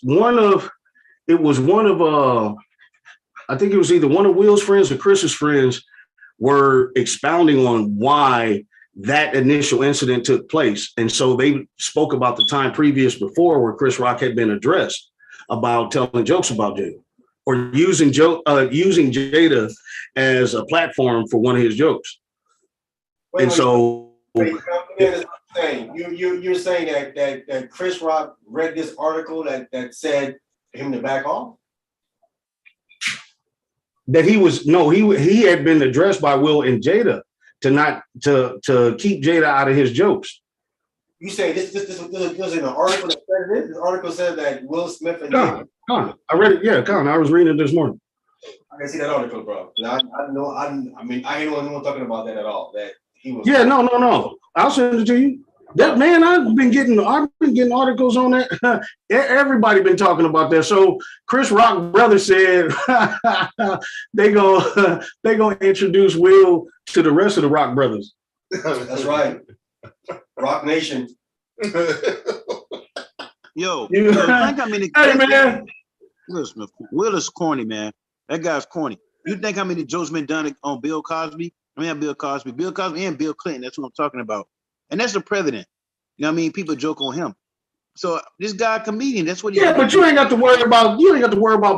E: one of I think it was either one of Will's friends or Chris's friends were expounding on why that initial incident took place. And so they spoke about the time previous before where Chris Rock had been addressed about telling jokes about Jada or using Jada as a platform for one of his jokes. You're
A: saying that Chris Rock read this article that said for him to back off?
E: That he had been addressed by Will and Jada to keep Jada out of his jokes.
A: You say this was in an article that said this? The article said that Will Smith and
E: Con, I read it. Yeah, Con, I was reading it this morning.
A: I can see that article, bro. I ain't no one talking about that at all. That he was.
E: Yeah, no. I'll send it to you. That man, I've been getting articles on that. Everybody been talking about that. So Chris Rock brother said they gonna introduce Will to the rest of the Rock brothers.
A: That's right. Rock Nation.
C: Yo,
E: Hey man.
C: Will is corny, man. That guy's corny. You think how many jokes been done on Bill Cosby? Bill Cosby and Bill Clinton. That's what I'm talking about. And that's the president. You know what I mean? People joke on him. So this guy, comedian, that's what he.
E: Yeah, but you ain't got to worry about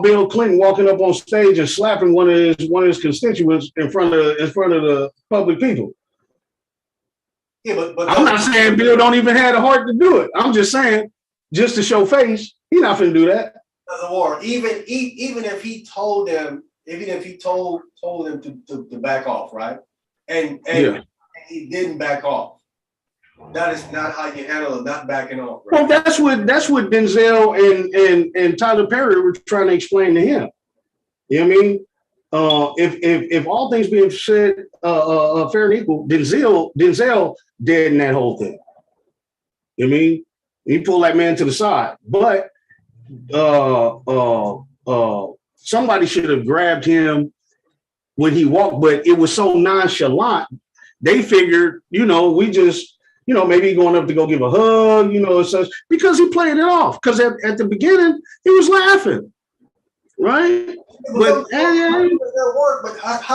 E: Bill Clinton walking up on stage and slapping one of his constituents in front of the public people.
A: Yeah, but
E: I'm not saying Bill don't even have the heart to do it. I'm just saying, just to show face, he's not finna do that.
A: The war. Even if he told them, told them to back off, right? And he didn't back off. That is not how you handle it, not backing off. Right?
E: Well, that's what Denzel and Tyler Perry were trying to explain to him. You know what I mean? If all things being said fair and equal, Denzel dead in that whole thing. You know what I mean? He pulled that man to the side. But somebody should have grabbed him when he walked, but it was so nonchalant. They figured, we just, maybe going up to go give a hug, such, because he played it off. Because at the beginning, he was laughing, right? But
A: how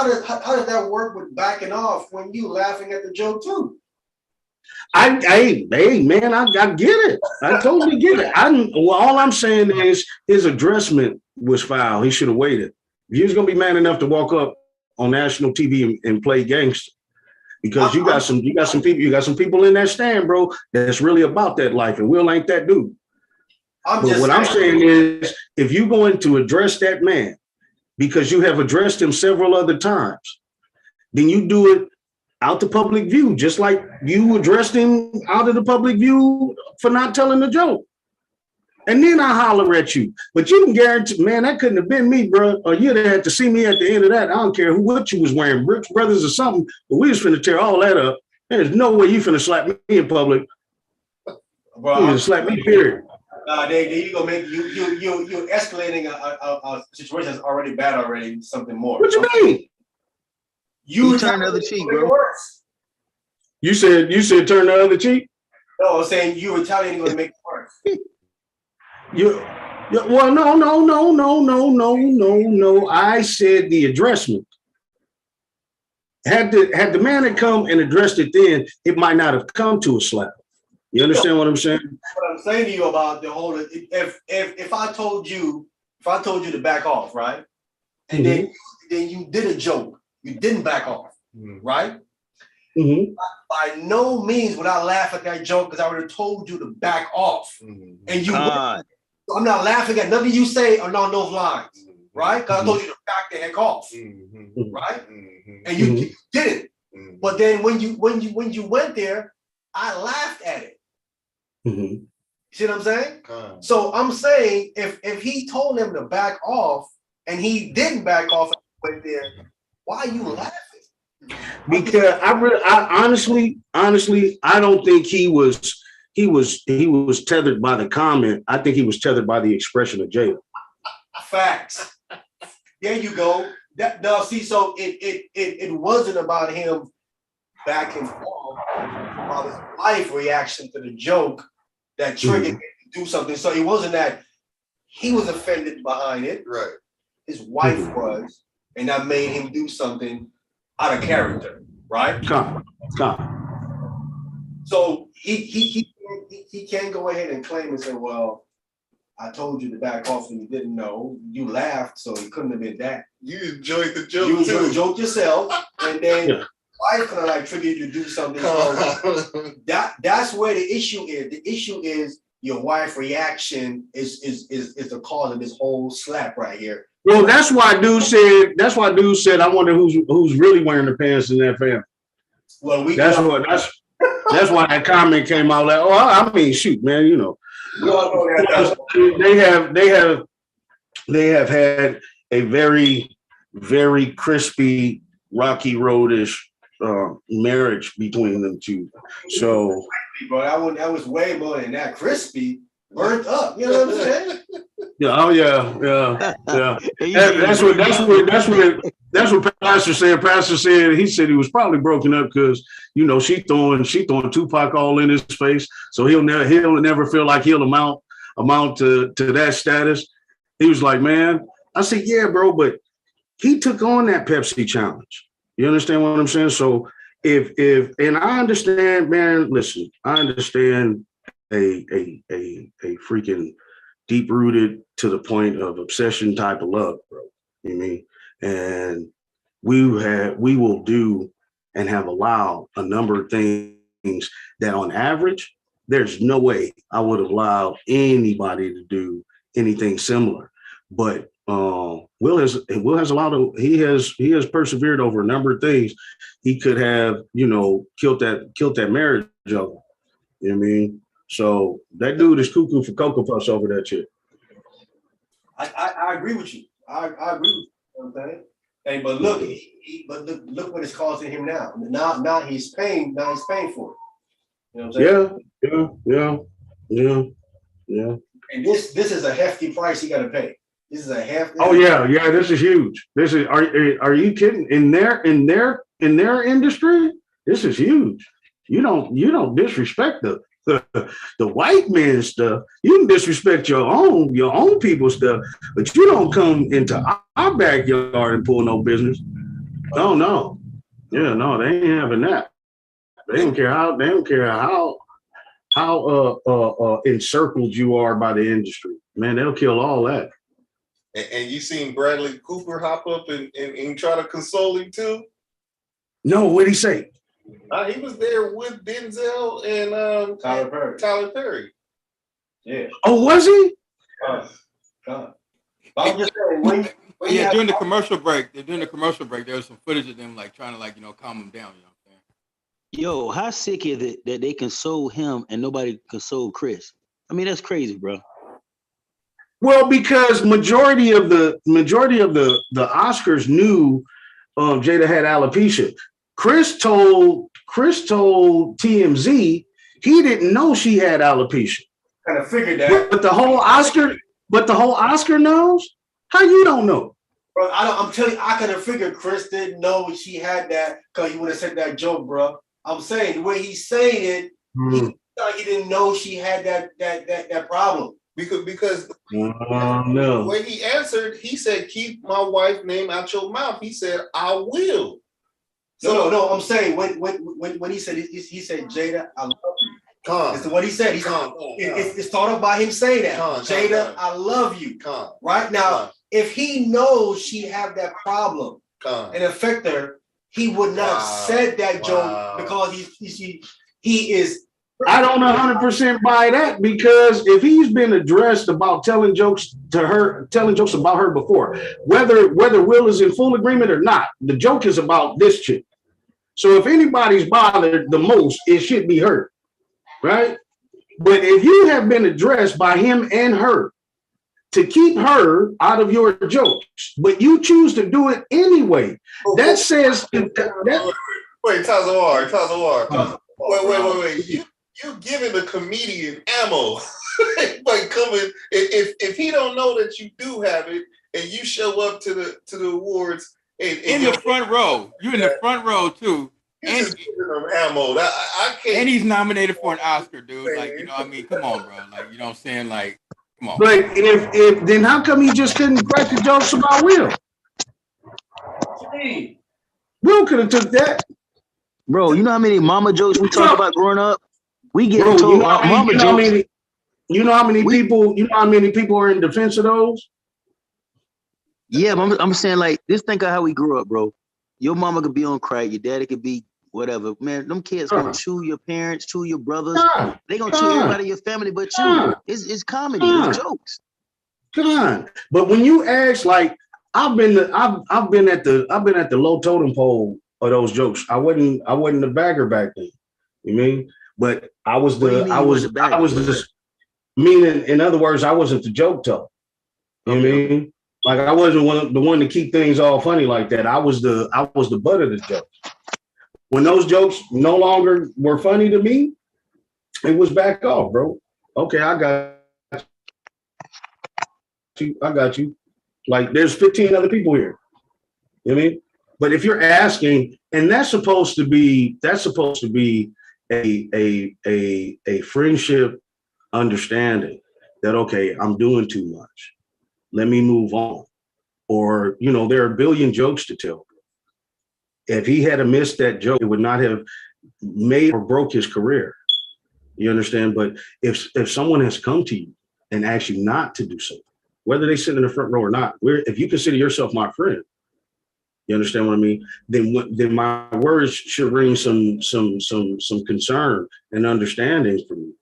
A: does that work with backing off when you laughing at the joke too?
E: Hey, man, I get it. I totally get it. All I'm saying is his addressment was foul. He should have waited. He was gonna be man enough to walk up on national TV and play gangster. Because you got some people in that stand, bro, that's really about that life, and Will ain't that dude. I'm saying is, if you're going to address that man, because you have addressed him several other times, then you do it out the public view, just like you addressed him out of the public view for not telling the joke. And then I holler at you. But you can guarantee, man, that couldn't have been me, bro. Or you'd have had to see me at the end of that. I don't care what you was wearing, Brooks Brothers or something, but we was finna tear all that up. There's no way you finna slap me in public.
A: Bro,
E: you finna slap me, period.
A: There you go, man. You're escalating a situation that's already bad already, something more.
E: What you mean?
C: You turn the other cheek, bro.
E: You said turn the other cheek?
A: No, I'm saying you retaliating going to make it worse.
E: Well, no. I said the addressment. Had the man had come and addressed it then, it might not have come to a slap. You understand what I'm saying?
A: What I'm saying to you about the whole, if I told you to back off, right? And then you did a joke, you didn't back off, right? Mm-hmm. By no means would I laugh at that joke because I would have told you to back off. Mm-hmm. And you I'm not laughing at nothing you say along those lines, right? Because I told you to back the heck off, right? And you didn't. But then when you went there, I laughed at it. You see what I'm saying? So I'm saying if he told him to back off and he didn't back off and went there, why are you laughing?
E: Because I honestly, I don't think he was tethered by the comment. I think he was tethered by the expression of Jada.
A: Facts. There you go. So it wasn't about him back and forth, about his life reaction to the joke that triggered him to do something. So it wasn't that he was offended behind it.
B: Right.
A: his wife was, and that made him do something out of character, right?
E: Come.
A: So he can't go ahead and claim and say, well, I told you to back off and you didn't know. You laughed, so it couldn't have been that.
B: You enjoyed the joke.
A: You enjoyed
B: too.
A: the joke yourself, and then
E: Yeah.
A: wife kind of like triggered you to do something. So that's where the issue is. The issue is your wife's reaction is the cause of this whole slap right here.
E: Well, that's why dude said, I wonder who's really wearing the pants in that family.
A: Well,
E: That's why that comment came out like, oh, I mean, shoot, man, you know.
A: We all know that.
E: They have had a very, very crispy, rocky roadish marriage between them two. So,
A: Bro, that was way more than that. Crispy, burnt up. You know what I'm saying?
E: yeah, oh yeah. That's what Pastor said. Pastor said he was probably broken up because you know she throwing Tupac all in his face, so he'll never feel like he'll amount to that status. He was like, man, I said, yeah, bro, but he took on that Pepsi challenge. You understand what I'm saying? So if and I understand, man, listen, I understand a freaking deep-rooted to the point of obsession type of love, bro. You know what I mean? And we will do and have allowed a number of things that on average, there's no way I would have allowed anybody to do anything similar. But Will has allowed he has persevered over a number of things. He could have, you know, killed that marriage over. You know what I mean? So that dude is cuckoo for Cocoa Puffs over that shit.
A: I agree with you. I agree with you. You know what I'm saying? Hey, but look, look what it's causing him now. Now he's paying. Now he's paying for it. You know what I'm saying? Yeah. And this is a hefty price he got to pay. This is a hefty.
E: Oh yeah. This is huge. This is. Are you kidding? In their industry, this is huge. You don't disrespect the white man stuff. You can disrespect your own people stuff, but you don't come into our backyard and pull no business. No. Yeah, no, they ain't having that. They don't care how encircled you are by the industry. Man, they'll kill all that.
B: And you seen Bradley Cooper hop up and try to console him too?
E: No, what'd he say?
B: He was there with Denzel and Tyler Perry.
A: Yeah.
E: Oh, was he?
A: God. I'm just saying,
D: during the commercial break, there was some footage of them like trying to like, you know, calm him down, you know what I'm saying?
C: Yo, how sick is it that they console him and nobody console Chris? I mean, that's crazy, bro.
E: Well, because majority of the Oscars knew Jada had alopecia. Chris told TMZ he didn't know she had alopecia.
A: Kind of figured that.
E: But the whole Oscar knows? How you don't know?
A: Bro, I'm telling you, I could have figured Chris didn't know she had that because he would have said that joke, bro. I'm saying the way he's saying it, he didn't know she had that problem.
B: Because
E: no.
B: When he answered, he said, "Keep my wife's name out your mouth." He said, "I will."
A: So no. I'm saying when he said Jada, I love you. It's what he said. It's thought of by him saying that. Jada, I love you. Right now, if he knows she have that problem and affect her, he would not have said that joke because he is.
E: I don't 100% buy that because if he's been addressed about telling jokes about her before, whether Will is in full agreement or not, the joke is about this chick. So if anybody's bothered the most, it should be her, right? But if you have been addressed by him and her to keep her out of your jokes, but you choose to do it anyway, that says that.
B: Wait, Tazawar. Wait. You giving the comedian ammo. Like coming if he don't know that you do have it and you show up to the awards and
D: in the front row. You're in the front row too.
B: And just giving them ammo. I can't.
D: And he's nominated for an Oscar, dude. Like, you know what I mean? Come on, bro. Like, you know what I'm saying? Like, Come on.
E: But if then how come he just couldn't crack the jokes about Will? Will could have took that.
C: Bro, you know how many mama jokes we talk about growing up? We get
E: Bro,
C: told
E: you know how many,
C: mama jokes.
E: you know how many people are in defense of those?
C: Yeah, but I'm saying like this. Think of how we grew up, bro. Your mama could be on crack, your daddy could be whatever. Man, them kids gonna chew your parents, chew your brothers. They gonna chew everybody in your family but you. It's comedy, it's jokes.
E: But when you ask, like, I've been at the low totem pole of those jokes. I wasn't the bagger back then. You mean? But I was meaning, in other words, I wasn't the joke teller. You know what I mean? Like, I wasn't the one to keep things all funny like that. I was the butt of the joke. When those jokes no longer were funny to me, it was back off, bro. Okay, I got you. Like, there's 15 other people here. You know what I mean? But if you're asking, and that's supposed to be a friendship understanding that, okay, I'm doing too much. Let me move on. Or, there are a billion jokes to tell. If he had missed that joke, it would not have made or broke his career. You understand? But if someone has come to you and asked you not to do something, whether they sit in the front row or not, if you consider yourself my friend, you understand what I mean? Then my words should bring some concern and understanding from you.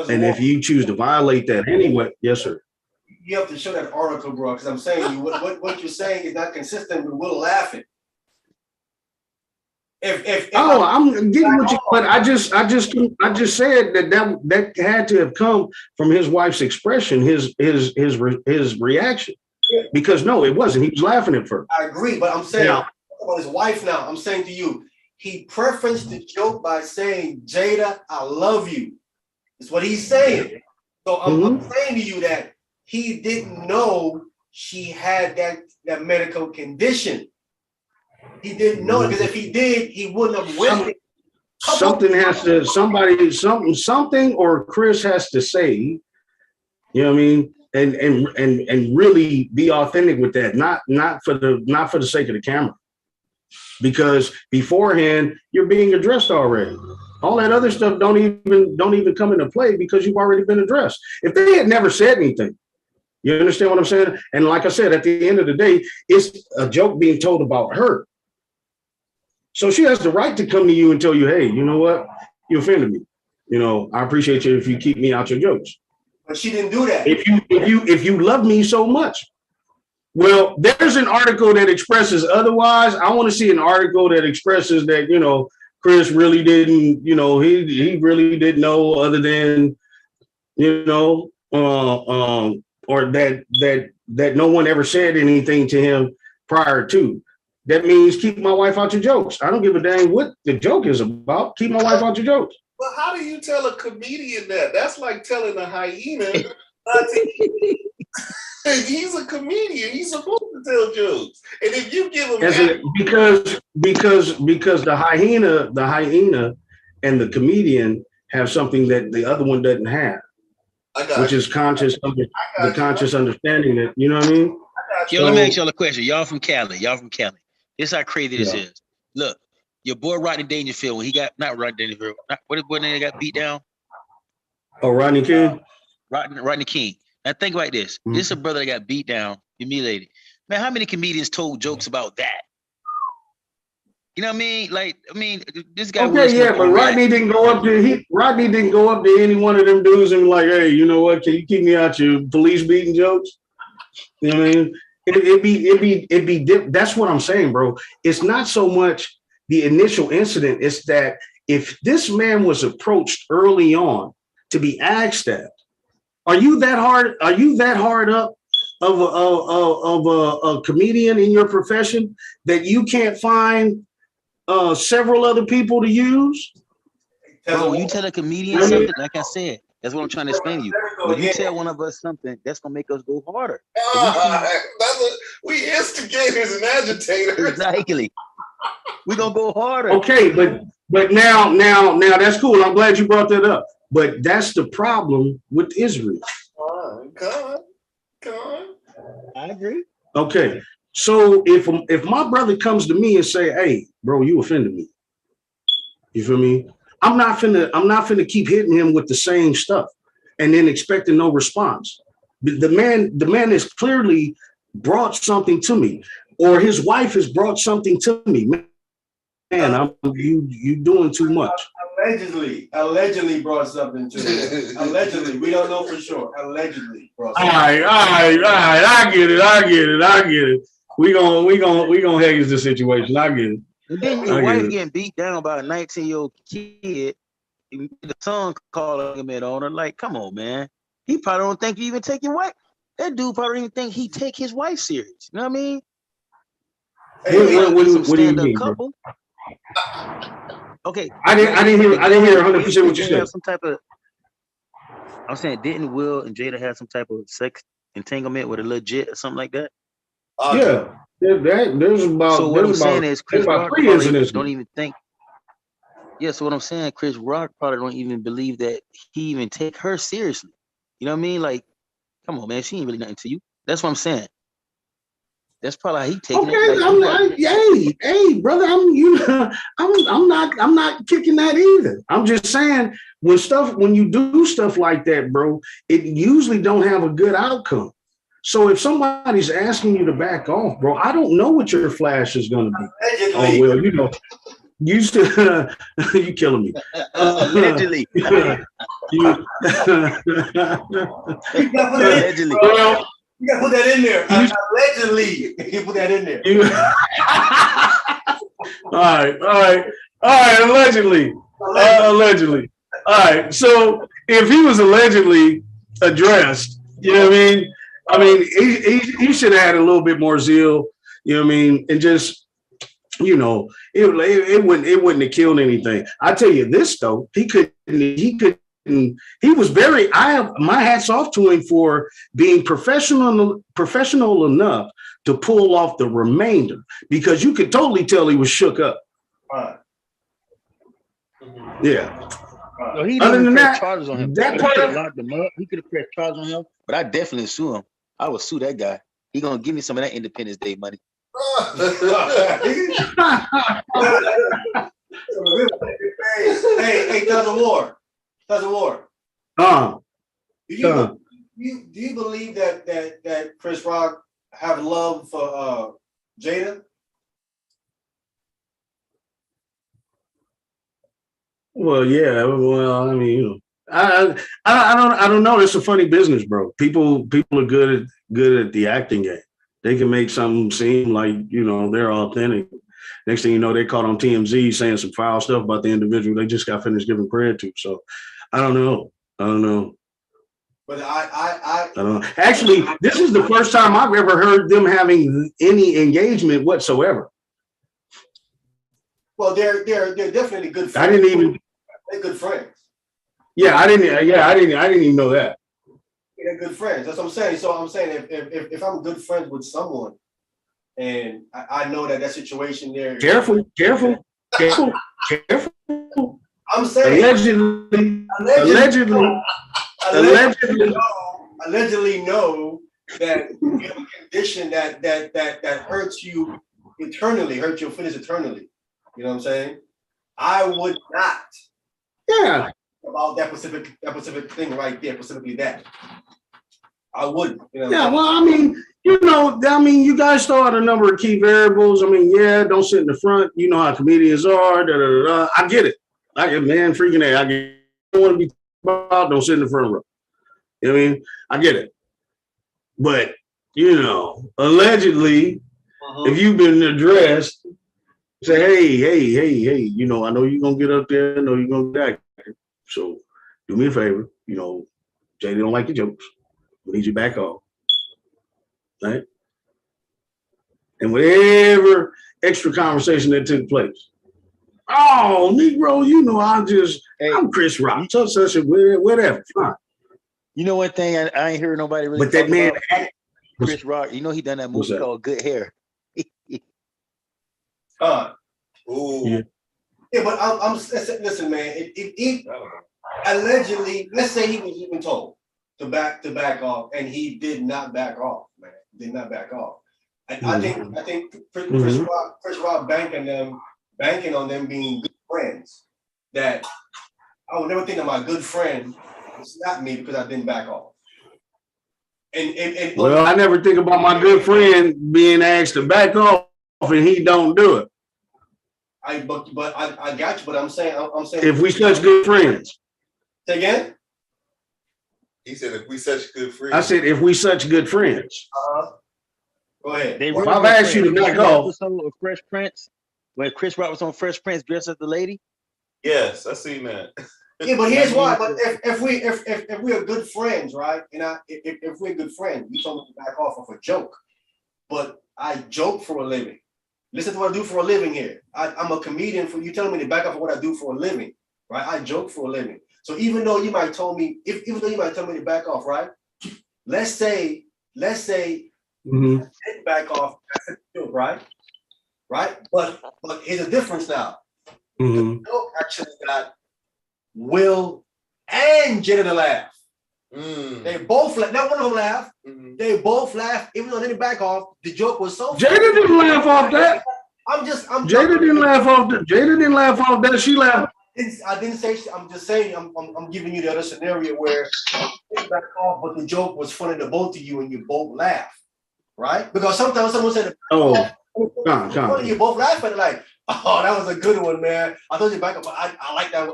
E: And if you choose to violate that anyway, yes, sir.
A: You have to show that article, bro, because I'm saying what you're saying is not consistent with Will laughing.
E: I'm getting what you, but I just said that had to have come from his wife's expression, his reaction. Yeah. Because no, it wasn't. He was laughing at first.
A: I agree, but I'm saying about his wife now. I'm saying to you, he preferenced the joke by saying, "Jada, I love you." That's what he's saying. So I'm saying to you that he didn't know she had that medical condition. He didn't know it, because if he did, he wouldn't have went.
E: Something or Chris has to say, you know what I mean? And really be authentic with that, not for the sake of the camera. Because beforehand, you're being addressed already. All that other stuff don't even come into play because you've already been addressed. If they had never said anything, you understand what I'm saying? And like I said, at the end of the day, it's a joke being told about her. So she has the right to come to you and tell you, hey, you know what? You offended me. I appreciate you if you keep me out your jokes.
A: But she didn't do that.
E: If you love me so much. Well, there's an article that expresses otherwise. I want to see an article that expresses that, Chris really didn't, he really didn't know, other than, or that no one ever said anything to him prior to. That means keep my wife out your jokes. I don't give a dang what the joke is about. Keep my wife out your jokes.
B: Well, how do you tell a comedian that? That's like telling a hyena not to eat. He's a comedian. He's supposed to tell jokes. And if you give him because the hyena and the comedian have something that the other one doesn't have, which is conscious understanding that, you know what I mean?
C: Let me ask y'all a question. Y'all from Cali. This is how crazy this is. Look, your boy Rodney Dangerfield, when he got, not Rodney Dangerfield, what name got beat down?
E: Oh, Rodney King?
C: Rodney King. Now think about this. Mm-hmm. This is a brother that got beat down, humiliated. Man, how many comedians told jokes about that? You know what I mean? This guy.
E: Okay, yeah, but Rodney didn't go up to any one of them dudes and be like, hey, you know what? Can you keep me out your police beating jokes? You know what I mean? It'd be that's what I'm saying, bro. It's not so much the initial incident. It's that if this man was approached early on to be asked that, are you that hard up of a comedian in your profession that you can't find several other people to use?
C: Bro, when you tell a comedian something, like I said, that's what I'm trying to explain to you. When you tell one of us something, that's gonna make us go harder.
B: We instigators and agitators.
C: Exactly. We're gonna go harder.
E: Okay, but now that's cool. I'm glad you brought that up. But that's the problem with Israel.
B: Con.
C: I agree.
E: Okay. So if my brother comes to me and say, "Hey, bro, you offended me," you feel me? I'm not finna keep hitting him with the same stuff and then expecting no response. The man has clearly brought something to me, or his wife has brought something to me. Man, you doing too much.
A: Allegedly brought something to him. Allegedly, we don't know for sure. Allegedly brought
E: All
A: something.
E: right. I get it. We gonna haze the situation. I get it.
C: And then your wife getting beat down by a 19-year-old kid, the son calling him on her. Like, come on, man. He probably don't think you even take your wife. That dude probably don't even think he take his wife serious. You know what I mean?
E: What do you mean, couple?
C: Okay.
E: I didn't hear 100% what you said.
C: Some type of. I'm saying, didn't Will and Jada have some type of sex entanglement with a legit or something like that?
E: Yeah. There's about.
C: So what I'm saying is, Chris Rock probably don't even think. Yeah. So what I'm saying, Chris Rock probably don't even believe that he even take her seriously. You know what I mean? Like, come on, man. She ain't really nothing to you. That's what I'm saying. That's probably how he taking
E: it. Hey, brother, I'm not kicking that either. I'm just saying when you do stuff like that, bro, it usually don't have a good outcome. So if somebody's asking you to back off, bro, I don't know what your flash is gonna be. Oh well, you still you killing me.
C: Allegedly.
A: Allegedly. You gotta put that in there. Allegedly. You put that in there.
E: All right. Allegedly. Allegedly. All right. So if he was allegedly addressed, you know what I mean? He should have had a little bit more zeal, you know what I mean? And just, it wouldn't have killed anything. I tell you this though, he was very, I have my hats off to him for being professional enough to pull off the remainder, because you could totally tell he was shook up. Yeah.
C: No, he didn't press charges on him. That part of locked him up. He could have pressed charges on him, but I definitely sue him. I would sue that guy. He gonna give me some of that Independence Day money.
A: Hey, Cousin War. Do you believe that Chris Rock have love for Jada?
E: Well, yeah. Well, I mean, I don't know. It's a funny business, bro. People are good at the acting game. They can make something seem like, they're authentic. Next thing you know, they caught on TMZ saying some foul stuff about the individual they just got finished giving credit to. So I don't know.
A: But I
E: don't know. Actually, this is the first time I've ever heard them having any engagement whatsoever.
A: Well, they're definitely good friends.
E: I didn't even.
A: They're good friends.
E: Yeah, I didn't even know that.
A: They're good friends. That's what I'm saying. So I'm saying if I'm good friends with someone, and I know that situation there. Careful. I'm saying allegedly know that you have a condition that hurts you eternally, hurts your feelings eternally. You know what I'm saying? I would not.
E: Yeah.
A: About that specific thing right there, specifically that. I wouldn't.
E: Yeah, well, I mean, you guys throw out a number of key variables. I mean, don't sit in the front. You know how comedians are. I get it. Freaking A. I get it. I don't want to be about, don't sit in the front row. You know what I mean? I get it. But, allegedly, if you've been addressed, say, hey, I know you're going to get up there. I know you're going to get back. So do me a favor. Jay don't like your jokes. We need you back on. Right? And whatever extra conversation that took place. Oh, Negro, I'm Chris Rock. Such whatever. Fine.
C: You know one thing I ain't hearing nobody really.
E: But that man,
C: Chris Rock, he done that movie called Good Hair.
A: Yeah, but I'm listen, man. If allegedly, let's say he was even told, to back off, and he did not back off, man. Did not back off. I think Chris Rock banking on them being good friends. That I would never think that my good friend slapped me because I didn't back off. And
E: well, I never think about my good friend being asked to back off and he don't do it.
A: I got you, but I'm saying
E: If we such good friends.
A: Say again?
B: He said, if we such good friends.
E: I said, if we such good friends.
A: Go ahead.
E: If I've asked you to back off.
C: Episode of Fresh Prince, where Chris Rock was on Fresh Prince dressed as the lady.
B: Yes, I seen that.
A: Yeah, but here's why. But if we are good friends, right? And if we're good friends, you told me to back off of a joke. But I joke for a living. Listen to what I do for a living here. I'm a comedian. For you telling me to back off of what I do for a living, right? I joke for a living. So even though you might tell me to back off, right? Let's say I didn't back off, right? Right? But here's a difference now. The joke actually got Will and Jada to laugh. They both laugh. Not one of them laughed. They both laughed, even though they didn't back off. The joke was so
E: Jada
A: funny.
E: didn't laugh off that. Jada didn't laugh off that. Jada didn't laugh off that. She laughed.
A: I didn't say. I'm just saying. I'm giving you the other scenario where they back off, but the joke was funny to both of you, and you both laugh, right? Because sometimes someone said,
E: "Oh, come.
A: You both laugh at it like, oh, that was a good one, man. I told you back up, but I like that. I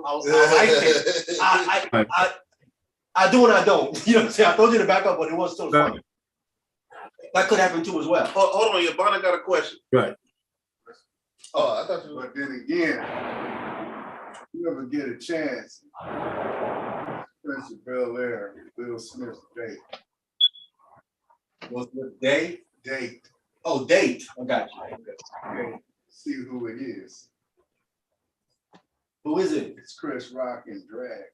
A: like it. I do and I don't. You know what I'm saying? I told you to back up, but it was still funny. That could happen too as well.
B: Oh, hold on, Yabana got a question.
E: Right.
B: Oh, I thought you.
F: But then again, you ever get a chance, Spencer Bel-Air, Will Smith's date.
A: Was the date?
F: Date.
A: Oh, date. I got you.
F: Okay. See who it is.
A: Who is it?
F: It's Chris Rock in drag.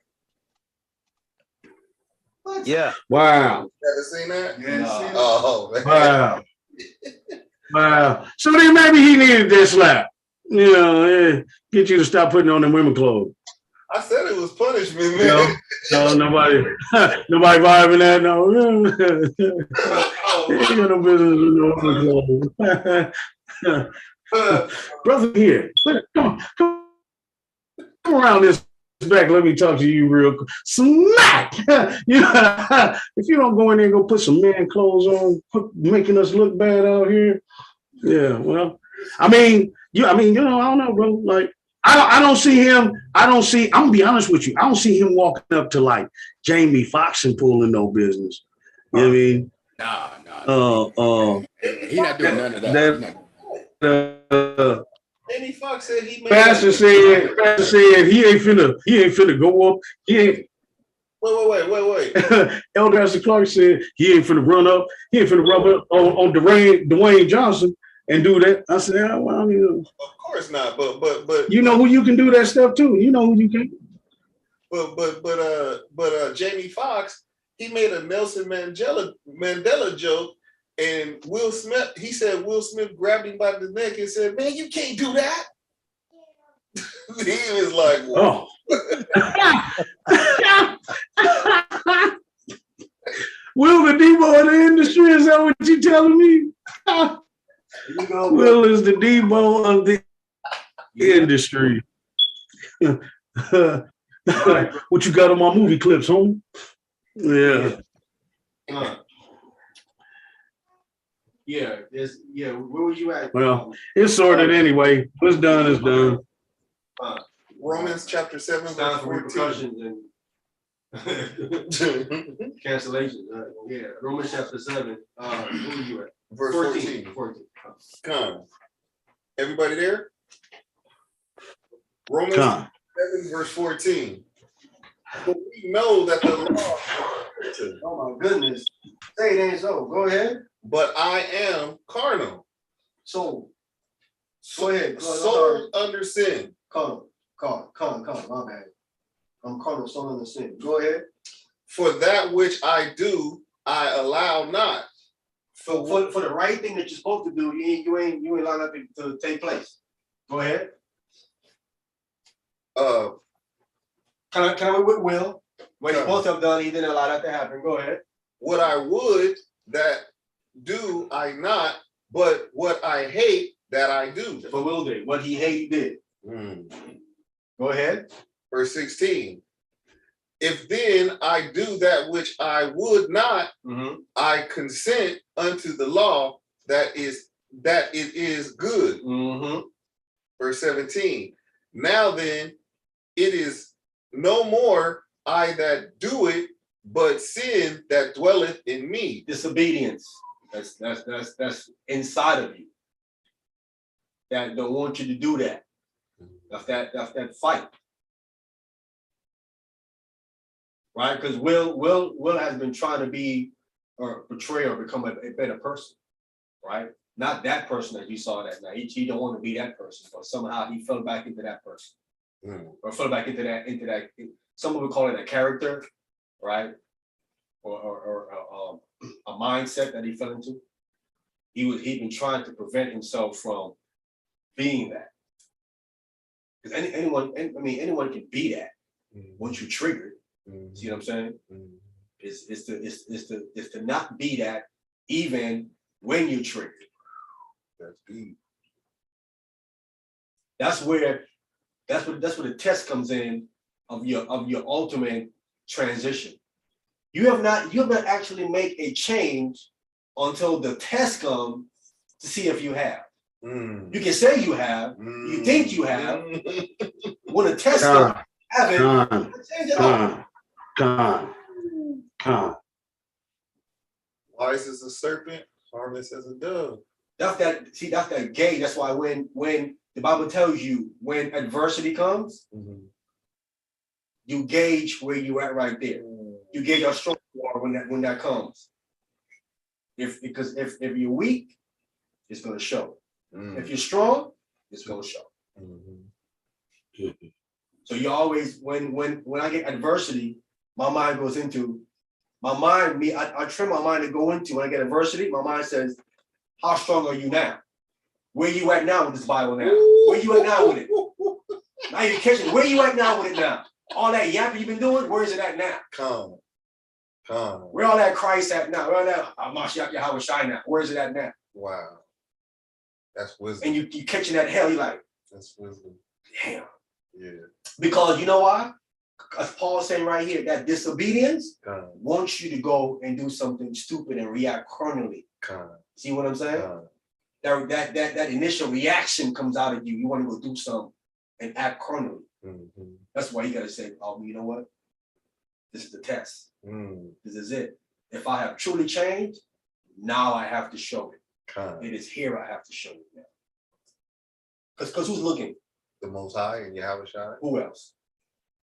A: What?
C: Yeah.
E: Wow.
B: Haven't seen that?
F: You ain't seen it?
B: Oh, man.
E: Wow. Wow. So then maybe he needed this slap. You know, get you to stop putting on them women clothes.
B: I said it was punishment, man.
E: No, nobody vibing that. No, you got no business with no women clothes. Brother, here, come around this back. Let me talk to you real quick. Smack. You know, if you don't go in there and go put some man clothes on, making us look bad out here. Yeah, well, I mean, you know, I don't know, bro. Like, I don't see him. I'm gonna be honest with you. I don't see him walking up to like Jamie Foxx and pulling no business. You know what I mean?
D: Nah. He's not doing none of that.
B: Jamie Foxx said he made.
E: Pastor said he ain't finna go up. He ain't.
B: Wait.
E: Elder Pastor Clark said he ain't finna run up. He ain't finna rub up on Dwayne Johnson and do that. I said, well, I mean,
B: Of course not. But
E: you know who you can do that stuff to. You know who you can.
B: But Jamie Foxx, he made a Nelson Mandela joke, and Will Smith. He said Will Smith grabbed him by the neck and said, "Man, you can't do that." He was like,
E: "Oh." Will the Debo of the industry? Is that what you telling me? Will is the Debo of the industry. What you got on my movie clips, homie? Yeah.
A: Where were you at?
E: Well, it's sorted anyway. What's done is done.
B: Romans chapter 7, verse 14.
A: Repercussions and cancellations. Romans chapter 7. Where were you at?
B: Verse 14.
A: 14.
B: Everybody there? Romans 7, verse 14. But we know that the law.
A: Oh my goodness. Say it ain't so. Go ahead.
B: But I am carnal.
A: So go ahead.
B: Sold under sin.
A: Carnal. My bad. I'm carnal, sold under sin. Go ahead.
B: For that which I do, I allow not.
A: So for the right thing that you're supposed to do, you ain't allowed that to take place. Go ahead. Can I with Will? What he's supposed to have done, he didn't allow that to happen. Go ahead.
B: What I would that do I not, but what I hate that I do.
A: For Will did. What he hated, he did. Go ahead.
B: Verse 16. If then I do that which I would not, I consent unto the law that it is good. Verse 17. Now then, it is no more I that do it, but sin that dwelleth in me.
A: Disobedience. That's inside of you. That don't want you to do that. That's that fight. Right? Because Will has been trying to be or portray or become a better person. Right? Not that person that you saw that night. He don't want to be that person, but somehow he fell back into that person. Or fell back into that, someone would call it a character, right? Or a mindset that he fell into. He'd been trying to prevent himself from being that. Because anyone can be that once you're triggered. See what I'm saying? It's to not be that even when you're triggered.
B: That's deep.
A: That's where the test comes in of your ultimate transition. You have not actually made a change until the test comes to see if you have. You can say you have, you think you have. When the test comes, you haven't.
B: Wise as a serpent, harmless as a dove.
A: That's that gauge. That's why when the Bible tells you when adversity comes, you gauge where you at right there. You gauge how strong you are when that comes. Because if you're weak, it's gonna show. If you're strong, it's gonna show. So you always when I get adversity, my mind goes into I train my mind to go into when I get adversity, my mind says, how strong are you now? Where you at now with this Bible now? Where you at now with it? Now you're catching. Where you at now with it now? All that yapping you've been doing, where is it at now?
B: Come.
A: Where all that Christ at now? Where all that Mashiach Yahweh Shai now? Where is it at now?
B: Wow. That's wisdom.
A: And you catching that hell, you're like,
B: that's wisdom.
A: Damn.
B: Yeah.
A: Because you know why? As Paul's saying right here, that disobedience wants you to go and do something stupid and react carnally. See what I'm saying? That initial reaction comes out of you. You want to go do something and act carnally. That's why you got to say, oh, you know what? This is the test. This is it. If I have truly changed, now I have to show it. It is here I have to show it now. Because who's looking?
B: The Most High and Yahweh Shai.
A: Who else?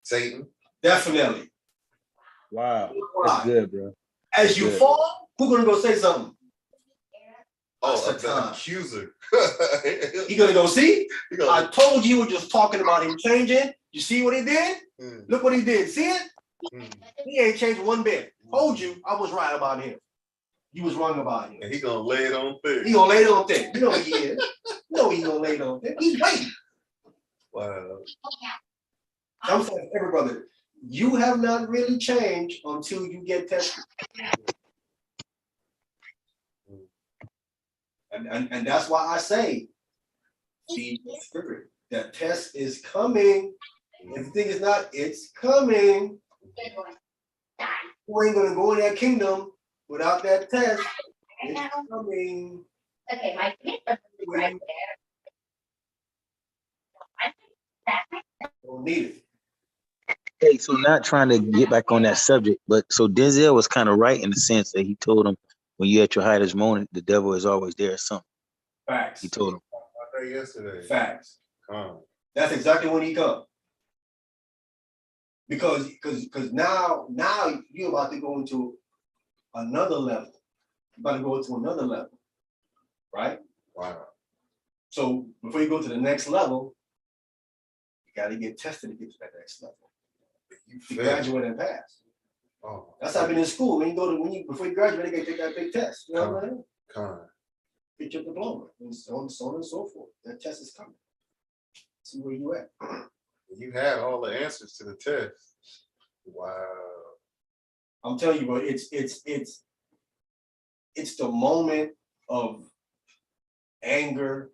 B: Satan.
A: Definitely.
G: Wow. That's good, bro.
A: As you fall, who's gonna go say something?
B: Oh, the accuser.
A: He gonna go see? I told you we were just talking about him changing. You see what he did? Look what he did. See it? He ain't changed one bit. Told you I was right about him. You was wrong about him.
B: And he gonna lay it on thick.
A: He gonna lay it on thick. You know what he is. You know he gonna lay it on thick. He's waiting.
B: Wow.
A: I'm saying, every brother, you have not really changed until you get tested. And that's why I say, feed the spirit. That test is coming. If the thing is not, it's coming. You ain't gonna go in that kingdom without that test. It's coming.
H: Okay, my right there.
A: Don't need it.
C: Hey, so not trying to get back on that subject, but so Denzel was kind of right in the sense that he told him, when you're at your highest moment, the devil is always there or something.
A: Facts.
C: He told him.
B: I heard yesterday.
A: Facts. That's exactly when he comes. Because now you're about to go into another level. You're about to go into another level. Right?
B: Wow.
A: So before you go to the next level, you got to get tested to get to that next level. You graduate and pass.
B: Oh,
A: that's how I've been in school. Before you graduate, you got to take that big test. You know what I mean? Get your diploma and so on and so forth. That test is coming. See where you at.
B: You had all the answers to the test. Wow.
A: I'm telling you, bro, it's the moment of anger,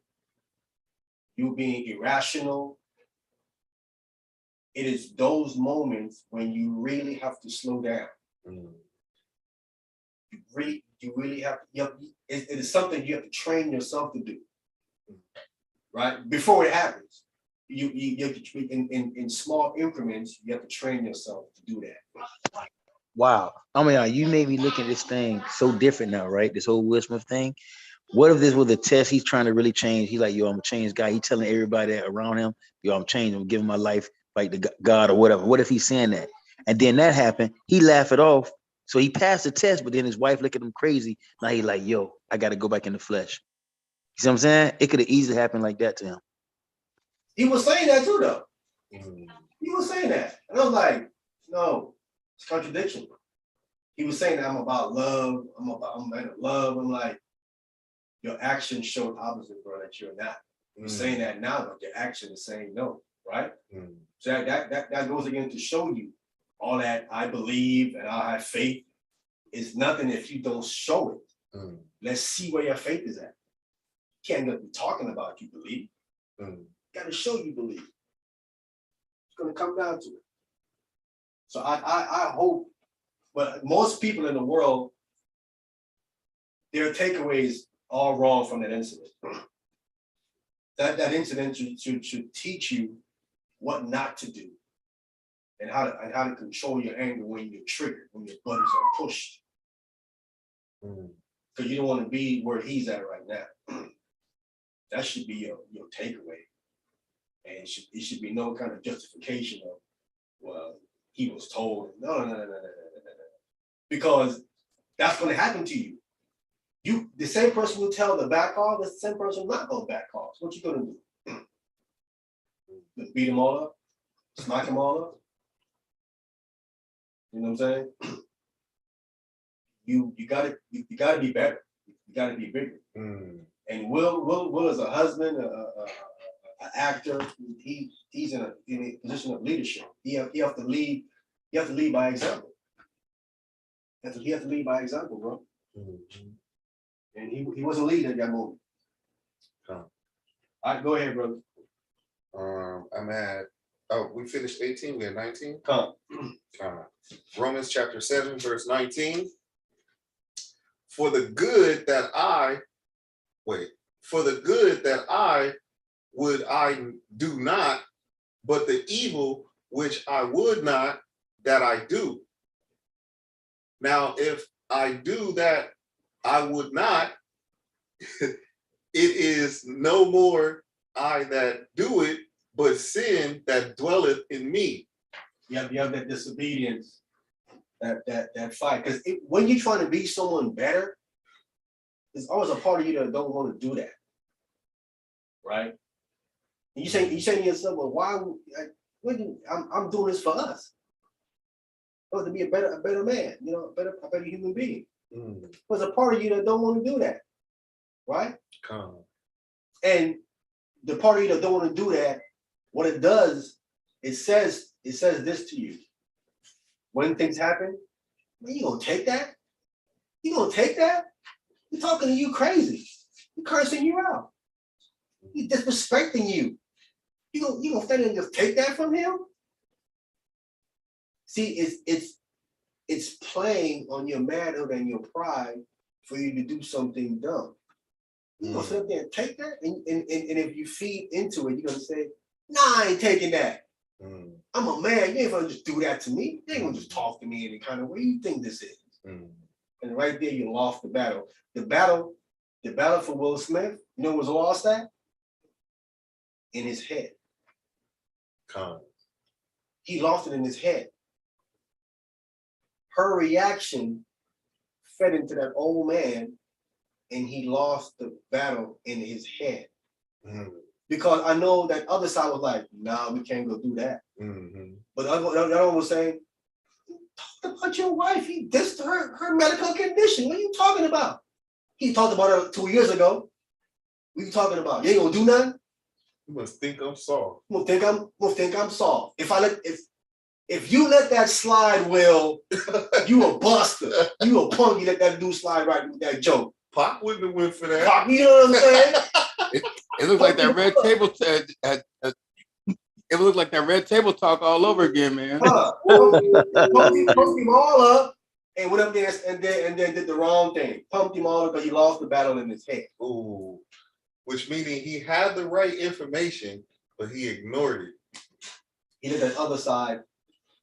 A: you being irrational. It is those moments when you really have to slow down. You really have it is something you have to train yourself to do, right? Before it happens. You have to in small increments, you have to train yourself to do that.
C: Wow. I mean, you made me look at this thing so different now, right? This whole Will Smith thing. What if this was a test? He's trying to really change. He's like, yo, I'm a changed guy. He's telling everybody that around him, yo, I'm changing. I'm giving my life like to God or whatever. What if he's saying that? And then that happened. He laughed it off. So he passed the test, but then his wife looked at him crazy. Now he's like, yo, I got to go back in the flesh. You see what I'm saying? It could have easily happened like that to him.
A: He was saying that too, though. He was saying that. And I was like, no, it's contradiction. He was saying that I'm about love. I'm about love. I'm like, your actions show the opposite, bro, that you're not. You're saying that now, but your action is saying no, right? So that goes again to show you all that I believe and I have faith is nothing if you don't show it. Let's see where your faith is at. You can't just be talking about you believe. You gotta show you believe. It's gonna come down to it. So I hope, but most people in the world, their takeaways all wrong from that incident. That incident should teach you what not to do and how to control your anger when you're triggered, when your buttons are pushed. Because you don't want to be where he's at right now. That should be your takeaway. And it should be no kind of justification of, well, he was told. No. Because that's going to happen to you. The same person who tell the back off, the same person not going to back off. What you gonna do? Just beat them all up, smack them all up. You know what I'm saying? You gotta be better. You gotta be bigger. And Will is a husband, an actor. He's in a position of leadership. He have to lead. You have to lead by example. He have to lead by example, bro. And he wasn't leading at that moment. All right, go ahead, brother.
B: I'm at, we finished 18, we had 19. Romans chapter 7, verse 19. For the good that I would I do not, but the evil which I would not, that I do. Now, if I do that I would not, it is no more I that do it, but sin that dwelleth in me.
A: You have that disobedience, that fight. Because when you're trying to be someone better, there's always a part of you that don't want to do that, right? And you saying to yourself, well, why? I'm doing this for us. I want to be a better man, a better human being. There's a part of you that don't want to do that, right? And the part of you that don't want to do that, what it does, it says this to you. When things happen, you gonna take that? You gonna take that? He's talking to you crazy. He's cursing you out. He's disrespecting you. You gonna stand there and just take that from him? See, it's playing on your manhood and your pride for you to do something dumb. You gonna sit up there and take that, and if you feed into it, you're gonna say, "Nah, I ain't taking that. I'm a man. You ain't gonna just do that to me. You ain't gonna just talk to me any kind of way you think this is." And right there, you lost the battle. The battle for Will Smith, you know, was lost at in his head. He lost it in his head. Her reaction fed into that old man, and he lost the battle in his head. Because I know that other side was like, nah, we can't go do that. But the other one was saying, talk about your wife. He dissed her medical condition. What are you talking about? He talked about her 2 years ago. What are you talking about? You ain't gonna do nothing?
B: You must think I'm soft.
A: You must think I'm soft. If you let that slide, Will, you a buster. You a punk. You let that dude slide right with that joke.
B: Pop wouldn't have went for that.
A: Pop, you know what I'm saying?
D: It looks like that red table. It looked like that red table talk all over again, man.
A: Pumped him all up and went up there and then did the wrong thing. Pumped him all up, but he lost the battle in his head.
B: Ooh, which meaning he had the right information, but he ignored it.
A: He did that other side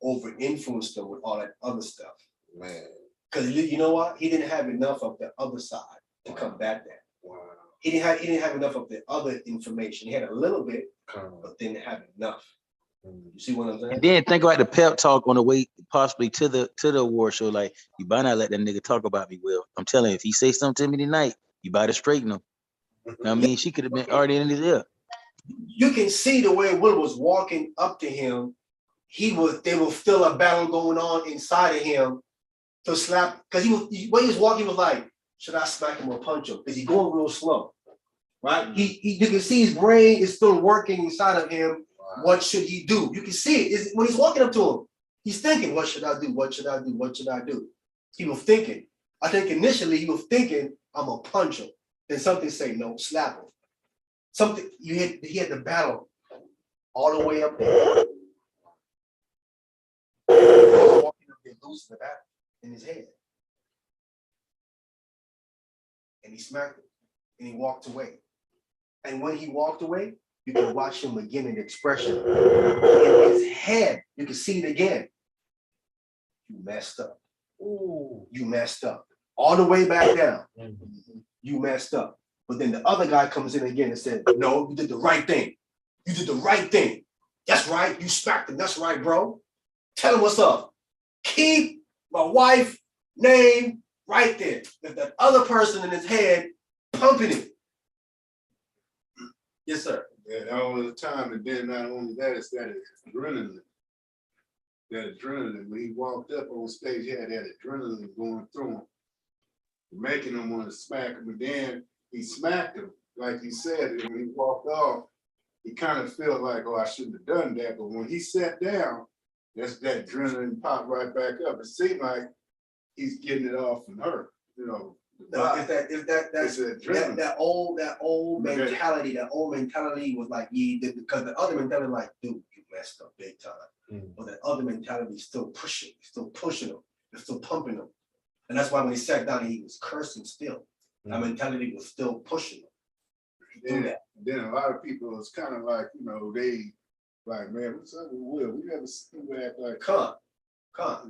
A: over influenced him with all that other stuff.
B: Man.
A: Because you know what? He didn't have enough of the other side to combat that.
B: Wow.
A: He didn't have enough of the other information. He had a little bit, but didn't have enough. You see what I'm saying?
C: And then think about the pep talk on the way possibly to the award show. Like, you better not let that nigga talk about me, Will. I'm telling you, if he say something to me tonight, you better straighten him. I mean, she could have been already in his ear.
A: You can see the way Will was walking up to him. They will feel a battle going on inside of him to slap, because when he was walking, he was like, should I smack him or punch him? Because he's going real slow, right? You can see his brain is still working inside of him. Wow. What should he do? You can see it. When he's walking up to him, he's thinking, what should I do? What should I do? What should I do? He was thinking. I think initially he was thinking, I'm going to punch him. Then something say, no, slap him. Something, he had the battle all the way up there. Walking up there, losing the battle in his head. And he smacked him, and he walked away. And when he walked away, you can watch him again in expression. In his head, you can see it again. You messed up. Ooh, you messed up. All the way back down. You messed up. But then the other guy comes in again and said, no, you did the right thing. You did the right thing. That's right. You smacked him. That's right, bro. Tell him what's up. Keep my wife's name right there. If that other person in his head pumping it. Yes, sir.
F: Yeah, all the time. And then not only that, it's that adrenaline. That adrenaline. When he walked up on stage, he had that adrenaline going through him, making him want to smack him. And then he smacked him, like he said. And when he walked off, he kind of felt like, oh, I shouldn't have done that. But when he sat down, that's that adrenaline popped right back up. It seemed like he's getting it off from her, you know.
A: That's that old mentality. That old mentality was like, because the other mentality like, dude, you messed up big time. But that other mentality is still pushing him, it's still pumping him. And that's why when he sat down, he was cursing still. That mentality was still pushing him.
F: Then a lot of people, it's kind of like, you know, they like, man, what's up with Will? We never seen him act like
A: Come.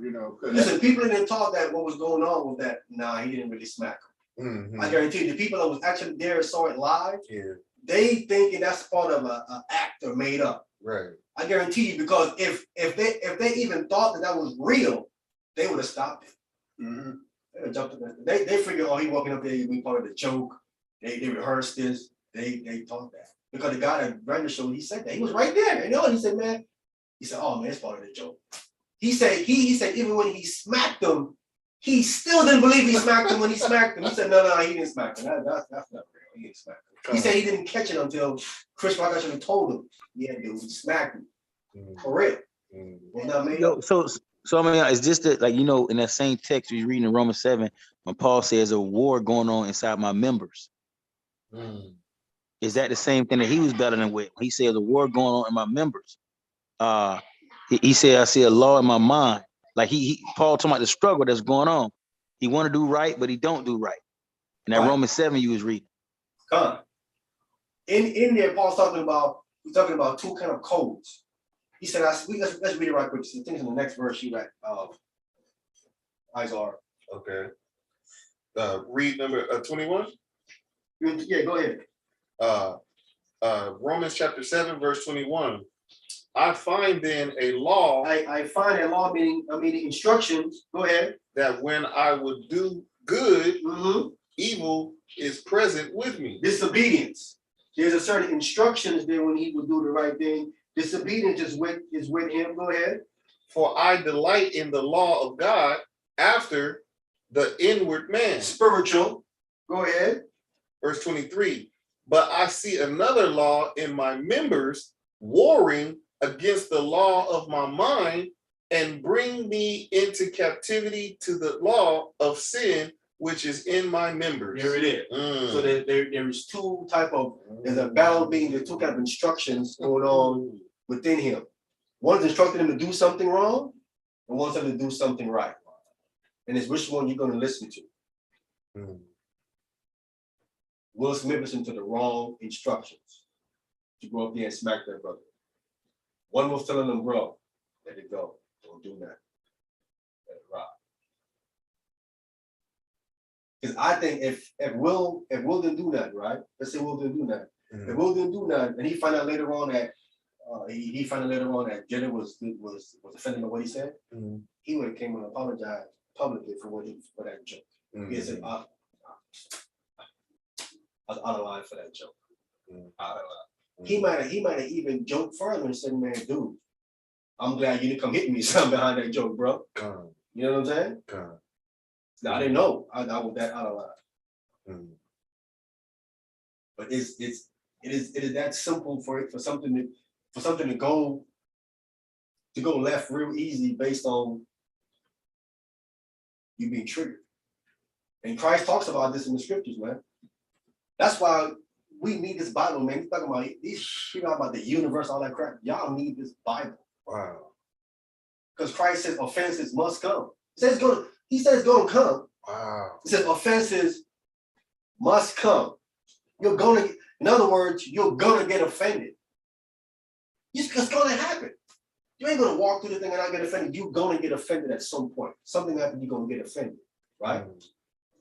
F: You know,
A: listen, people didn't talk that what was going on with that. Nah, he didn't really smack him. I guarantee you, the people that was actually there and saw it live, they thinking that's part of a actor made up.
B: Right.
A: I guarantee you, because if they even thought that was real, they would have stopped it. They would have jumped in. They figured, oh, he walking up there, he be part of the joke. They rehearsed this. They thought that, because the guy that ran the show, he said that he was right there. You know, he said, man, oh man, it's part of the joke. He said even when he smacked him, he still didn't believe he smacked him when he smacked him. He said, no, he didn't smack him. That's not real. He didn't smack him. He said he didn't catch it until Chris Rock actually told him, yeah, dude, he smacked him. For real. Well, now,
C: Yo, so I mean, it's just that, like, you know, in that same text you're reading in Romans 7, when Paul says a war going on inside my members. Is that the same thing that he was battling with? He said the war going on in my members. He said, I see a law in my mind. Like Paul talking about the struggle that's going on. He want to do right, but he don't do right. And that Romans 7 you was reading.
A: Come. In there, Paul's talking about two kind of codes. He said, let's read it right quick. So I think in the next verse he read Isaiah.
B: Okay. Read number 21.
A: Yeah, go ahead.
B: Romans chapter 7, verse 21. I find then a law.
A: I find a law meaning instructions. Go ahead.
B: That when I would do good, evil is present with me.
A: Disobedience. There's a certain instructions there when he would do the right thing. Disobedience is with him. Go ahead.
B: For I delight in the law of God after the inward man.
A: Spiritual. Go ahead.
B: Verse 23. But I see another law in my members, warring against the law of my mind and bring me into captivity to the law of sin which is in my members.
A: There it is. So there is two type of, there's a battle being, there's two kind of instructions going on within him. One's instructing him to do something wrong, and one's him to do something right. And it's which one you're going to listen to. Will Smith listened to the wrong instructions to go up there and smack their brother. One was telling them, bro, let it go. Don't do that. Let it rock. Because I think if Will didn't do that, right? Let's say Will didn't do that. If Will didn't do that, and he found out later on that Jenna was offended by what he said, he would have came and apologized publicly for that joke. He said, I was out of line for that joke. Out of line. He might have even joked further and said, man, dude, I'm glad you didn't come hit me something behind that joke, bro. You know what I'm saying? Now, I didn't know I was that out of line. But it is that simple for something to go left real easy based on you being triggered. And Christ talks about this in the scriptures, man. That's why we need this Bible, man. He's talking about these people about the universe, all that crap. Y'all need this Bible. Wow. Because Christ says offenses must come. He says it's gonna come. Wow. He says offenses must come. In other words, you're gonna get offended. It's gonna happen. You ain't gonna walk through the thing and not get offended. You're gonna get offended at some point. Something happens, you're gonna get offended, right?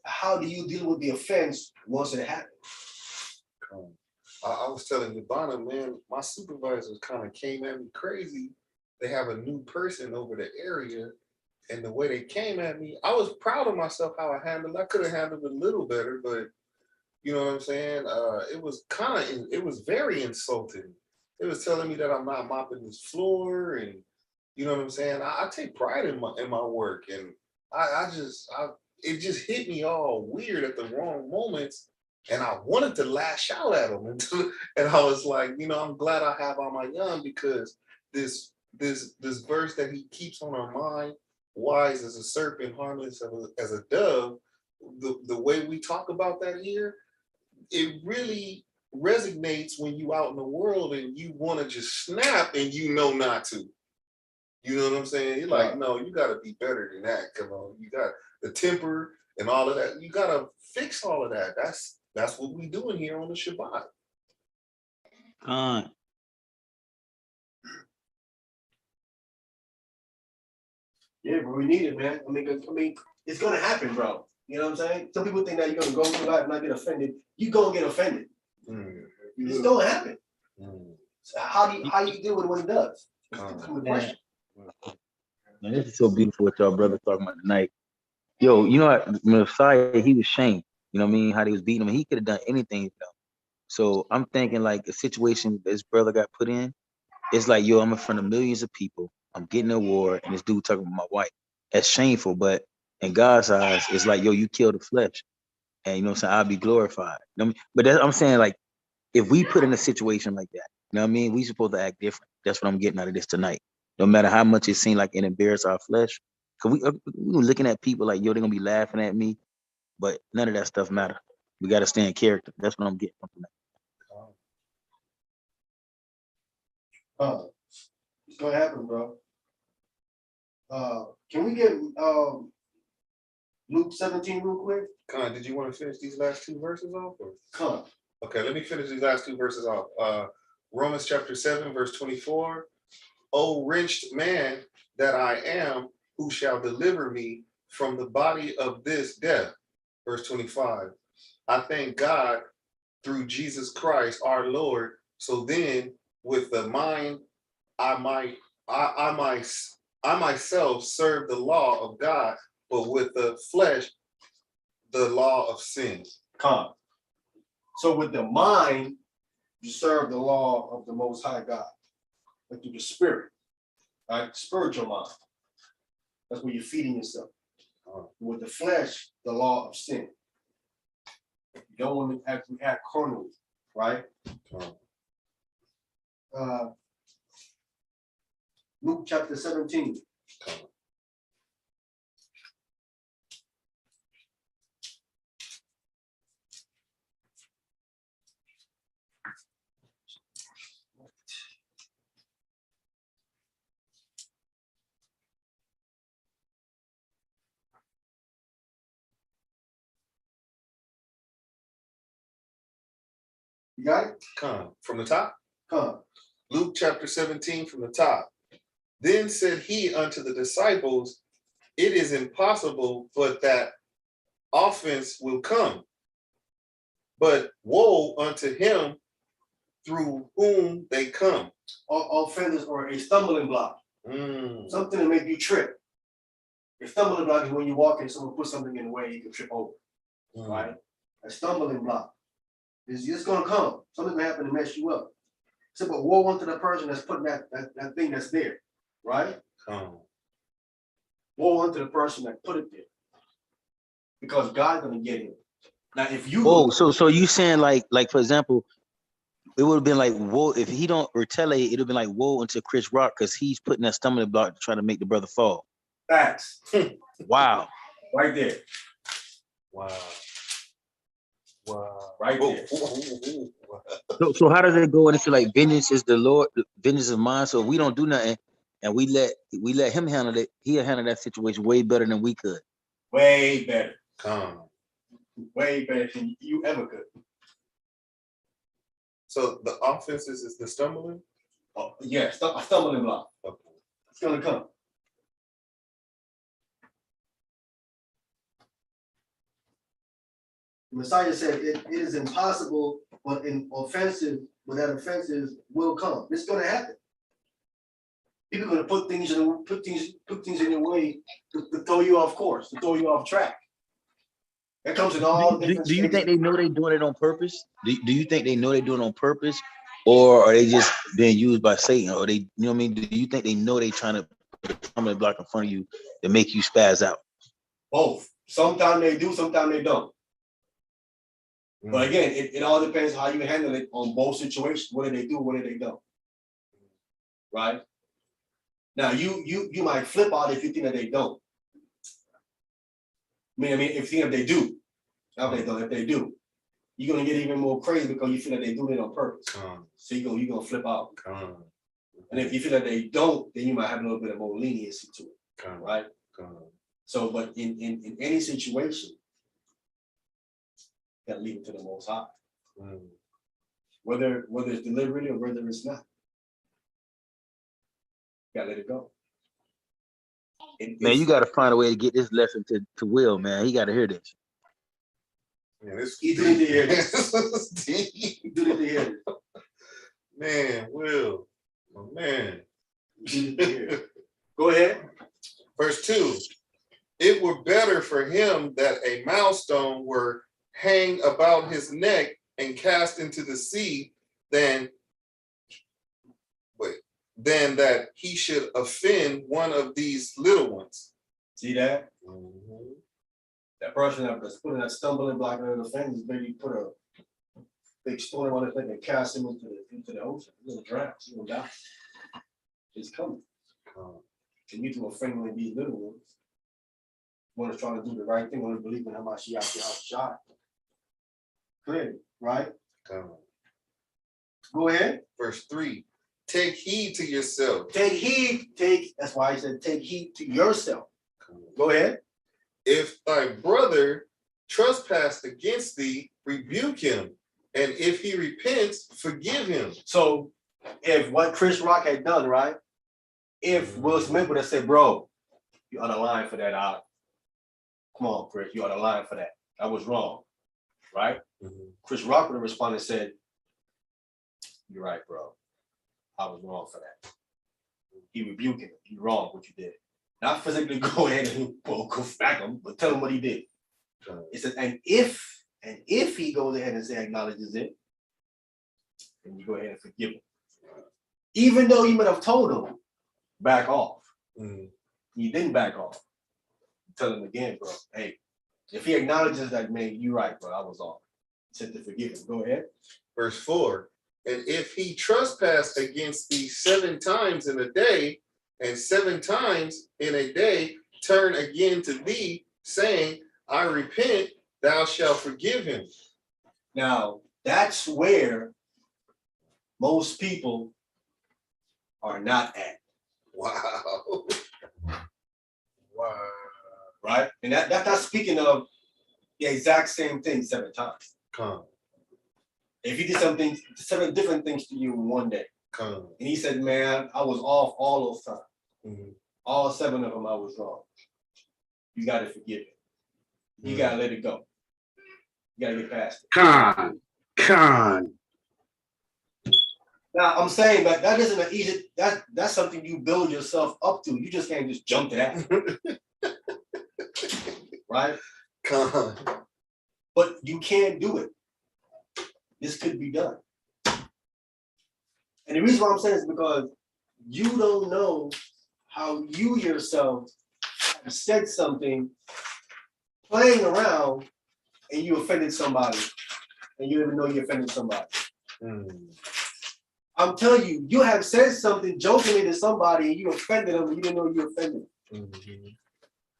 A: How do you deal with the offense once it happens?
B: I was telling Yvonne, man, my supervisors kind of came at me crazy. They have a new person over the area, and the way they came at me, I was proud of myself how I handled it. I could have handled it a little better, but you know what I'm saying? It was very insulting. It was telling me that I'm not mopping this floor, and you know what I'm saying? I take pride in my work, and it just hit me all weird at the wrong moments. And I wanted to lash out at him. And I was like, you know, I'm glad I have on my young, because this verse that he keeps on our mind, wise as a serpent, harmless as a dove, the way we talk about that here, it really resonates when you out in the world and you want to just snap and you know not to. You know what I'm saying? You're like, no, you got to be better than that. Come on, you got the temper and all of that. You got to fix all of that. That's what we doing here on the Shabbat.
A: Yeah, but we need it, man. I mean, it's gonna happen, bro. You know what I'm saying? Some people think that you're gonna go through life and not get offended. You're gonna get offended. It's gonna happen. So how do you deal with it when it does?
C: Man, this is so beautiful what y'all brothers talking about tonight. Yo, you know what, Messiah, he was shamed. You know what I mean? How they was beating him. He could have done anything. So I'm thinking like a situation this brother got put in. It's like, yo, I'm in front of millions of people. I'm getting an award, and this dude talking about my wife. That's shameful, but in God's eyes, it's like, yo, you killed the flesh, and you know what I'm saying? I'll be glorified. You know what I mean? But I'm saying, like, if we put in a situation like that, you know what I mean? We supposed to act different. That's what I'm getting out of this tonight. No matter how much it seems like it embarrasses our flesh, because we looking at people like, yo, they're gonna be laughing at me, but none of that stuff matter. We got to stay in character. That's what I'm getting from tonight.
A: It's gonna happen, bro. Can we get Luke 17 real quick?
B: Con, did you want to finish these last two verses off?
A: Con.
B: Okay, let me finish these last two verses off. Romans chapter 7, verse 24. O wretched man that I am, who shall deliver me from the body of this death? Verse 25. I thank God through Jesus Christ our Lord. So then, with the mind, I myself serve the law of God, but with the flesh, the law of sin.
A: Come. So with the mind, you serve the law of the Most High God, but through the spirit, right? Spiritual mind. That's where you're feeding yourself. With the flesh, the law of sin. You don't want to act carnally, right? Luke chapter 17. You got it?
B: Come from the top.
A: Come.
B: Luke chapter 17 from the top. Then said he unto the disciples, it is impossible, but that offense will come. But woe unto him through whom they come.
A: Offenders or a stumbling block. Something to make you trip. A stumbling block is when you walk and someone puts something in the way, you can trip over. Right? A stumbling block is just gonna come. Something gonna happen to mess you up. So, but woe unto the person that's putting that thing that's there, right? Woe unto the person that put it there. Because God's gonna get him. Now, if you
C: so you saying like for example, it would have been like woe if he don't retaliate, it would have been like woe unto Chris Rock because he's putting that stumbling block to try to make the brother fall.
A: Facts.
C: Wow.
A: Right there.
B: Wow.
A: Right there.
C: So how does it go into like vengeance is the Lord, vengeance is mine? So if we don't do nothing and we let him handle it, he'll handle that situation way better than we could.
A: Way better. Way better than you ever could.
B: So the offenses is the stumbling?
A: Oh, yeah, a stumbling block.
B: Okay.
A: It's gonna come. The Messiah said it is impossible, but that offenses will come. It's gonna happen. People are gonna put things in your way to throw you off course, to throw you off track. That comes in all different
C: do you think they know they're doing it on purpose? Do you think they know they're doing it on purpose? Or are they just being used by Satan? Or they, you know what I mean? Do you think they know they're trying to put a stumbling block in front of you to make you spaz out?
A: Both. Sometimes they do, sometimes they don't. But again, it all depends how you handle it on both situations. What do they do? What do they don't? Right? Now you might flip out if you think that they don't. I mean, if you think that they do, not if they don't, if they do, you're gonna get even more crazy because you feel that they do it on purpose. So you're gonna flip out. And if you feel that they don't, then you might have a little bit of more leniency to it. Right? So, but in any situation, you gotta leave it to the Most High. Whether it's deliberately or whether it's not. You gotta let it go.
C: Man, you gotta find a way to get this lesson to Will, man. He gotta hear this.
B: Man, this
A: He do need to hear this. He do need to hear this.
B: Man, Will. Oh, man.
A: He do need to hear it. Go ahead.
B: Verse 2. It were better for him that a milestone were hang about his neck and cast into the sea than that he should offend one of these little ones.
A: See that? That person that's putting that stumbling block on the fence, maybe put a big stone on his neck and cast him into the ocean. He's gonna drown. He's gonna die. It's coming. And you to offend one of these little ones. One is trying to do the right thing, one is believing how much she actually has shot. Clearly, right? Go ahead.
B: Verse 3. Take heed to yourself.
A: Take heed, that's why I said take heed to yourself. Go ahead.
B: If thy brother trespass against thee, rebuke him. And if he repents, forgive him.
A: So if what Chris Rock had done, right? If Will Smith would have said, bro, you on the line for that. Come on, Chris, you on the line for that. That was wrong. Right? Chris Rock would have responded and said, you're right, bro. I was wrong for that. He rebuked him. You're wrong what you did. Not physically go ahead and go back him, but tell him what he did. It says, and if he goes ahead and acknowledges it, then you go ahead and forgive him. Even though you might have told him, back off. He didn't back off. Tell him again, bro. Hey, if he acknowledges that, man, you're right, bro. I was off. He said to forgive him. Go ahead.
B: Verse 4. And if he trespass against thee 7 times in a day, and 7 times in a day turn again to thee, saying, I repent, thou shalt forgive him.
A: Now, that's where most people are not at.
B: Wow. Wow.
A: Right? And that's not speaking of the exact same thing 7 times.
B: Come.
A: If he did something, 7 different things to you in one day,
B: Come.
A: and he said, man, I was off all those times.
B: Mm-hmm.
A: All 7 of them I was wrong. You got to forgive it. You got to let it go. You got to get past it.
E: Con.
A: Now, I'm saying that isn't an easy, that's something you build yourself up to. You just can't just jump to that. Right?
B: Come.
A: But you can do it. This could be done. And the reason why I'm saying is because you don't know how you yourself have said something playing around and you offended somebody and you didn't even know you offended somebody. I'm telling you, you have said something jokingly to somebody and you offended them and you didn't know you offended them.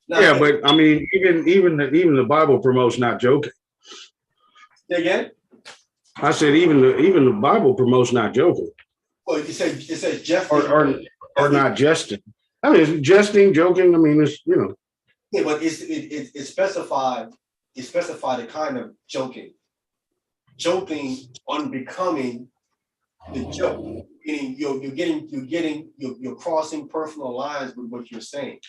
A: Now,
E: Yeah, but I mean, even the Bible promotes not joking.
A: say again?
E: I said even the Bible promotes not joking.
A: Well, it says Jeffrey
E: or not jesting. I mean, it's jesting, joking. I mean, it's
A: Yeah, but it specified the kind of joking unbecoming the joke. Meaning you're crossing personal lines with what you're saying.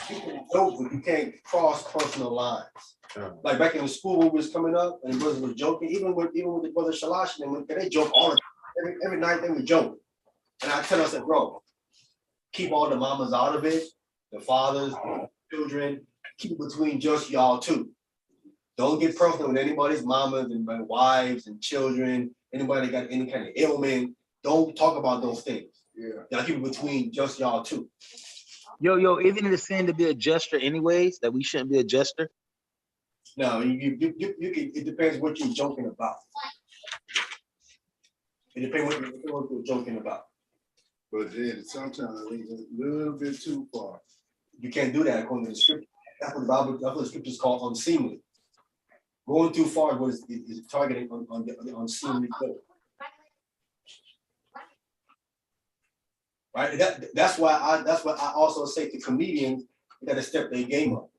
A: You can joke, but you can't cross personal lines. Like back in the school when we was coming up and the brothers were joking, even with the brother Shalash and them, they joke all the time. Every night they would joke. And I tell us that, bro, keep all the mamas out of it, the fathers, the children, keep it between just y'all two. Don't get personal with anybody's mamas and wives and children, anybody that got any kind of ailment. Don't talk about those things.
F: Yeah.
A: Y'all keep it between just y'all two.
C: Yo, isn't it a sin to be a jester anyways? That we shouldn't be a jester?
A: No, you can. It depends what you're joking about. It depends what you're joking about.
F: But then sometimes it's a little bit too far.
A: You can't do that according to the scripture. That's what the scriptures call unseemly. Going too far is targeting on the unseemly joke. Right? That's why I also say to comedians, they gotta step their game up.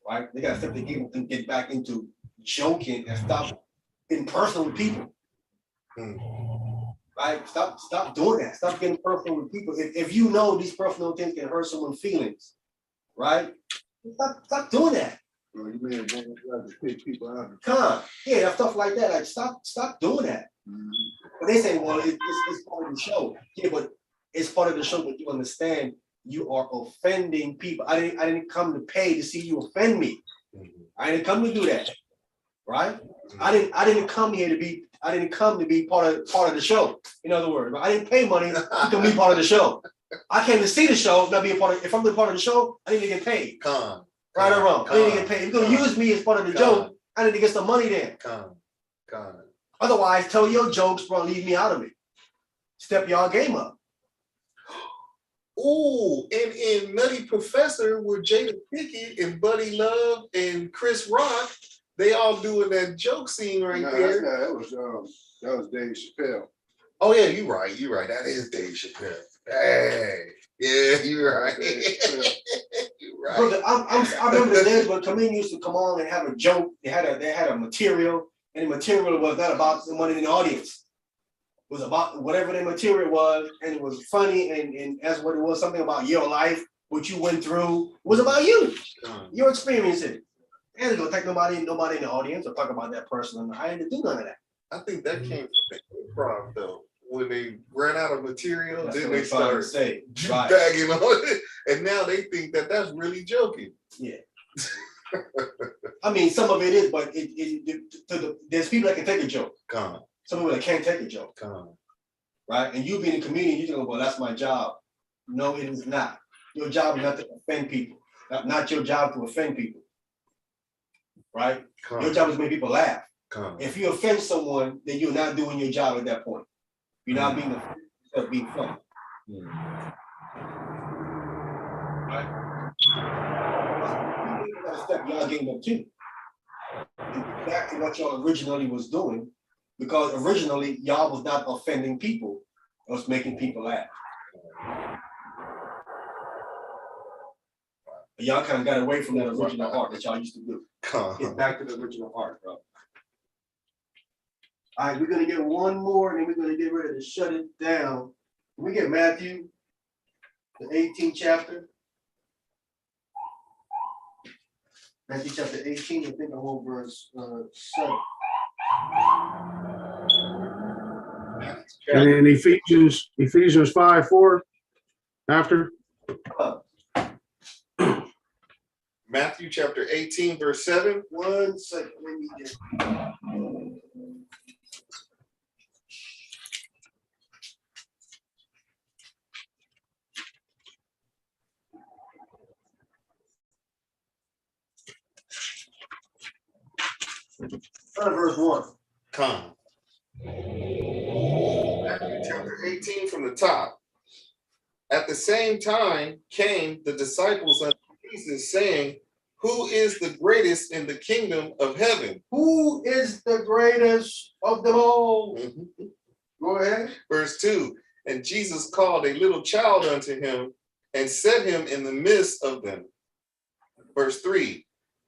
A: Right? They gotta step their game up and get back into joking and stop being personal with people. Right? Stop doing that. Stop getting personal with people. If you know these personal things can hurt someone's feelings, right? Stop doing that.
F: Well, you may have to pick people out.
A: Yeah, stuff like that. Like stop doing that. But they say, well, it's part of the show. Yeah, but it's part of the show, but you understand you are offending people. I didn't come to pay to see you offend me. I didn't come to do that. Right? I didn't come here to be part of the show. In other words, I didn't pay money to be part of the show. I came to see the show, not be a part of. If I'm part of the show, I need to get paid. Right or wrong? I need to get paid. If you're gonna use me as part of the joke, I need to get some money then. Otherwise, tell your jokes, bro, leave me out of it. Step y'all game up.
B: Ooh, and in Nutty Professor with Jada Pinkett and Buddy Love and Chris Rock, they all doing that joke scene right there.
F: That was Dave Chappelle.
B: Oh yeah, you're right. That is Dave Chappelle. Hey, yeah, you're right. You're right.
A: Brother, I remember the days when comedians used to come on and have a joke. They had a material, and the material was not about the money in the audience. It was about whatever the material was, and it was funny, and as what it was, something about your life, what you went through. It was about you, your experience in it. And don't take nobody in the audience or talk about that person. I didn't do none of that.
B: I think that came from the improv though. When they ran out of material,
A: That's
B: then
A: what
B: they started
A: right.
B: bagging on it, and now they think that that's really joking.
A: Yeah. I mean, some of it is, but there's people that can take a joke. Some people that can't take a joke. Right? And you being a comedian, you think, well, that's my job. No, it is not. Your job is not to offend people. Not your job to offend people. Right? Your job is to make people laugh. If you offend someone, then you're not doing your job at that point. You're not being funny. Right? That's a step y'all game up too. Back to what y'all originally was doing, because originally y'all was not offending people, it was making people laugh. But y'all kind of got away from that original art that y'all used to do. Get back to the original art, bro. All right, we're gonna get one more, and then we're gonna get ready to shut it down. Can we get Matthew, the 18th chapter? Matthew chapter 18, I think I'm on verse 7.
E: And then Ephesians 5:4 after.
B: Matthew chapter 18, verse 7.
A: 1 second, let me just. Verse 1.
B: Come. Matthew chapter 18 from the top. At the same time came the disciples unto Jesus, saying, who is the greatest in the kingdom of heaven?
A: Who is the greatest of them all? Go ahead.
B: Verse 2. And Jesus called a little child unto him and set him in the midst of them. Verse 3.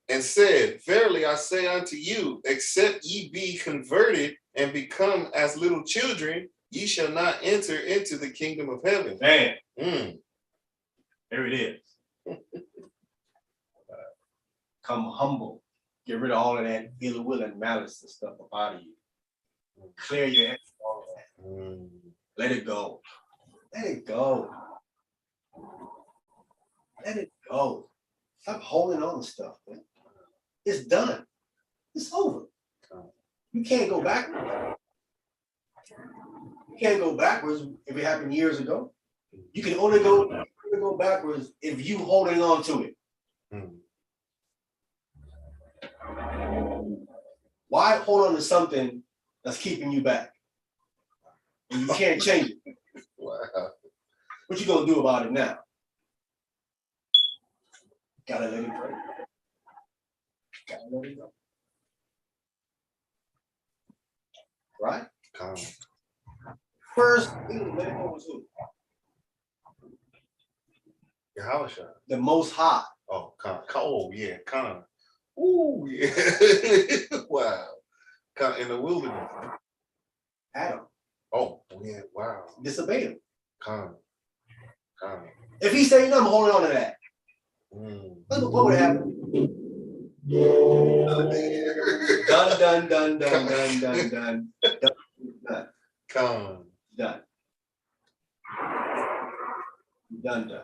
B: And said, verily I say unto you, except ye be converted and become as little children, ye shall not enter into the kingdom of heaven.
A: Man. There it is. Come humble. Get rid of all of that ill will and malice and stuff up out of you. Clear your head. All of that. Let it go. Let it go. Let it go. Stop holding on to stuff, man. It's done. It's over. You can't go backwards. You can't go backwards if it happened years ago. You can only go backwards if you holding on to it. Why hold on to something that's keeping you back? And you can't change it.
B: Wow.
A: What you gonna do about it now? Gotta let it go. Gotta let it go. Right? First, let it go was who?
B: Yahushua.
A: The Most High.
B: Oh, oh yeah, Ooh, yeah. Wow. In the wilderness.
A: Adam.
B: Oh, yeah, wow.
A: Disobeyed him.
B: If
A: he said, I'm holding on to that. What would happen? Done. Done.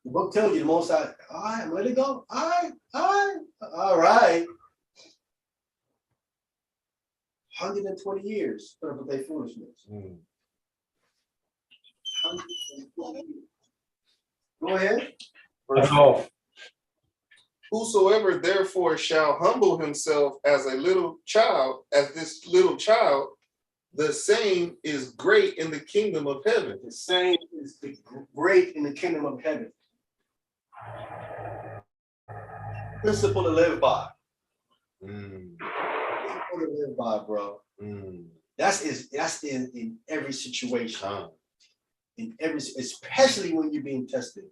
A: The book tells you the Most High, all right, let it go. All right. 120 years put up with their foolishness. 120 years. Go ahead.
E: That's all.
B: Whosoever therefore shall humble himself as a little child, as this little child, the same is great in the kingdom of heaven.
A: The same is great in the kingdom of heaven. Principle to live by. Principle to live by, bro. That's in every situation. In every, especially when you're being tested.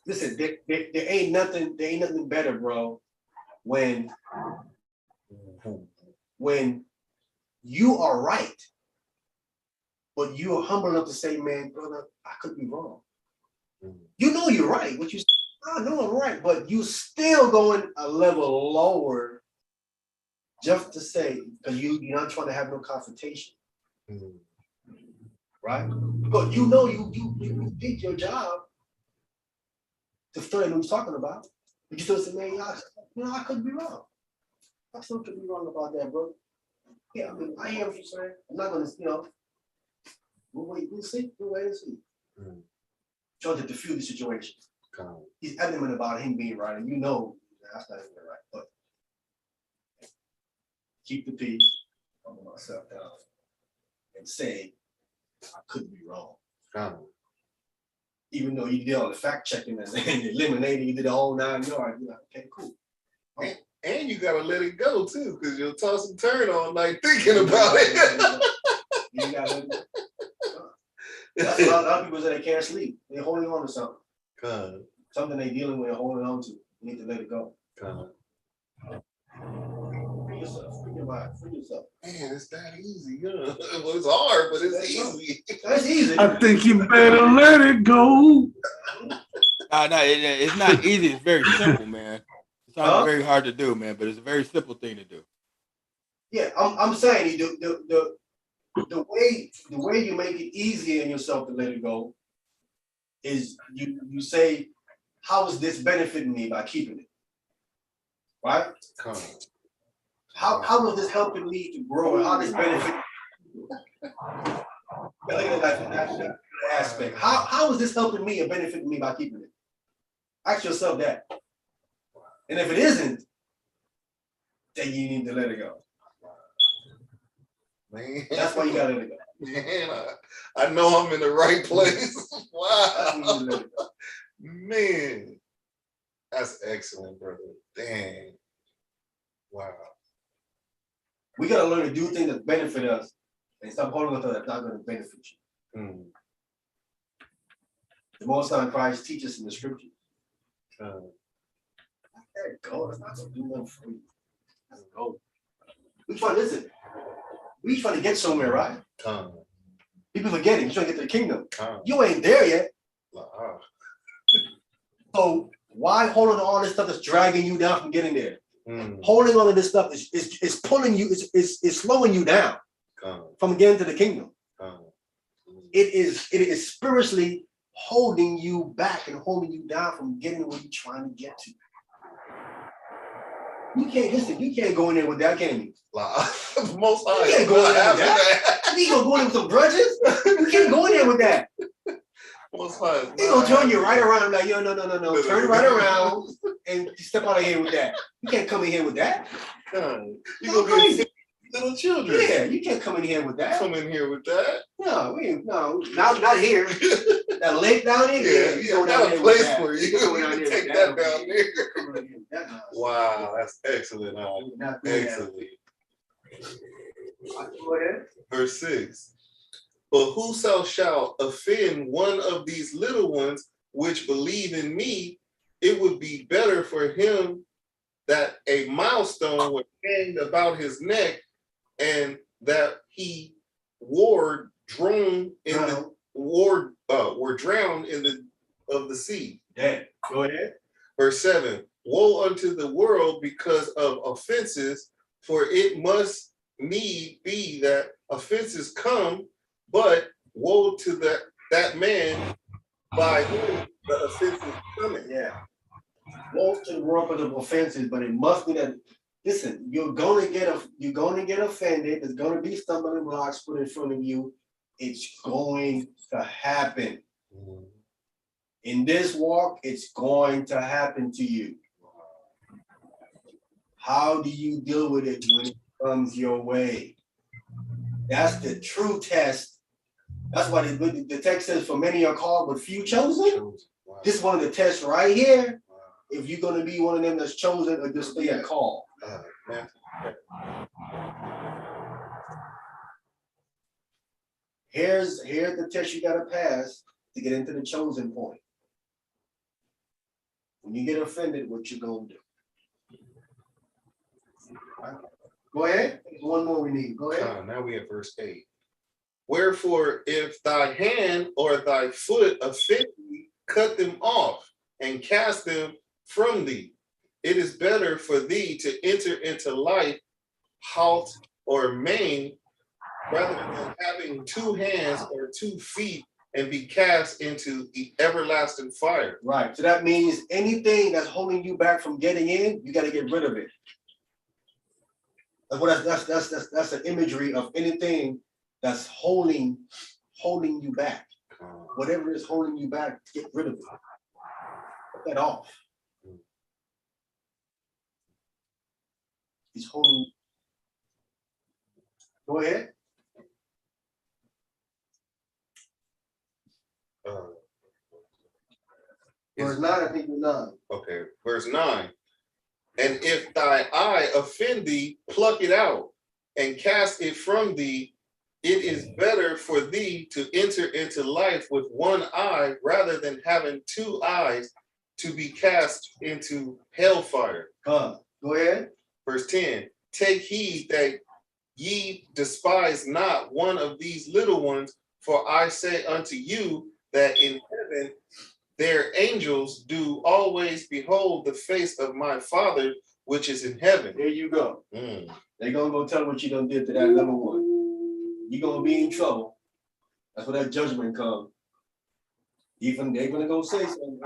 A: Listen, there ain't nothing better, bro, when you are right, but you are humble enough to say, man, brother, I could be wrong. You know you're right. What you say, I know I'm right, but you still going a level lower just to say, because you're not trying to have no confrontation. Right? But you know you did your job to study what he's talking about. But you still say, man, I could be wrong. I still could be wrong about that, bro. Yeah, I mean, I hear what you're saying. I'm not gonna, we'll see. We'll wait and see. Trying to defuse the situation. He's adamant about him being right, and that's not even right. But keep the peace, humble myself down and say, I could be wrong. Even though you did all the fact checking and eliminating, you did the whole 9 yards, you're like, okay, cool.
B: And you gotta let it go too, because you'll toss and turn all night thinking about it.
A: You gotta, that's a lot of people say they can't sleep. They're holding on to something. Something they're dealing with and holding on to. You need to let it go. Free yourself, free your mind, free yourself.
B: Man, it's that easy. Yeah. Well, it's hard, but it's easy.
A: That's easy.
E: I think you better let it go.
D: No, it's not easy. It's very simple, man. It's not very hard to do, man, but it's a very simple thing to do.
A: Yeah, I'm saying the way you make it easier in yourself to let it go is you say, how is this benefiting me by keeping it? Right? How is this helping me to grow? How does benefit? That aspect. How is this helping me and benefiting me by keeping it? Ask yourself that. And if it isn't, then you need to let it go.
B: Man,
A: That's why you gotta let it go.
B: Man, I know I'm in the right place.
A: That's
B: Wow.
A: when you let it go.
B: Man, that's excellent, brother. Dang. Wow.
A: We gotta learn to do things that benefit us and stop holding on to that's not gonna benefit you. The Most High Christ teaches in the scripture. Let it go. It's not gonna do nothing for you. Let it go. We trying to get somewhere, right? People forgetting, you're trying to get to the kingdom. You ain't there yet. So why hold on to all this stuff that's dragging you down from getting there? Holding on to this stuff is pulling you, is slowing you down from getting to the kingdom. It is spiritually holding you back and holding you down from getting where you're trying to get to. You can't go in there with that, can you?
B: Most High.
A: You can't go in there with that. You gonna go in there with some grudges? You can't go in there with that.
B: Most High.
A: He's gonna turn you right around like, yo, no. Turn it right around and step out of here with that. You can't come in here with that.
B: You gonna be little children.
A: Yeah, you can't come in here with that.
B: Come in here with that.
A: No, not here. That lake down here.
B: Yeah, got a place for you. You can take that down there. Wow, that's excellent. Excellent. Verse 6. But whoso shall offend one of these little ones which believe in me, it would be better for him that a milestone were hanged about his neck, and that he were drowned in the sea.
A: Yeah, go ahead.
B: Verse 7. Woe unto the world because of offenses, for it must need be that offenses come, but woe to that man by whom the offenses coming.
A: Yeah. Woe to the world of offenses, but it must be that. Listen, you're gonna get offended. There's gonna be stumbling blocks put in front of you. It's going to happen. In this walk, it's going to happen to you. How do you deal with it when it comes your way? That's the true test. That's why the text says, for many are called, but few chosen. Wow. This is one of the tests right here. Wow. If you're going to be one of them that's chosen or just stay at call. Here's the test you got to pass to get into the chosen point. When you get offended, what you going to do? Right. Go ahead. There's one more we need. Go ahead.
B: Now we have verse 8. Wherefore, if thy hand or thy foot offend thee, cut them off and cast them from thee. It is better for thee to enter into life halt or maimed, rather than having 2 hands or 2 feet and be cast into the everlasting fire.
A: Right. So that means anything that's holding you back from getting in, you got to get rid of it. That's the imagery of anything that's holding you back. Whatever is holding you back, get rid of it. Put that off. He's holding. Go ahead. Verse 9, I think you're 9.
B: Okay, verse 9. And if thy eye offend thee, pluck it out and cast it from thee. It is better for thee to enter into life with one eye rather than having two eyes to be cast into hellfire.
A: Go ahead.
B: Verse 10. Take heed that ye despise not one of these little ones, for I say unto you that in heaven their angels do always behold the face of my Father which is in heaven.
A: There you go.
B: Mm.
A: They're gonna go tell what you done did to that little one. You're gonna be in trouble. That's where that judgment comes. Even they're gonna go say something.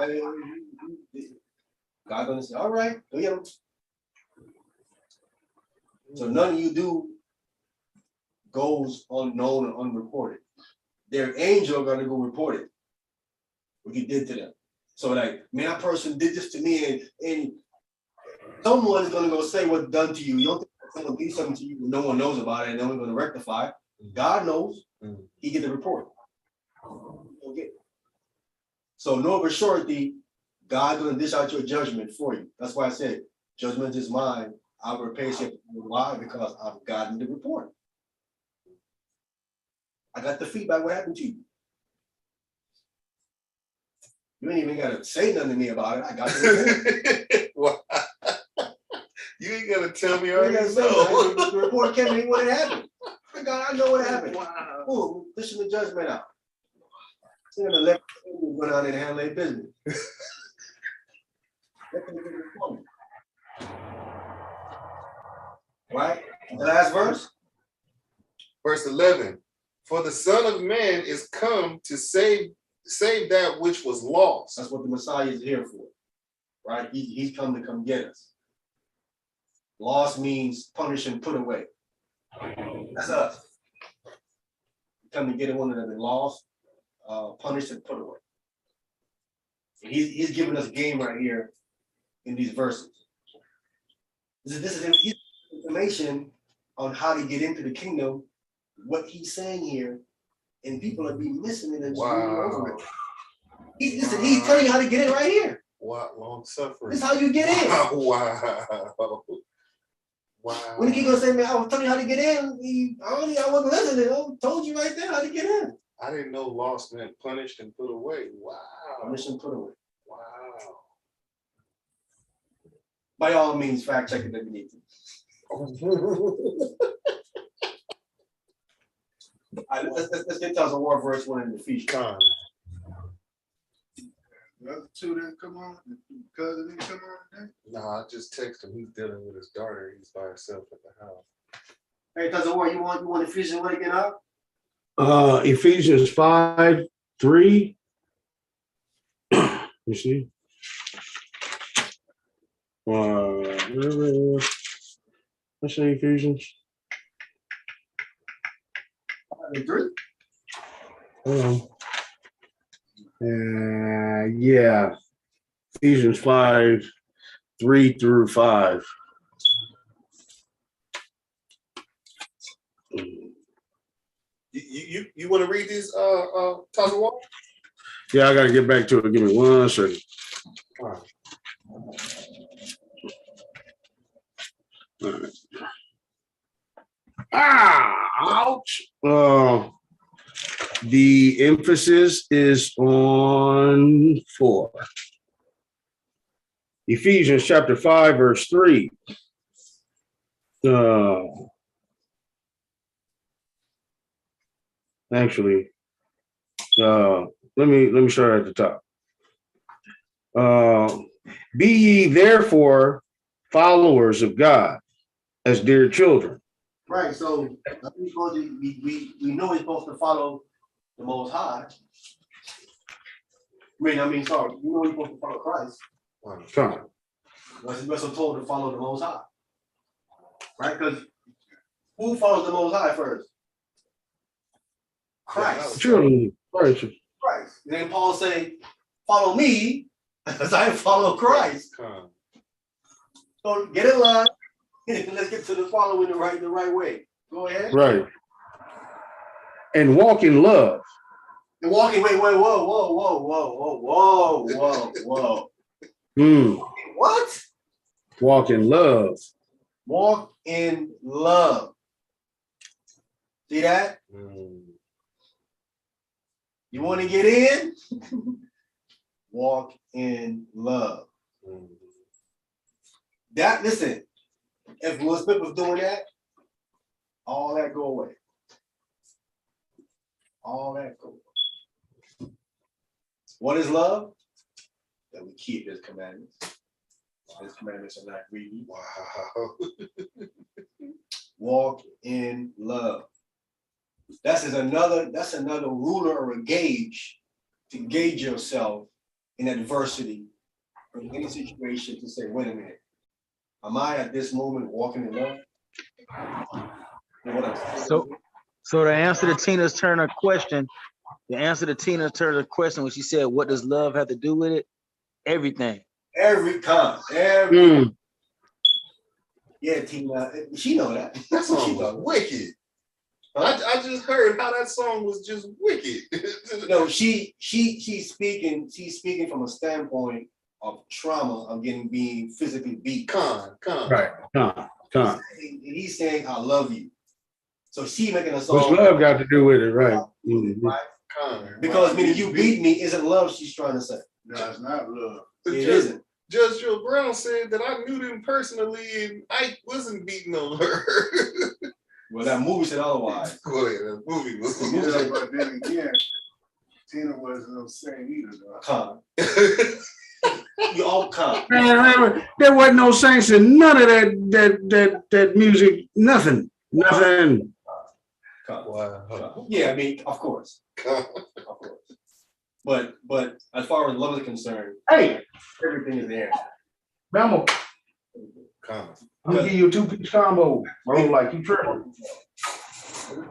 A: God gonna say, all right, go get them. So none of you do goes unknown and unreported. Their angel gonna go report it. What you did to them. So like, man, that person did this to me, and someone's gonna go say what's done to you. You don't think it's gonna be something to you, no one knows about it, and no one's gonna rectify it. God knows. He get the report. Okay. So know for surety, God's gonna dish out your judgment for you. That's why I said, judgment is mine. I will repay it. Why? Because I've gotten the report. I got the feedback. What happened to you? You ain't even gotta say nothing to me about it. I got the report.
B: You ain't gonna tell me
A: You
B: already.
A: ain't gotta say
B: No.
A: nothing. The report came to me what happened. I know what happened.
B: Wow.
A: Boom, pushing the judgment out. They're gonna let people go down there and handle their business. Let them get the point. Right? The last verse.
B: Verse 11. For the Son of Man is come to save that which was lost.
A: That's what the Messiah is here for. Right? He's come to come get us. Lost means punish and put away. That's us. Come to get one that has been lost, punished and put away. He's giving us game right here in these verses. This is information on how to get into the kingdom, what he's saying here, and people are being missing it and just reading over it. He's telling you how to get in right here.
B: What long suffering?
A: This is how you get in.
B: Wow. Wow.
A: When he gonna say, man, I was telling you how to get in, I wasn't listening. I told you right there how to get in.
B: I didn't know lost meant punished and put away. Wow.
A: Punished and put away.
B: Wow.
A: By all means, fact check it if you need to. All right, let's get to our war verse 1 in Ephesians.
F: The other two didn't come on, the cousin didn't come on today.
B: Nah, I just texted him. He's dealing with his daughter. He's by himself at the house.
A: Hey, cousin War, you want Ephesians 1 again out?
E: Ephesians 5:3. You see? Let's say Ephesians.
A: 3.
E: Hold on. Yeah. Ephesians 5:3-5.
B: You want to read these, Tazawal?
E: Yeah, I gotta get back to it. Give me 1 second.
B: All right.
E: Ouch. The emphasis is on 4. Ephesians chapter 5, verse 3. Actually, let me start at the top. Be ye therefore followers of God as dear children.
A: Right, so we know we're supposed to follow the Most High. We know we're supposed to follow Christ.
E: Come.
A: We're also told to follow the Most High. Right, because who follows the Most High first? Christ.
E: Children.
A: Christ. And then Paul say, follow me as I follow Christ. So get in line. Let's get to the following the right way. Go ahead.
E: Right. And walk in love.
A: And walking, wait, whoa, whoa, whoa, whoa, whoa, whoa, whoa. What?
E: Walk in love.
A: Walk in love. See that? You want to get in? Walk in love. That, listen, if Will Smith was doing that, all that go away. All that go away. What is love? That we keep his commandments. His commandments are not greedy.
B: Wow.
A: Walk in love. That's another ruler or a gauge to gauge yourself in adversity or in any situation to say, wait a minute, am I at this moment walking in love?
C: So to answer the Tina Turner question, when she said, what does love have to do with it? Everything.
A: Every time. Yeah, Tina, she know that.
B: That song was wicked. I just heard how that song was just wicked.
A: No, she's speaking from a standpoint of trauma of being physically beat.
E: Right.
A: He's saying, I love you. So she making a song.
E: What's love got to do with it, right?
A: Right? Because meaning you beat me isn't love, she's trying to say.
F: No, it's not love.
A: It isn't.
B: Judge Joe Brown said that I knew them personally and I wasn't beating on her.
A: Well, that movie said otherwise.
B: Go ahead, that movie was.
F: Yeah, but then again, Tina wasn't no saint either, though.
A: Con. You all con.
E: Man, there wasn't no saints in none of that music. Nothing.
A: Con.
B: Wow.
A: Yeah, I mean, of course. Of course. But as far as love is concerned,
E: Hey,
A: everything is there.
E: Bama,
B: Con.
E: I'm gonna give you a 2-piece combo, bro. Like you tripping.
A: Go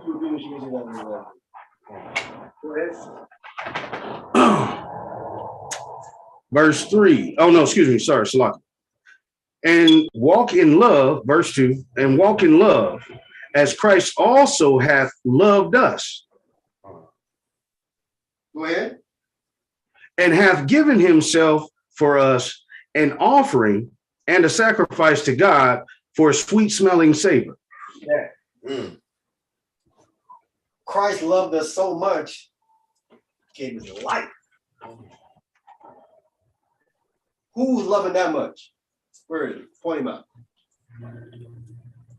A: ahead.
E: Verse 3. Oh no, excuse me. Sorry, Salaki. And walk in love, verse 2, and walk in love, as Christ also hath loved us.
A: Go ahead.
E: And hath given himself for us an offering and a sacrifice to God for a sweet smelling savor.
A: Yeah. Christ loved us so much, gave his life. Who's loving that much? Where is it? Point him out.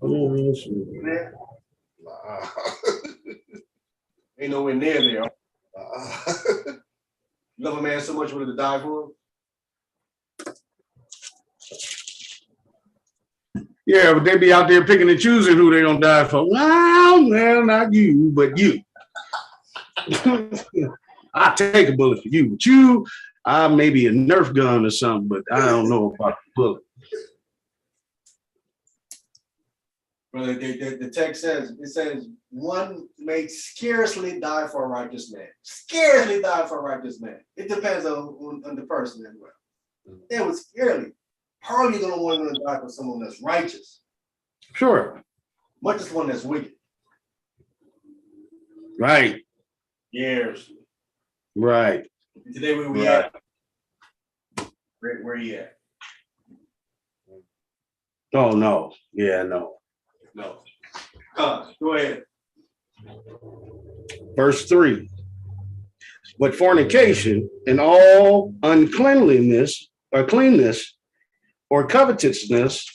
A: There?
B: Wow.
A: Ain't nowhere near there. Love a man so much willing to die for him.
E: Yeah, but they be out there picking and choosing who they gonna die for. Well, not you, but you. I take a bullet for you, but you, I maybe a Nerf gun or something, but I don't know about the bullet.
A: Brother, the text says, it says, one may scarcely die for a righteous man. Scarcely die for a righteous man. It depends on the person as well. It was scarcely. Hardly gonna want to die for someone that's righteous.
E: Sure.
A: Much as one that's wicked.
E: Right.
A: Years.
E: Right.
A: Today where we at? Where you at?
E: Oh no. Yeah, no.
A: No. Go ahead.
E: Verse 3. But fornication and all uncleanliness or cleanness or covetousness,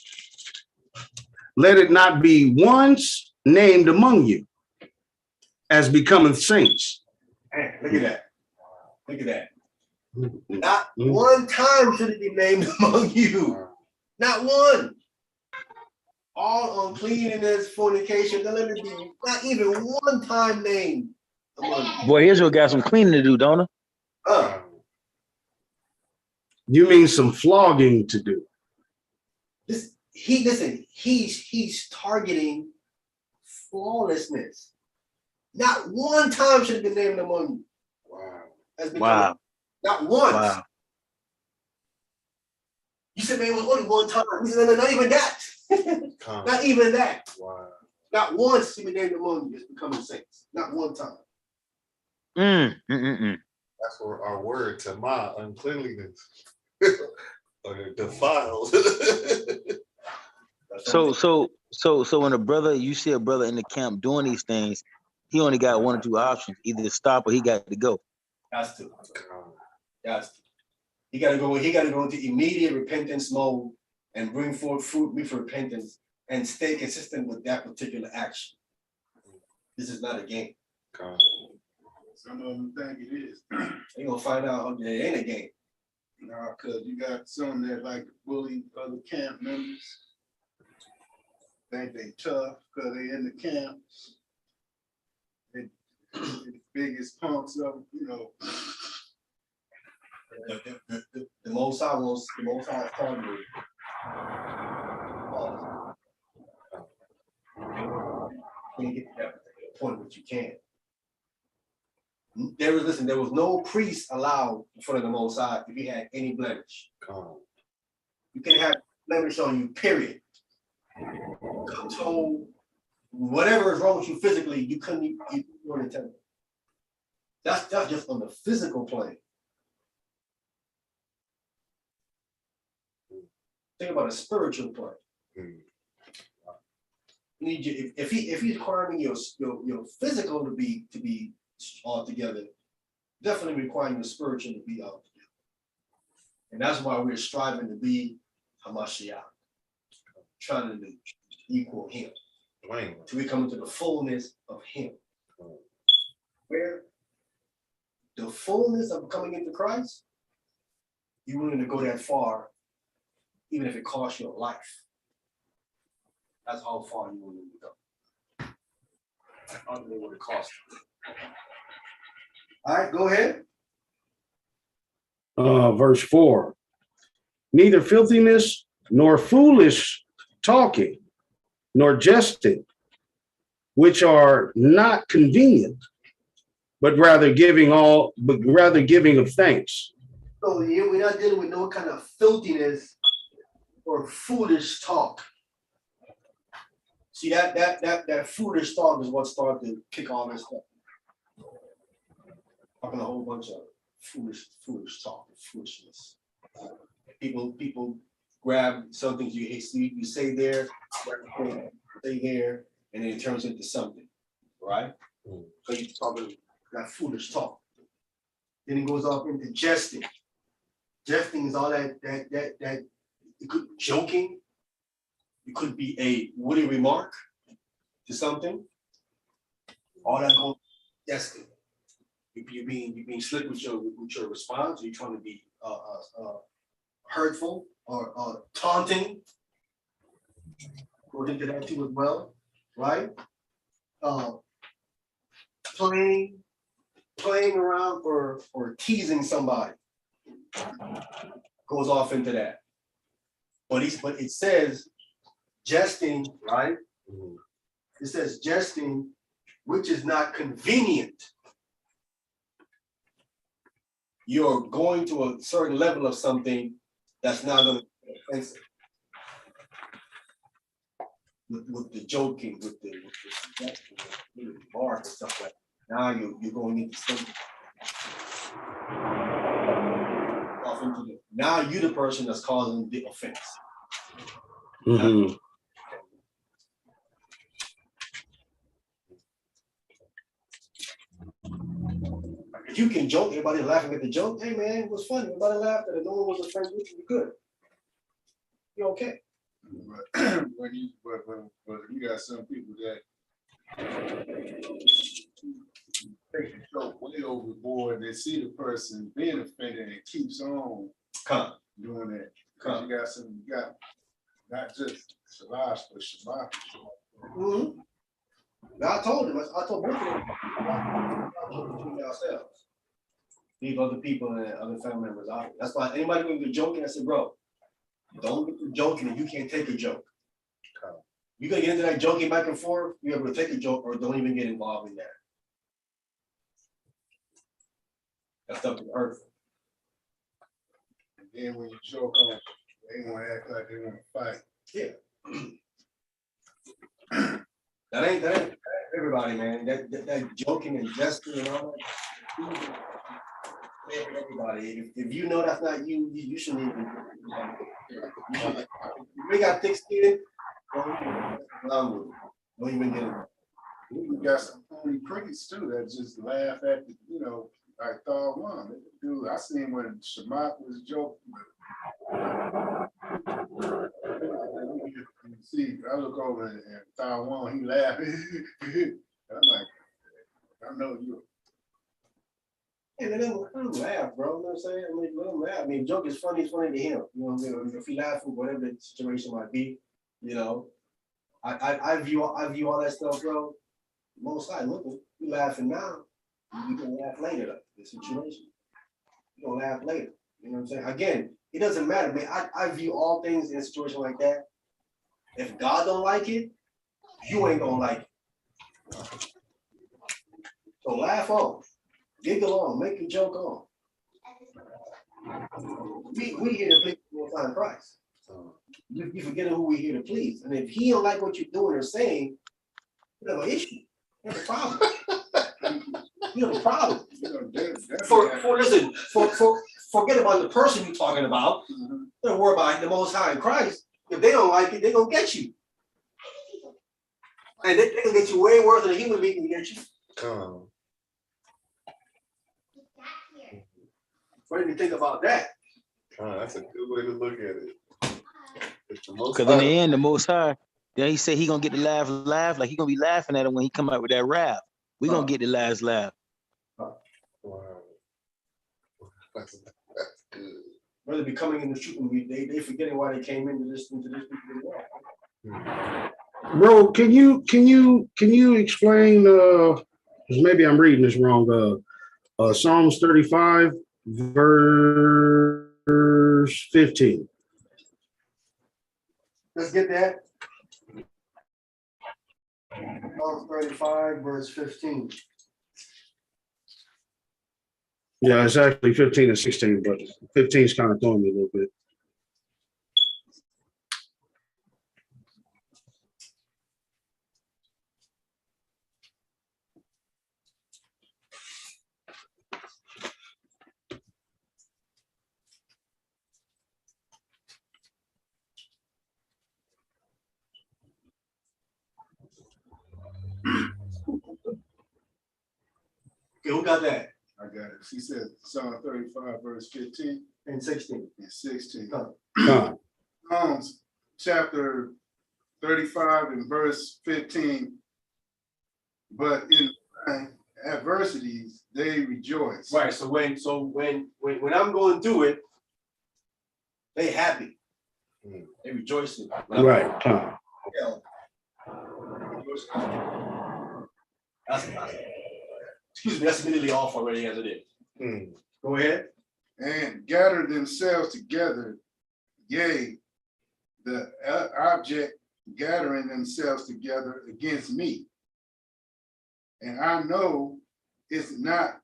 E: let it not be once named among you, as becometh saints.
A: Man, look at that. Look at that. Not one time should it be named among you. Not one. All uncleanness, fornication, let it be not even one time named among you.
C: Boy, Israel got some cleaning to do, don't it?
E: You mean some flogging to do?
A: He's targeting flawlessness. Not one time should have been named among you. Wow.
C: Wow.
A: Not once.
C: Wow. You
A: said, man, it was only one time. He said, no, not even that. Not even that.
B: Wow.
A: Not once he been named among you as becoming saints. Not one time.
B: That's where our word to my uncleanliness. Or defiled.
C: So when a brother, you see a brother in the camp doing these things, he only got one or two options: either to stop or he got to go.
A: Has to. Has to. He got to go. He got to go into immediate repentance mode and bring forth fruit with repentance and stay consistent with that particular action. This is not a game.
F: Some of them think it is.
A: They gonna find out it ain't a game.
F: Nah, cause you got some that like to bully other camp members. Think they tough cause they in the camp. They the biggest punks of, you know.
A: The Most High wants the Most High called you. Can't get to that particular point, but you can. There was no priest allowed in front of the Most High if he had any blemish. You can have blemish on you, period. So whatever is wrong with you physically, you couldn't even go in the temple. That's just on the physical plane. Think about a spiritual plane. You need you, if he's requiring your physical to be all together, definitely requiring your spiritual to be all together. And that's why we're striving to be Hamashiach, trying to equal him, to become into the fullness of him. Where the fullness of coming into Christ, you're willing to go that far, even if it costs your life. That's how far you're willing to go. I don't know what it costs you. All right, go ahead.
E: Verse 4. Neither filthiness nor foolish talking, nor jesting, which are not convenient, but rather giving of thanks.
A: So we're not dealing with no kind of filthiness or foolish talk. See, that foolish talk is what started to kick all this stuff. Talking a whole bunch of foolish talk, foolishness. People grab something you say there, say there, and then it turns into something, right? So you're talking that foolish talk. Then it goes off into jesting. Jesting is all that it could be joking. It could be a witty remark to something. All that goes jesting. You're being slick with your response. You're trying to be hurtful or taunting. Go into that too as well, right? Playing around or teasing somebody goes off into that. But it says jesting, right? It says jesting, which is not convenient. You're going to a certain level of something that's not going to be offensive. With the joking, with the remark and stuff like that. Now you're going into something. Off into the, now you're the person that's causing the offense.
E: Mm-hmm.
A: If you can joke, everybody laughing at the joke. Hey man, it was funny. Everybody laughed at it. No one was offended. You're good. You're okay.
F: But when you got some people that take the joke way overboard, they see the person being offended and keeps on doing that. Because you got not just Shalash, but Shabbat.
A: Mm-hmm. I told him. I told both of them. Between ourselves. Leave other people and other family members out. That's why anybody going to be joking, I said, bro, don't get to joking if you can't take a joke. You gonna get into that joking back and forth, you're able to take a joke or don't even get involved in that. That stuff is hurtful.
F: And then when you joke on, they want to act like they want to fight.
A: Yeah. That ain't everybody, man. That joking and jesting and all that. Everybody, if you know that's not you, you shouldn't even. If you got thick skin, don't even get it.
F: You got some phony crickets too that just laugh at the, like Thor one. Dude, I seen when Shamak was joking. See, I look over and Thor one, he laughed. I'm like, I know you.
A: Yeah, let him laugh, bro. You know what I'm saying? I mean, let him laugh. I mean, joke is funny to him. You know what I mean? If he laughs for whatever the situation might be, I view all that stuff, bro. Most high looking, you laughing now, you gonna laugh later, though, the situation. You gonna laugh later. You know what I'm saying? Again, it doesn't matter, man. I view all things in a situation like that. If God don't like it, you ain't gonna like it. So laugh on, giggle on, make a joke on. We here to please the Most High Christ. You forgetting who we here to please. And if he don't like what you're doing or saying, you have an issue. You have a problem. You have a problem. Forget about the person you're talking about. Don't worry about the Most High in Christ. If they don't like it, they're gonna get you. And they can get you way worse than a human being can get you. What do you think about that?
B: That's a good way to look at it.
C: Because in the end, the Most High, then he said he gonna get the laugh, like he gonna be laughing at him when he come out with that rap. We gonna get the last laugh.
B: Wow. That's good.
A: Whether be coming in the truth, they forgetting why they came into this world.
E: Bro, can you explain? Because maybe I'm reading this wrong. Psalms 35, verse 15.
A: Let's get that. Psalms 35, verse 15.
E: Yeah, it's actually 15 and 16, but 15 is kind of throwing me a little bit.
A: Okay, who got that?
F: I got it. She said Psalm 35, verse 15
A: and 16.
F: And 16.
E: Psalms
F: chapter 35 and verse 15. But in adversities, they rejoice.
A: Right. So when I'm going through it, they happy. They rejoicing.
E: Right.
A: Excuse me, that's immediately off already as it is. Go ahead.
F: And gather themselves together, yea, the object gathering themselves together against me. And I know it's not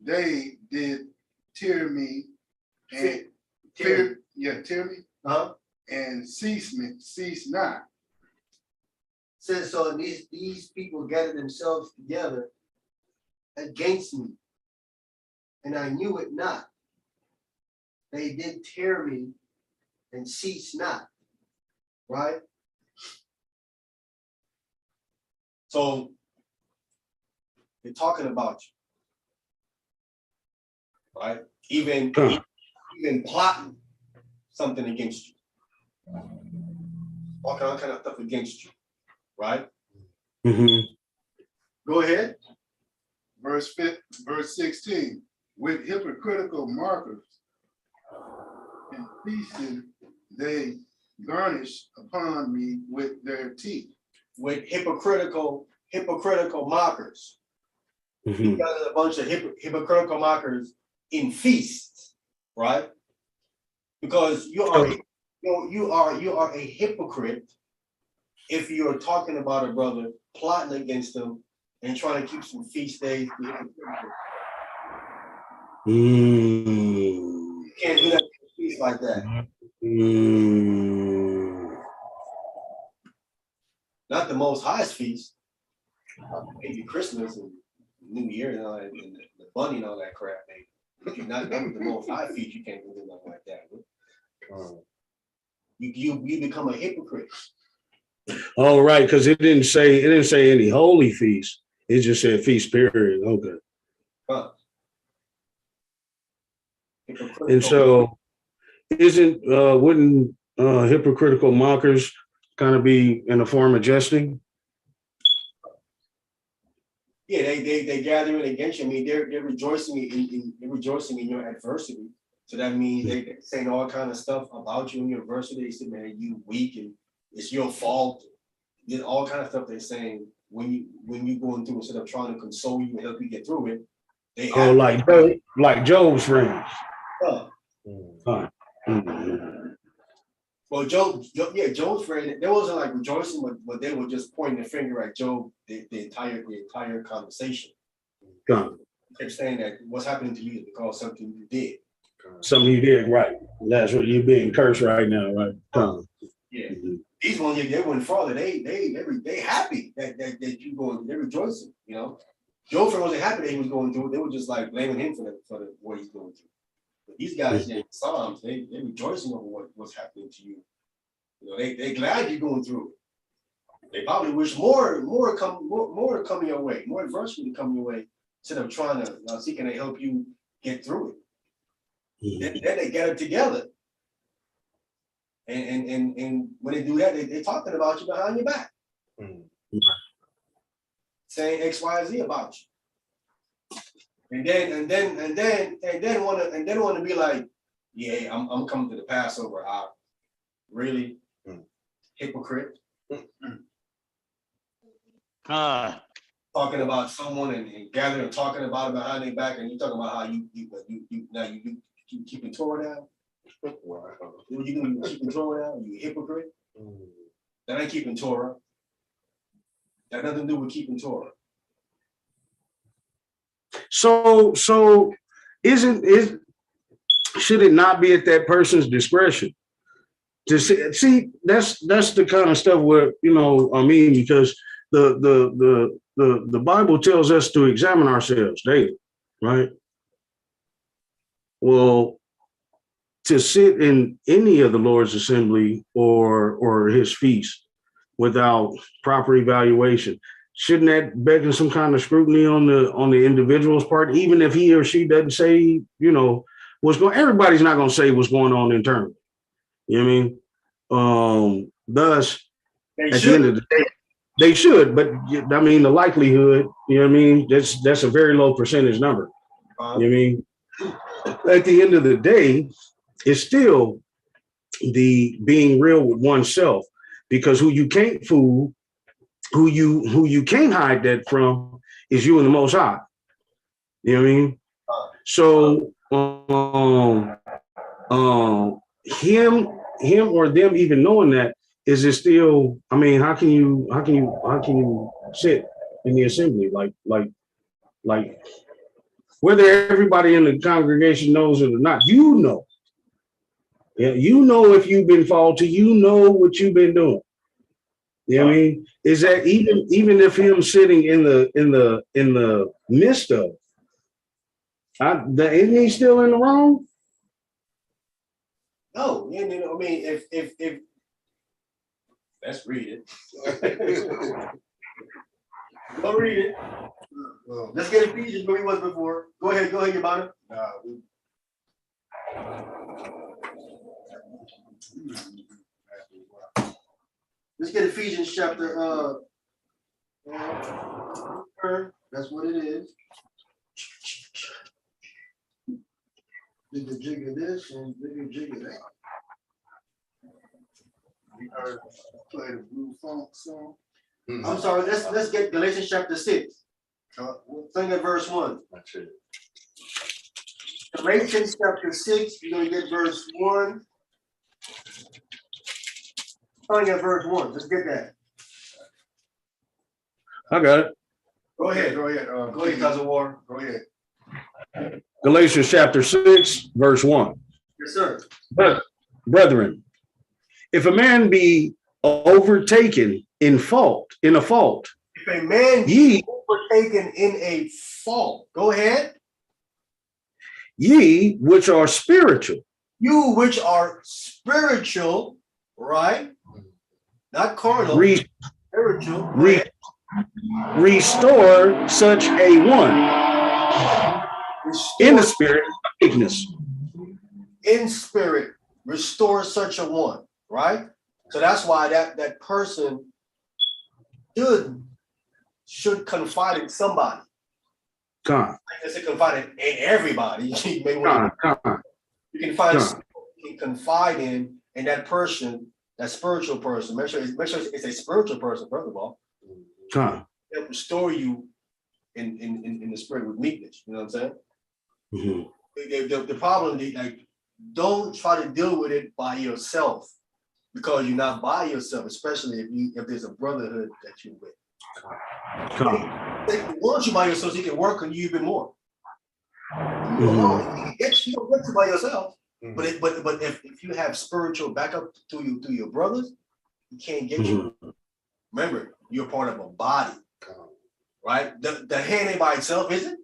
F: they did tear me and tear me and cease not.
A: Says so these people gathered themselves together against me, and I knew it not. They did tear me and cease not. Right? So they're talking about you. Right? Even plotting something against you. All kind of stuff against you. Right? Go ahead.
F: Verse 16, with hypocritical markers and feasting, they garnish upon me with their teeth.
A: With hypocritical mockers. You got a bunch of hypocritical mockers in feasts, right? Because you are a hypocrite if you're talking about a brother, plotting against them, and trying to keep some feast days. You can't do that to a feast like that. Not not the Most High's feast. Maybe Christmas and New Year and all that, and the bunny and all that crap. Maybe. If you're not done with the Most High feast, you can't do nothing like that. You become a hypocrite.
E: Oh, right, because it didn't say any holy feast. It just said feast period. Okay. And so wouldn't hypocritical mockers kind of be in a form of jesting?
A: Yeah, they gathering against you. I mean, they're rejoicing in your adversity. So that means they saying all kind of stuff about you in your adversity. They say, man, you weak and it's your fault. There's all kind of stuff they're saying when you going through, instead of trying to console you and help you get through it. Like Job's friends. Well, Job's friend, they wasn't like rejoicing, but they were just pointing the finger at Job the entire conversation. They kept saying that what's happening to you is because something you did.
E: Something you did, right? That's what you're being cursed right now, right?
A: Yeah. These ones, they went farther. They happy that you going. They're rejoicing. You know, Job's friend wasn't happy that he was going through it. They were just like blaming him for what he's going through. But these guys in Psalms, they rejoicing over what's happening to you. You know, they glad you're going through it. They probably wish more coming your way, more adversity to come your way, instead of trying to seeking to help you get through it. Then they get it together. And when they do that, they're talking about you behind your back. Saying X, Y, Z about you. And then want to be like, yeah, I'm coming to the Passover. Really? Hypocrite. Talking about someone and gathering and talking about it behind their back, and you talking about how you keeping Torah down. What you doing? You keeping Torah down? You hypocrite. That ain't keeping Torah. That nothing to do with keeping Torah.
E: So should it not be at that person's discretion to see? That's the kind of stuff where, because the Bible tells us to examine ourselves daily, right? Well, to sit in any of the Lord's assembly or his feast without proper evaluation, shouldn't that beckon some kind of scrutiny on the individual's part, even if he or she doesn't say, what's going? Everybody's not going to say what's going on internally. You know what I mean? Thus, at the end of the day, they should, but I mean, the likelihood, you know what I mean? That's a very low percentage number. You know what I mean? At the end of the day, it's still the being real with oneself, because who you can't fool, who you can't hide that from is you and the Most High. You know what I mean? So him or them even knowing that, is it still, I mean, how can you sit in the assembly like whether everybody in the congregation knows it or not, yeah, if you've been faulty, what you've been doing. You know what I mean? Is that even if him sitting in the midst of, isn't he still in the wrong?
A: No, I mean, if let's read it. Go read it. Let's get Ephesians where he was before. Go ahead, Yabana. Let's get Ephesians chapter that's what it is. Bigger jig of this and bigger jig of that.
F: You heard play the Blue Funk song?
A: I'm sorry, let's get Galatians chapter 6. Sing at verse 1.
B: That's it.
A: Galatians chapter 6, you're gonna get verse 1. Starting at verse 1. Let's get that.
E: I got it.
A: Go ahead, Cousin War.
F: Go ahead.
E: Galatians chapter 6, verse 1.
A: Yes, sir.
E: But, brethren, if a man be overtaken in a fault.
A: If a man
E: Ye,
A: be overtaken in a fault, go ahead.
E: ye which are spiritual,
A: You which are spiritual, right? Not carnal,
E: re-
A: spiritual. Go
E: re-
A: ahead.
E: restore such a one in the
A: Restore
E: spirit of meekness.
A: in spirit, restore such a one, right? So that's why that person should confide in somebody.
E: Con,
A: I guess it confide in everybody. You may want
E: con,
A: you can find
E: con.
A: someone you can confide in that person, that spiritual person. Make sure it's a spiritual person, first of all.
E: Con.
A: That restore you in the spirit with meekness. You know what I'm saying?
E: Mm-hmm.
A: The problem, like, don't try to deal with it by yourself, because you're not by yourself, especially if there's a brotherhood that you're with. They want you by yourself so you can work on you even more. You alone, you don't get you by yourself. But if you have spiritual backup to your brothers, you can't get you. Remember, you're part of a body, right? The hand ain't by itself, is it?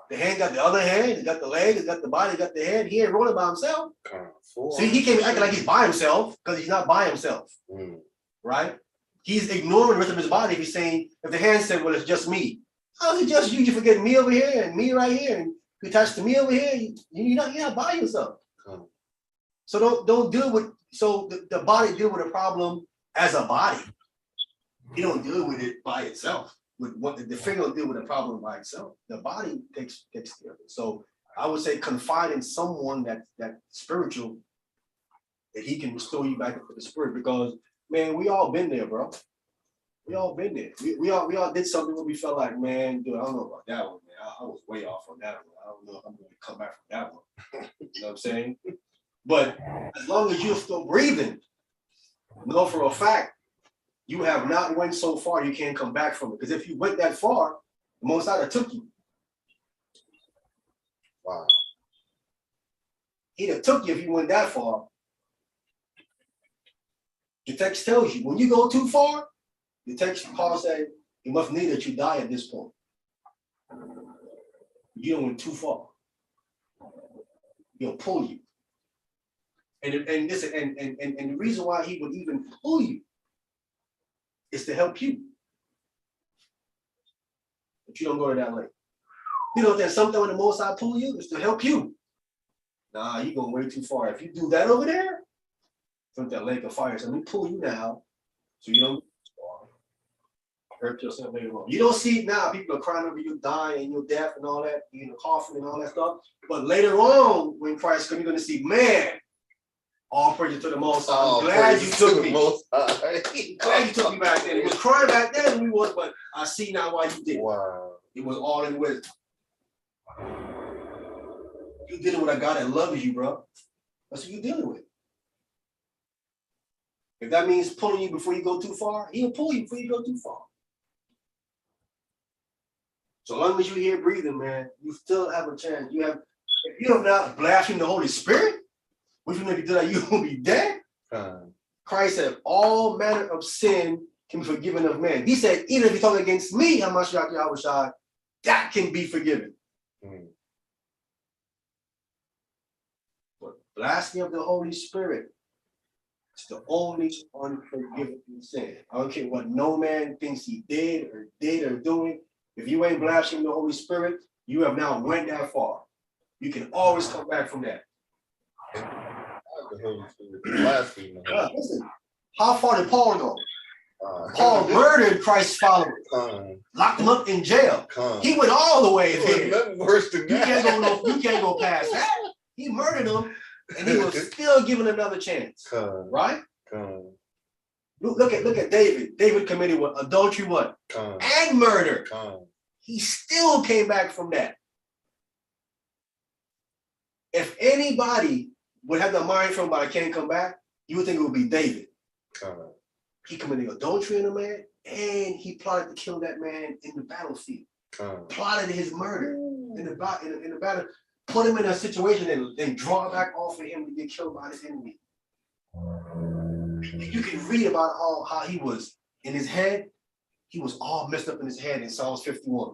A: The hand got the other hand, it got the leg, it got the body, it got the head. He ain't rolling by himself. See, he can't act like he's by himself because he's not by himself, right? He's ignoring the rest of his body. If he's saying, if the hand said, well, it's just me. How is it just you? You forget me over here and me right here, and you attach to me over here. You're not by yourself. So don't deal with. So the body deal with a problem as a body. You don't deal with it by itself. With what the finger will deal with a problem by itself. The body takes care of it. So I would say confide in someone that spiritual, that he can restore you back into the spirit. Because man, we all been there, bro. We all been there. We all did something where we felt like, man, dude, I don't know about that one, man. I was way off on that one. I don't know if I'm going to come back from that one. You know what I'm saying? But as long as you're still breathing, know for a fact, you have not went so far you can't come back from it. Because if you went that far, the Most High took you.
B: Wow.
A: He'd have took you if you went that far. The text tells you, when you go too far, the text, Paul said, it must need that you die at this point. You don't went too far. He'll pull you. And the reason why he would even pull you is to help you. But you don't go to that lane. You know, there's something when the Most High pull you, is to help you. Nah, you're going way too far. If you do that over there, from that lake of fire, so let me pull you now, so you don't hurt yourself later on. You don't see it now. People are crying over you dying and you're deaf and all that, you know, coughing and all that stuff. But later on, when Christ comes, you're going to see, man, all praise to the Most High. I'm glad you took me. Glad you took me back then. It was crying back then, we was, but I see now why you did it.
B: Wow.
A: It was all in wisdom. You dealing with a God that loves you, bro. That's what you're dealing with. If that means pulling you before you go too far, he'll pull you before you go too far. So long as you're here breathing, man, you still have a chance. If you have not blasphemed the Holy Spirit, which you maybe do that, you will be dead. Christ said, all manner of sin can be forgiven of man. He said, even if you talk against me, Hamashiach Yahushua, that can be forgiven. But blasphemy of the Holy Spirit, it's the only unforgivable sin. I don't care what no man thinks he did or doing. If you ain't blaspheming the Holy Spirit, you have now went that far. You can always come back from that. Listen, how far did Paul go? Paul murdered Christ's followers, locked them up in jail. He went all the way there.
B: Nothing worse than that.
A: You can't go past that. He murdered them, and he was still given another chance. Right? Look at David. David committed what? Adultery, what? And murder. He still came back from that. If anybody would have the mind from, but I can't come back, you would think it would be David. He committed adultery in a man, and he plotted to kill that man in the battlefield. Plotted his murder in the battle, put him in a situation and then draw back off of him to get killed by his enemy. You can read about how he was in his head, he was all messed up in his head in Psalms 51.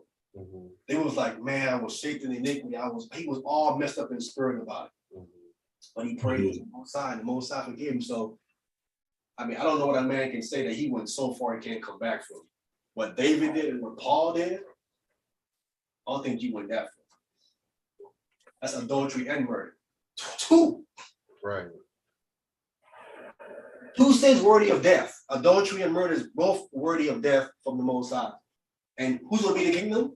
A: They was like, man, I was shaped in iniquity. He was all messed up in the spirit about it. But he prayed to the Most High, and the Most High forgave him. So, I mean, I don't know what a man can say that he went so far he can't come back from. What David did and what Paul did, I don't think you went that far. That's adultery and murder. Two.
B: Right.
A: Two sins worthy of death. Adultery and murder is both worthy of death from the Most High. And who's gonna be the kingdom?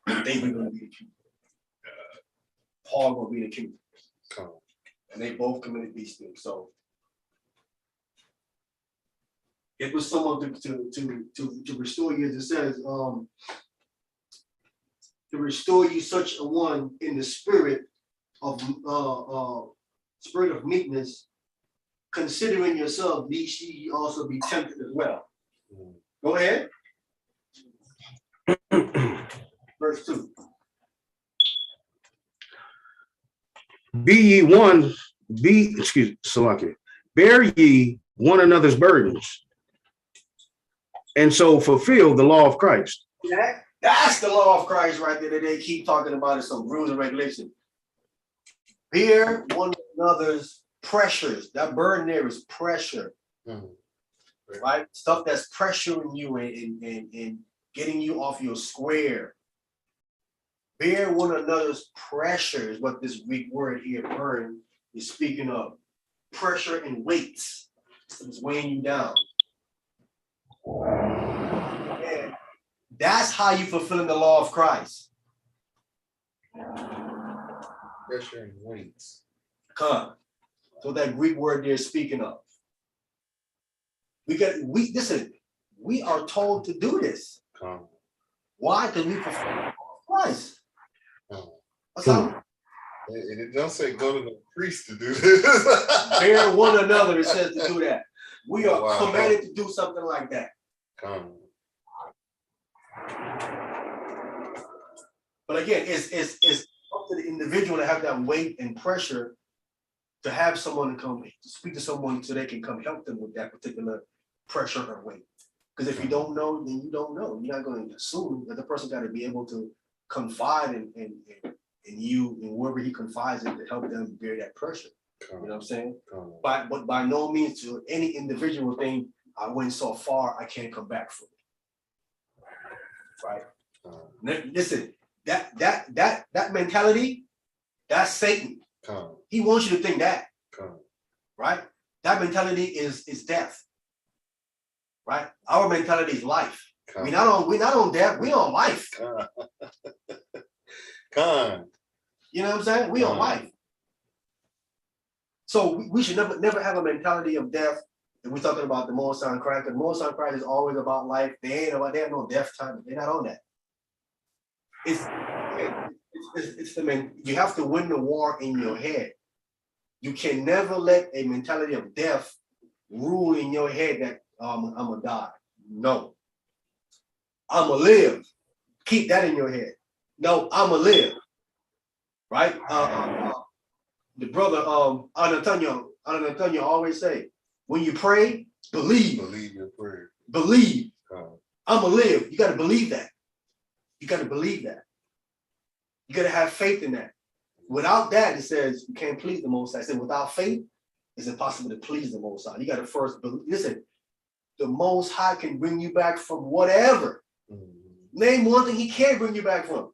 A: David gonna be the kingdom. Paul gonna be the kingdom. And they both committed these things. So it was someone to restore you, as it says, to restore you such a one in the spirit of meekness, considering yourself, lest ye also be tempted as well. Go ahead. Verse 2.
E: Bear ye one another's burdens, and so fulfill the law of Christ.
A: That's the law of Christ right there that they keep talking about. Is some rules and regulations. Bear one another's pressures. That burden there is pressure. Right? Stuff that's pressuring you and getting you off your square. Bear one another's pressure is what this Greek word here, burden, is speaking of. Pressure and weights. It's weighing you down. And that's how you fulfilling the law of Christ.
B: Pressure and weights.
A: Come. So that Greek word there is speaking of. Listen, we are told to do this. Why? Because we fulfill the law of Christ. That's how
B: it don't say go to the priest to do this.
A: bear one another. It says to do that. We are commanded to do something like that. But again, it's up to the individual to have that weight and pressure to have someone to come to speak to someone so they can come help them with that particular pressure or weight. Because if you don't know, then you don't know. You're not going to assume that the person got to be able to confide in you and whoever he confides in to help them bear that pressure. You know what I'm saying? But by no means to any individual thing, I went so far, I can't come back from it. Right? Listen, that mentality, that's Satan. He wants you to think that. Right? That mentality is death. Right? Our mentality is life. We're not on death, we're on life. You know what I'm saying? We on life. So we should never have a mentality of death. And we're talking about the Most High Christ. The Most High Christ is always about life. They have no death time. They're not on that. It's the you have to win the war in your head. You can never let a mentality of death rule in your head that I'm gonna die. No. I'm gonna live. Keep that in your head. No, I'm gonna live. Right? The brother Antonio always say, when you pray, believe.
B: Believe your prayer.
A: Believe. I'm gonna live. You gotta believe that. You gotta believe that. You gotta have faith in that. Without that, it says you can't please the Most High. I said without faith, it's impossible to please the Most High. You gotta first believe. Listen, the Most High can bring you back from whatever. Name one thing He can't bring you back from.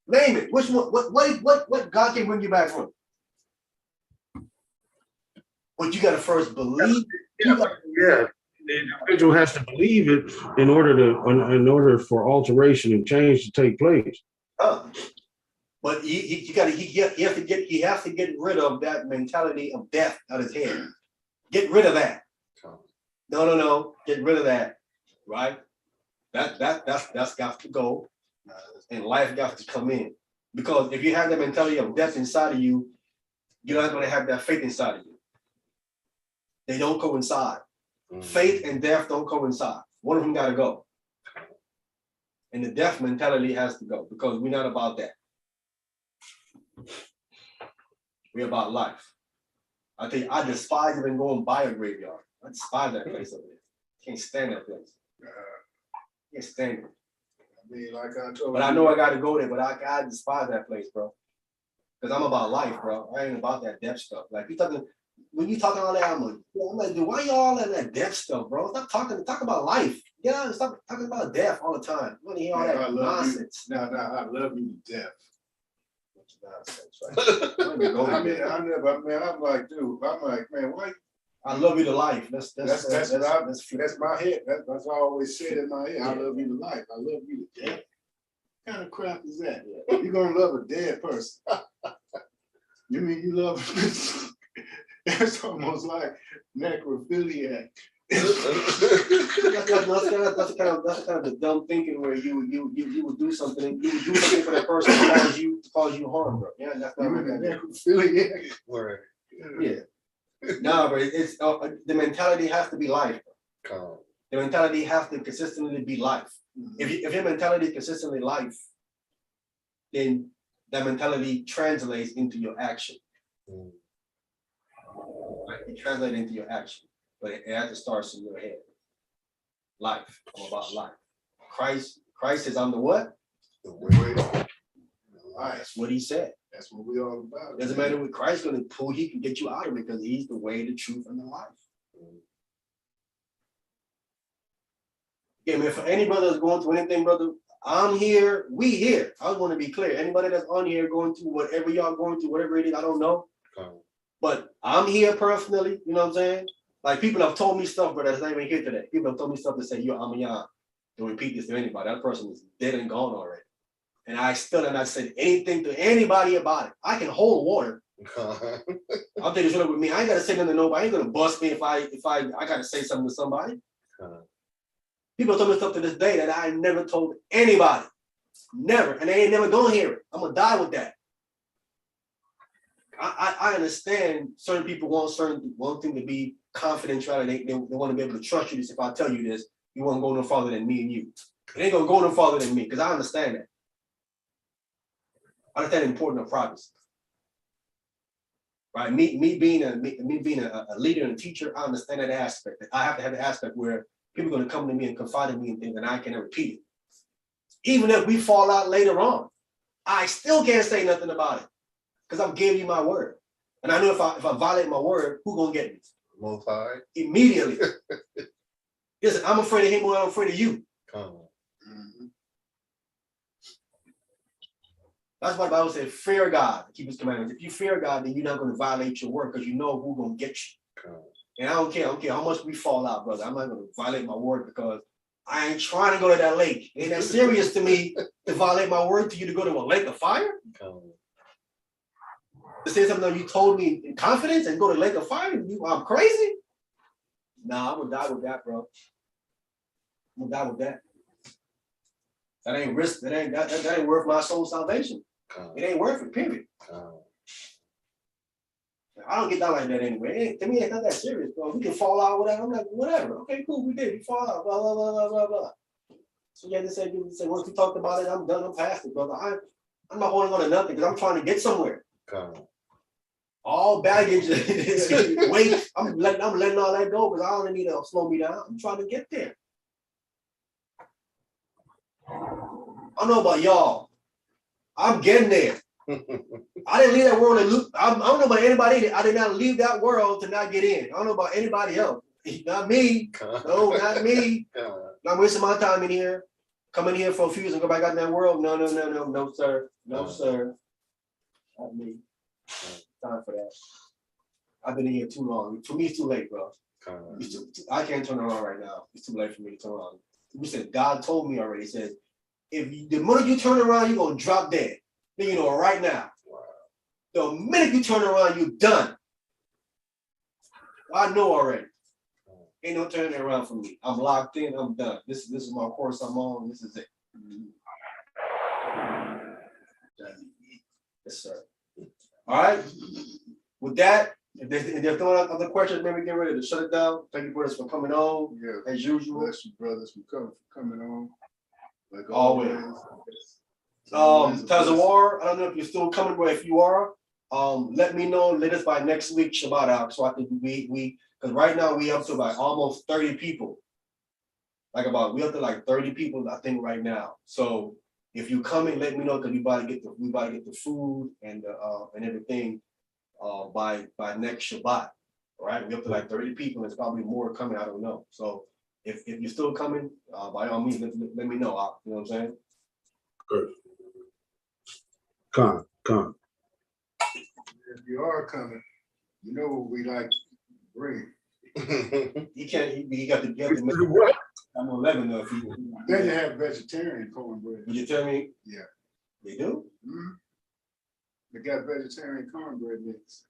A: Name it. Which one? What God can bring you back from? But you gotta first believe.
E: The individual has to believe it in order for alteration and change to take place.
A: But he has to get rid of that mentality of death out of his head. Get rid of that. No. Get rid of that. Right? That's got to go. And life got to come in. Because if you have that mentality of death inside of you, you're not going to have that faith inside of you. They don't coincide. Faith and death don't coincide. One of them got to go. And the death mentality has to go because we're not about that. We're about life. I tell you, I despise even going by a graveyard. I despise that place over there. Can't stand that place. Can't stand it.
F: I mean, like I told
A: But I
F: you,
A: know I gotta go there, but I despise that place, bro. Cause I'm about life, bro. I ain't about that death stuff. Like when you talking all that, I'm like, dude, why y'all in that death stuff, bro? Talk about life. Get out and stop talking about death all the time. You wanna hear all
F: man, I
A: that
F: love
A: nonsense.
F: you. Now, I love you to death.
A: Nonsense, right? Let me go
F: I mean,
A: there.
F: I'm like, dude, man, why?
A: I love you to life. That's
F: That's my head. That's what I always said in my head. I love you to life. I love you to death. What kind of crap is that? You're gonna love a dead person. You mean you love? That's almost like necrophiliac.
A: that's kind of the dumb thinking where you would do something for that person to cause you harm, bro. Yeah, that's not
F: You
A: what
F: mean
A: that
F: necrophiliac?
B: Right.
A: is. Yeah. No, but it's the mentality has to be life.
B: Calm.
A: The mentality has to consistently be life. If your mentality is consistently life, then that mentality translates into your action. Right? It translates into your action, but it has to start in your head. Life, I'm about life. Christ says, I'm the what?
F: The way of life.
A: That's what he said.
F: That's what we all about.
A: It doesn't matter what Christ's gonna pull, he can get you out of it because he's the way, the truth, and the life. Yeah, man, for any brother that's going through anything, brother, I'm here, we here. I want to be clear. Anybody that's on here going through whatever y'all going through, whatever it is, I don't know. But I'm here personally, you know what I'm saying? Like people have told me stuff, but that's not even here today. People have told me stuff to say, yo, I'm young. Don't repeat this to anybody. That person is dead and gone already. And I still have not said anything to anybody about it. I can hold water. I'll take this with me. I ain't gotta say nothing to nobody. I ain't gonna bust me if I gotta say something to somebody. People told me stuff to this day that I never told anybody. Never. And they ain't never gonna hear it. I'm gonna die with that. I understand certain people want thing to be confidentiality. They want to be able to trust you. This if I tell you this, you won't go no farther than me and you. It ain't gonna go no farther than me, because I understand that. I understand the importance of privacy. Right? Me being a leader and a teacher, I understand that aspect. I have to have the aspect where people are gonna come to me and confide in me and things, and I can repeat it. Even if we fall out later on, I still can't say nothing about it. Because I'm giving you my word. And I know if I violate my word, who gonna get me?
B: Most High.
A: Immediately. Listen, I'm afraid of him more than I'm afraid of you. That's why the Bible said, fear God, keep his commandments. If you fear God, then you're not going to violate your word because you know who's going to get you. And I don't care how much we fall out, brother. I'm not going to violate my word because I ain't trying to go to that lake. It ain't that serious to me to violate my word to you to go to a lake of fire. To say something that you told me in confidence and go to lake of fire, I'm crazy? Nah, I'm going to die with that, bro. I'm going to die with that. That ain't risk. That ain't worth my soul's salvation. It ain't worth it, period. I don't get down like that anyway. To me, it's not that serious, bro. We can fall out, whatever. I'm like, whatever. Okay, cool, we did. We fall out, blah, blah, blah, blah, blah, blah. So you have to say, once we talked about it, I'm done, I'm past it, brother. I'm not holding on to nothing because I'm trying to get somewhere. All baggage is weight. I'm letting all that go because I don't need to slow me down. I'm trying to get there. I don't know about y'all. I'm getting there. I didn't leave that world and loop. I don't know about anybody. I did not leave that world to not get in. I don't know about anybody else. Not me. No, not me. I'm wasting my time in here. Come in here for a few years and go back out in that world. No, sir. No, sir. Not me. Time for that. I've been in here too long. For me, it's too late, bro. I can't turn around right now. It's too late for me to turn around. We said God told me already. He said, the minute you turn around, you're gonna drop dead. Then you know right now. The minute you turn around, you're done. I know already. Ain't no turning around for me. I'm locked in. I'm done. This is my course I'm on. This is it. Yes, sir. All right. With that, if there's no other questions, maybe get ready to shut it down. Thank you, brothers, for coming on.
F: Yeah,
A: as usual.
F: Bless you, brothers, for coming on. Like
A: always. Tazawar, I don't know if you're still coming, but if you are, let me know. Let us by next week Shabbat out, so I can we because right now we up to about almost 30 people. we up to like 30 people, I think, right now. So if you come in, let me know because we about to get the food and everything by next Shabbat. All right, we up to like 30 people. There's probably more coming. I don't know. So if you're still coming, by all means, let me know. You know what I'm saying?
E: Good. Come.
F: If you are coming, you know what we like to bring.
A: He can't. He got to make. I'm 11 though. If he,
F: Then you have vegetarian cornbread.
A: you tell me,
F: Yeah.
A: they do
F: Mhm. They got vegetarian cornbread mix.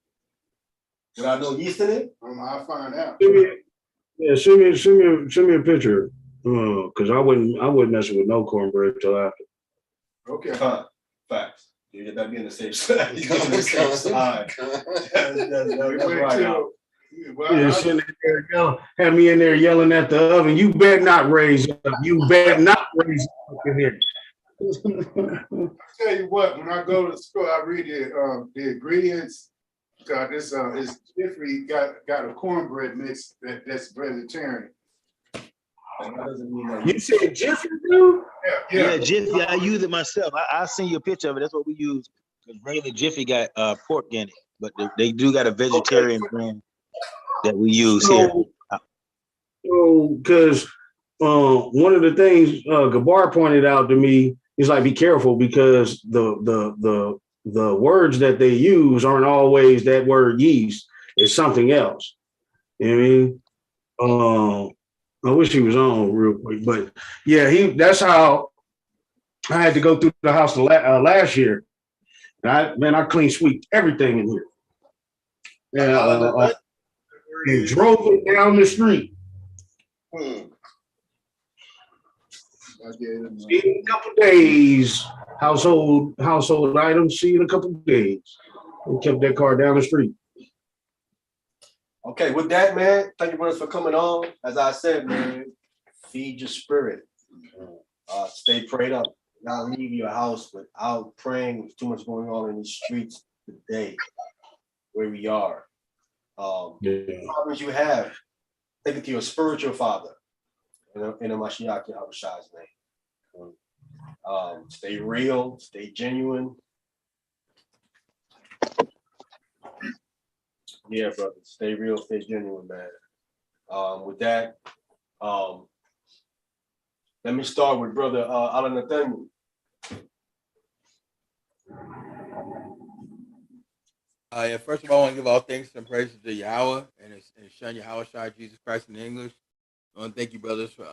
A: without no yeast in it.
F: I'll find out.
E: Yeah, send me a picture. Cause I wouldn't mess with no cornbread till after.
F: Okay.
A: Facts. You better be in the safe side. You get in the safe side. That's right. Al.
E: Yeah, sitting there yelling, have me in there yelling at the oven. You better not raise up. You better not raise up in here.
F: Tell you what, when I go to the store, I read the ingredients. God, this Jeffrey got a cornbread mix that's vegetarian.
A: And that doesn't mean that
E: You said Jiffy, dude?
C: Yeah, Jiffy, I use it myself. I'll send you a picture of it. That's what we use. Because regular Jiffy got pork in it, but they do got a vegetarian brand that we use here.
E: So, because one of the things Gabar pointed out to me is like, be careful because the words that they use aren't always that word yeast. It's something else. You know what I mean? I wish he was on real quick, but yeah, that's how I had to go through the house last year. And I clean sweep everything in here. And drove it down the street. See in a couple days, household items. See in a couple days. We kept that car down the street.
A: Okay, with that, man, thank you brothers for coming on. As I said, man, feed your spirit. Stay prayed up. Not leave your house without praying. There's too much going on in the streets today where we are. Problems you have, take it to your spiritual father in a Mashiach Yahushai's name. Stay real, stay genuine. Yeah, brother, stay real, stay genuine, man. With that, let me start with brother Alan Nathaniel.
D: Yeah, first of all, I want to give all thanks and praises to Yahweh and his son Yahushua Jesus Christ in English. I want to thank you, brothers, for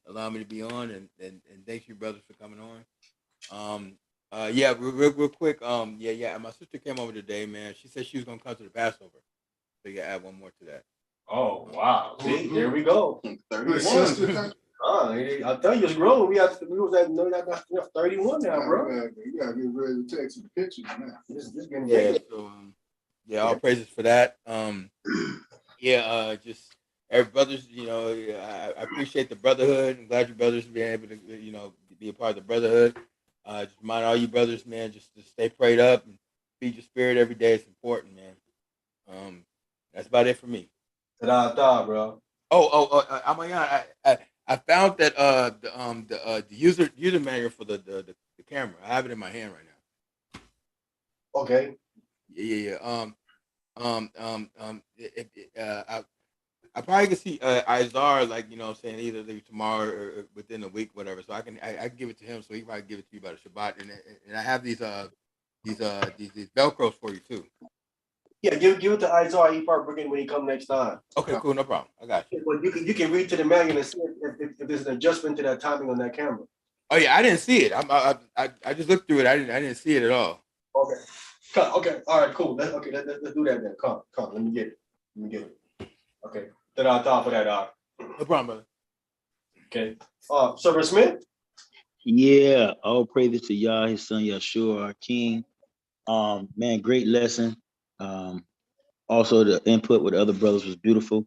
D: allowing me to be on, and thank you, brothers, for coming on. Yeah, real quick. Yeah. My sister came over today, man. She said she was gonna come to the Passover. So you add one more to that.
A: Oh wow! See, there we go.
F: 31.
A: I'll tell you, it's grown. We was at 31 now, bro.
F: You gotta get ready to take some pictures now.
A: This getting
D: Yeah.
A: big.
D: So all praises for that. Just every brothers, I appreciate the brotherhood. I'm glad you brothers being able to, be a part of the brotherhood. Just remind all you brothers, man, just to stay prayed up and feed your spirit every day. It's important, man. That's about it for me.
A: Ta-da, bro.
D: I found that the user manual for the camera. I have it in my hand right now.
A: Okay.
D: Yeah. I probably can see Izar, like, saying either tomorrow or within a week, whatever. So I can give it to him, so he probably give it to you by the Shabbat. And I have these Velcros for you too.
A: Yeah, give it to Izar. He probably bring it when he come next time.
D: Okay, cool, no problem. I got you.
A: But you can read to the manual and see if there's an adjustment to that timing on that camera.
D: Oh yeah, I didn't see it. I just looked through it. I didn't see it at all.
A: Okay. All right. Cool. Let's do that then. Come. Let me get it. Okay. Ta-da for that, Doc.
D: No problem, brother.
A: Okay. Server Smith.
C: Yeah, all praises to Yah, his son Yeshua, our King. Man, great lesson. Also the input with the other brothers was beautiful.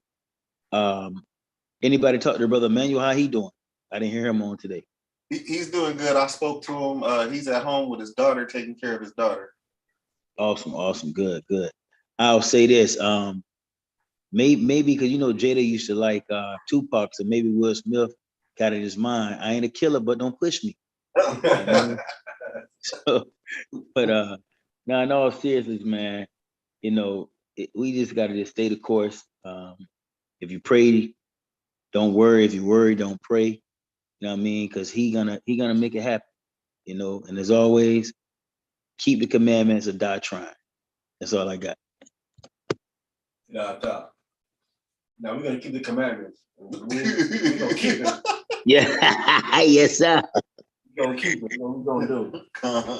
C: Anybody talk to brother Emmanuel? How he doing? I didn't hear him on today.
B: He's doing good. I spoke to him. He's at home with his daughter, taking care of his daughter.
C: Awesome. Good. I'll say this. Maybe because Jada used to like Tupac, so maybe Will Smith got in his mind, I ain't a killer, but don't push me. You know? So, but now in all seriousness, man, you know, we just got to just stay the course. If you pray, don't worry. If you worry, don't pray. You know what I mean? Because he gonna make it happen. You know, and as always, keep the commandments or die trying. That's all I got.
A: Now we're gonna keep the commandments. We're gonna keep it.
C: Yeah, yes, sir.
A: We're gonna keep it. What we gonna do?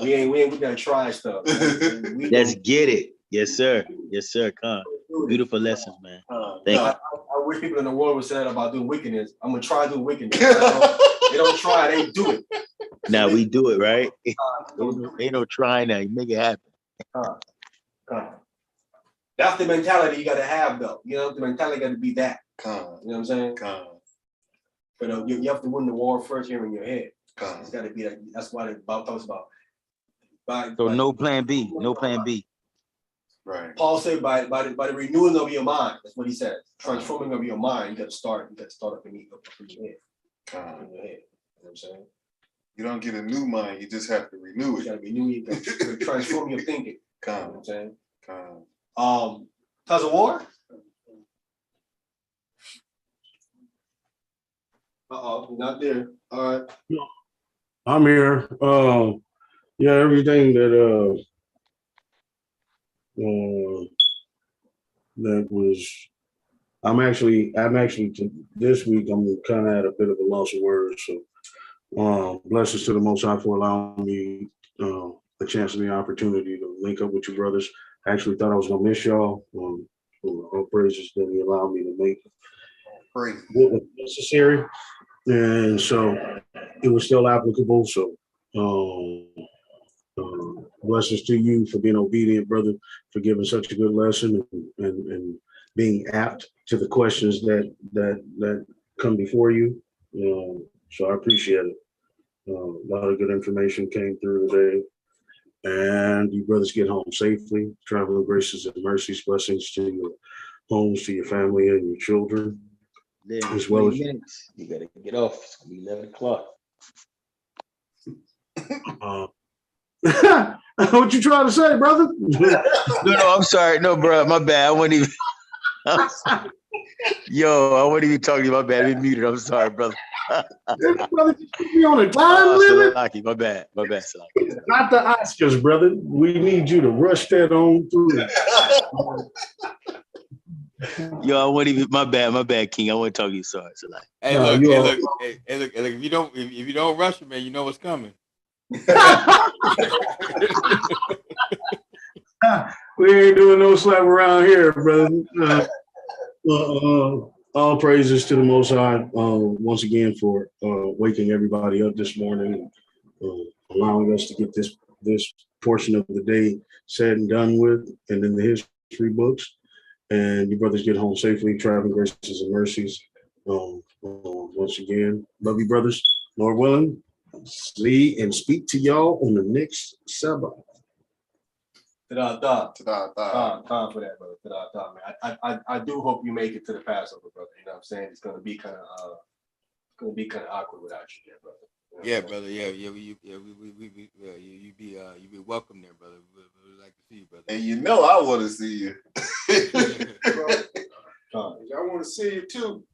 A: We ain't gonna try stuff.
C: Let's get it. Yes, sir. Yes, sir. Come. Beautiful lessons, man. Thank you.
A: I wish people in the world would say that about doing wickedness. I'm gonna try to do wickedness. They don't try, they do it.
C: Now we do it, right? Ain't no trying now. You make it happen.
A: That's the mentality you gotta have, though. You know, the mentality gotta be that. You know what I'm saying? But you have to win the war first here in your head. It's gotta be that. That's why the Bible talks about.
C: So no plan B. No plan B.
B: Right.
A: Paul said by the renewing of your mind. That's what he says. Transforming of your mind. You gotta start up in your head. In your head. You know what I'm saying?
B: You don't get a new mind, you just have to renew
A: You
B: it.
A: gotta renew. You gotta transform your thinking. You know what I'm saying? Taz of War? Not there. All right.
E: I'm here. Yeah, everything that that was. I'm actually this week. I'm kind of at a bit of a loss of words. So, blessings to the Most High for allowing me a chance and the opportunity to link up with you brothers. I actually thought I was gonna miss y'all. All praises that He allowed me to make what was necessary, and so it was still applicable. So, blessings to you for being obedient, brother, for giving such a good lesson and being apt to the questions that come before you. So I appreciate it. A lot of good information came through today. And you brothers get home safely. Traveling graces and mercies, blessings to your homes, to your family and your children. As well as
C: minutes. You gotta get off. It's gonna be 11 o'clock.
E: What you trying to say, brother?
C: No, I'm sorry. No, bro, my bad. I wasn't even. Yo, I wasn't even talking to you. My bad. I been muted. I'm sorry, brother.
E: Brother, just put me on a time limit.
C: Salaki, my bad, Salaki.
E: Not the Oscars, brother. We need you to rush that on through.
C: Yo, I wasn't even. My bad, King. I want to talk to you. Sorry, Salaki.
D: Hey,
E: No,
D: look, if you don't rush it, man, you know what's coming.
E: We ain't doing no slap around here, brother. All praises to the Most High once again for waking everybody up this morning, allowing us to get this portion of the day said and done with, and in the history books. And you brothers get home safely, traveling graces and mercies. Once again, love you, brothers. Lord willing, see and speak to y'all on the next Sabbath.
A: Time for that, brother. Man. I do hope you make it to the Passover, brother. You know what I'm saying? It's gonna be kind of awkward without you there, brother. You know
D: Yeah, brother. You be welcome there, brother. We'd like to see you, brother.
B: And you know I want to see you.
F: I want to see you too.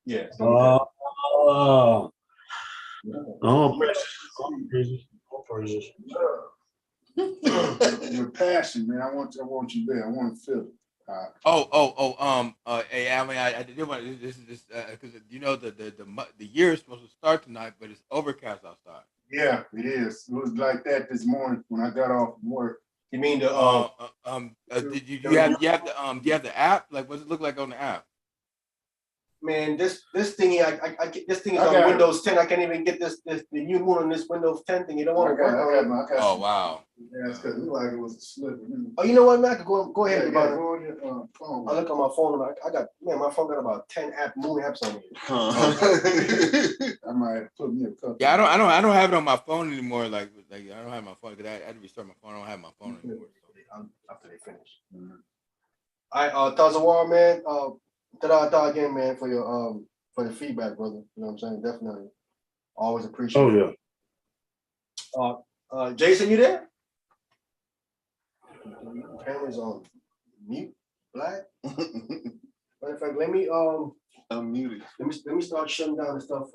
A: Yeah.
E: All praises.
F: Your passion, man. I want you there. I want to feel it.
D: Hey, I mean, I did want this because you know the year is supposed to start tonight, but it's overcast outside.
F: Yeah, it is. It was like that this morning when I got off from work.
A: You mean the
D: do you have the app? Like, what's it look like on the app?
A: man, this thingy, this thing is on Windows 10. I can't even get the new moon on this Windows 10 thing. You don't want to work.
D: Oh wow.
F: Yeah, it's because it looked like it was a slip.
A: Oh, you know what, man? Go ahead.
F: Go on your phone.
A: I look on my phone. My phone got about 10 moon apps on it.
F: I might put me a couple.
D: Yeah, I don't have it on my phone anymore. Like I don't have my phone because I had to restart my phone. I don't have my phone anymore.
A: After they finish. All right, Tazawar, man. Ta-da again, man, for for the feedback, brother. You know what I'm saying? Definitely. Always appreciate
E: Oh
A: it.
E: yeah.
A: Jason, you there? Camera's on mute, black. Matter of fact, let me
B: I'm muted.
A: let me start shutting down the stuff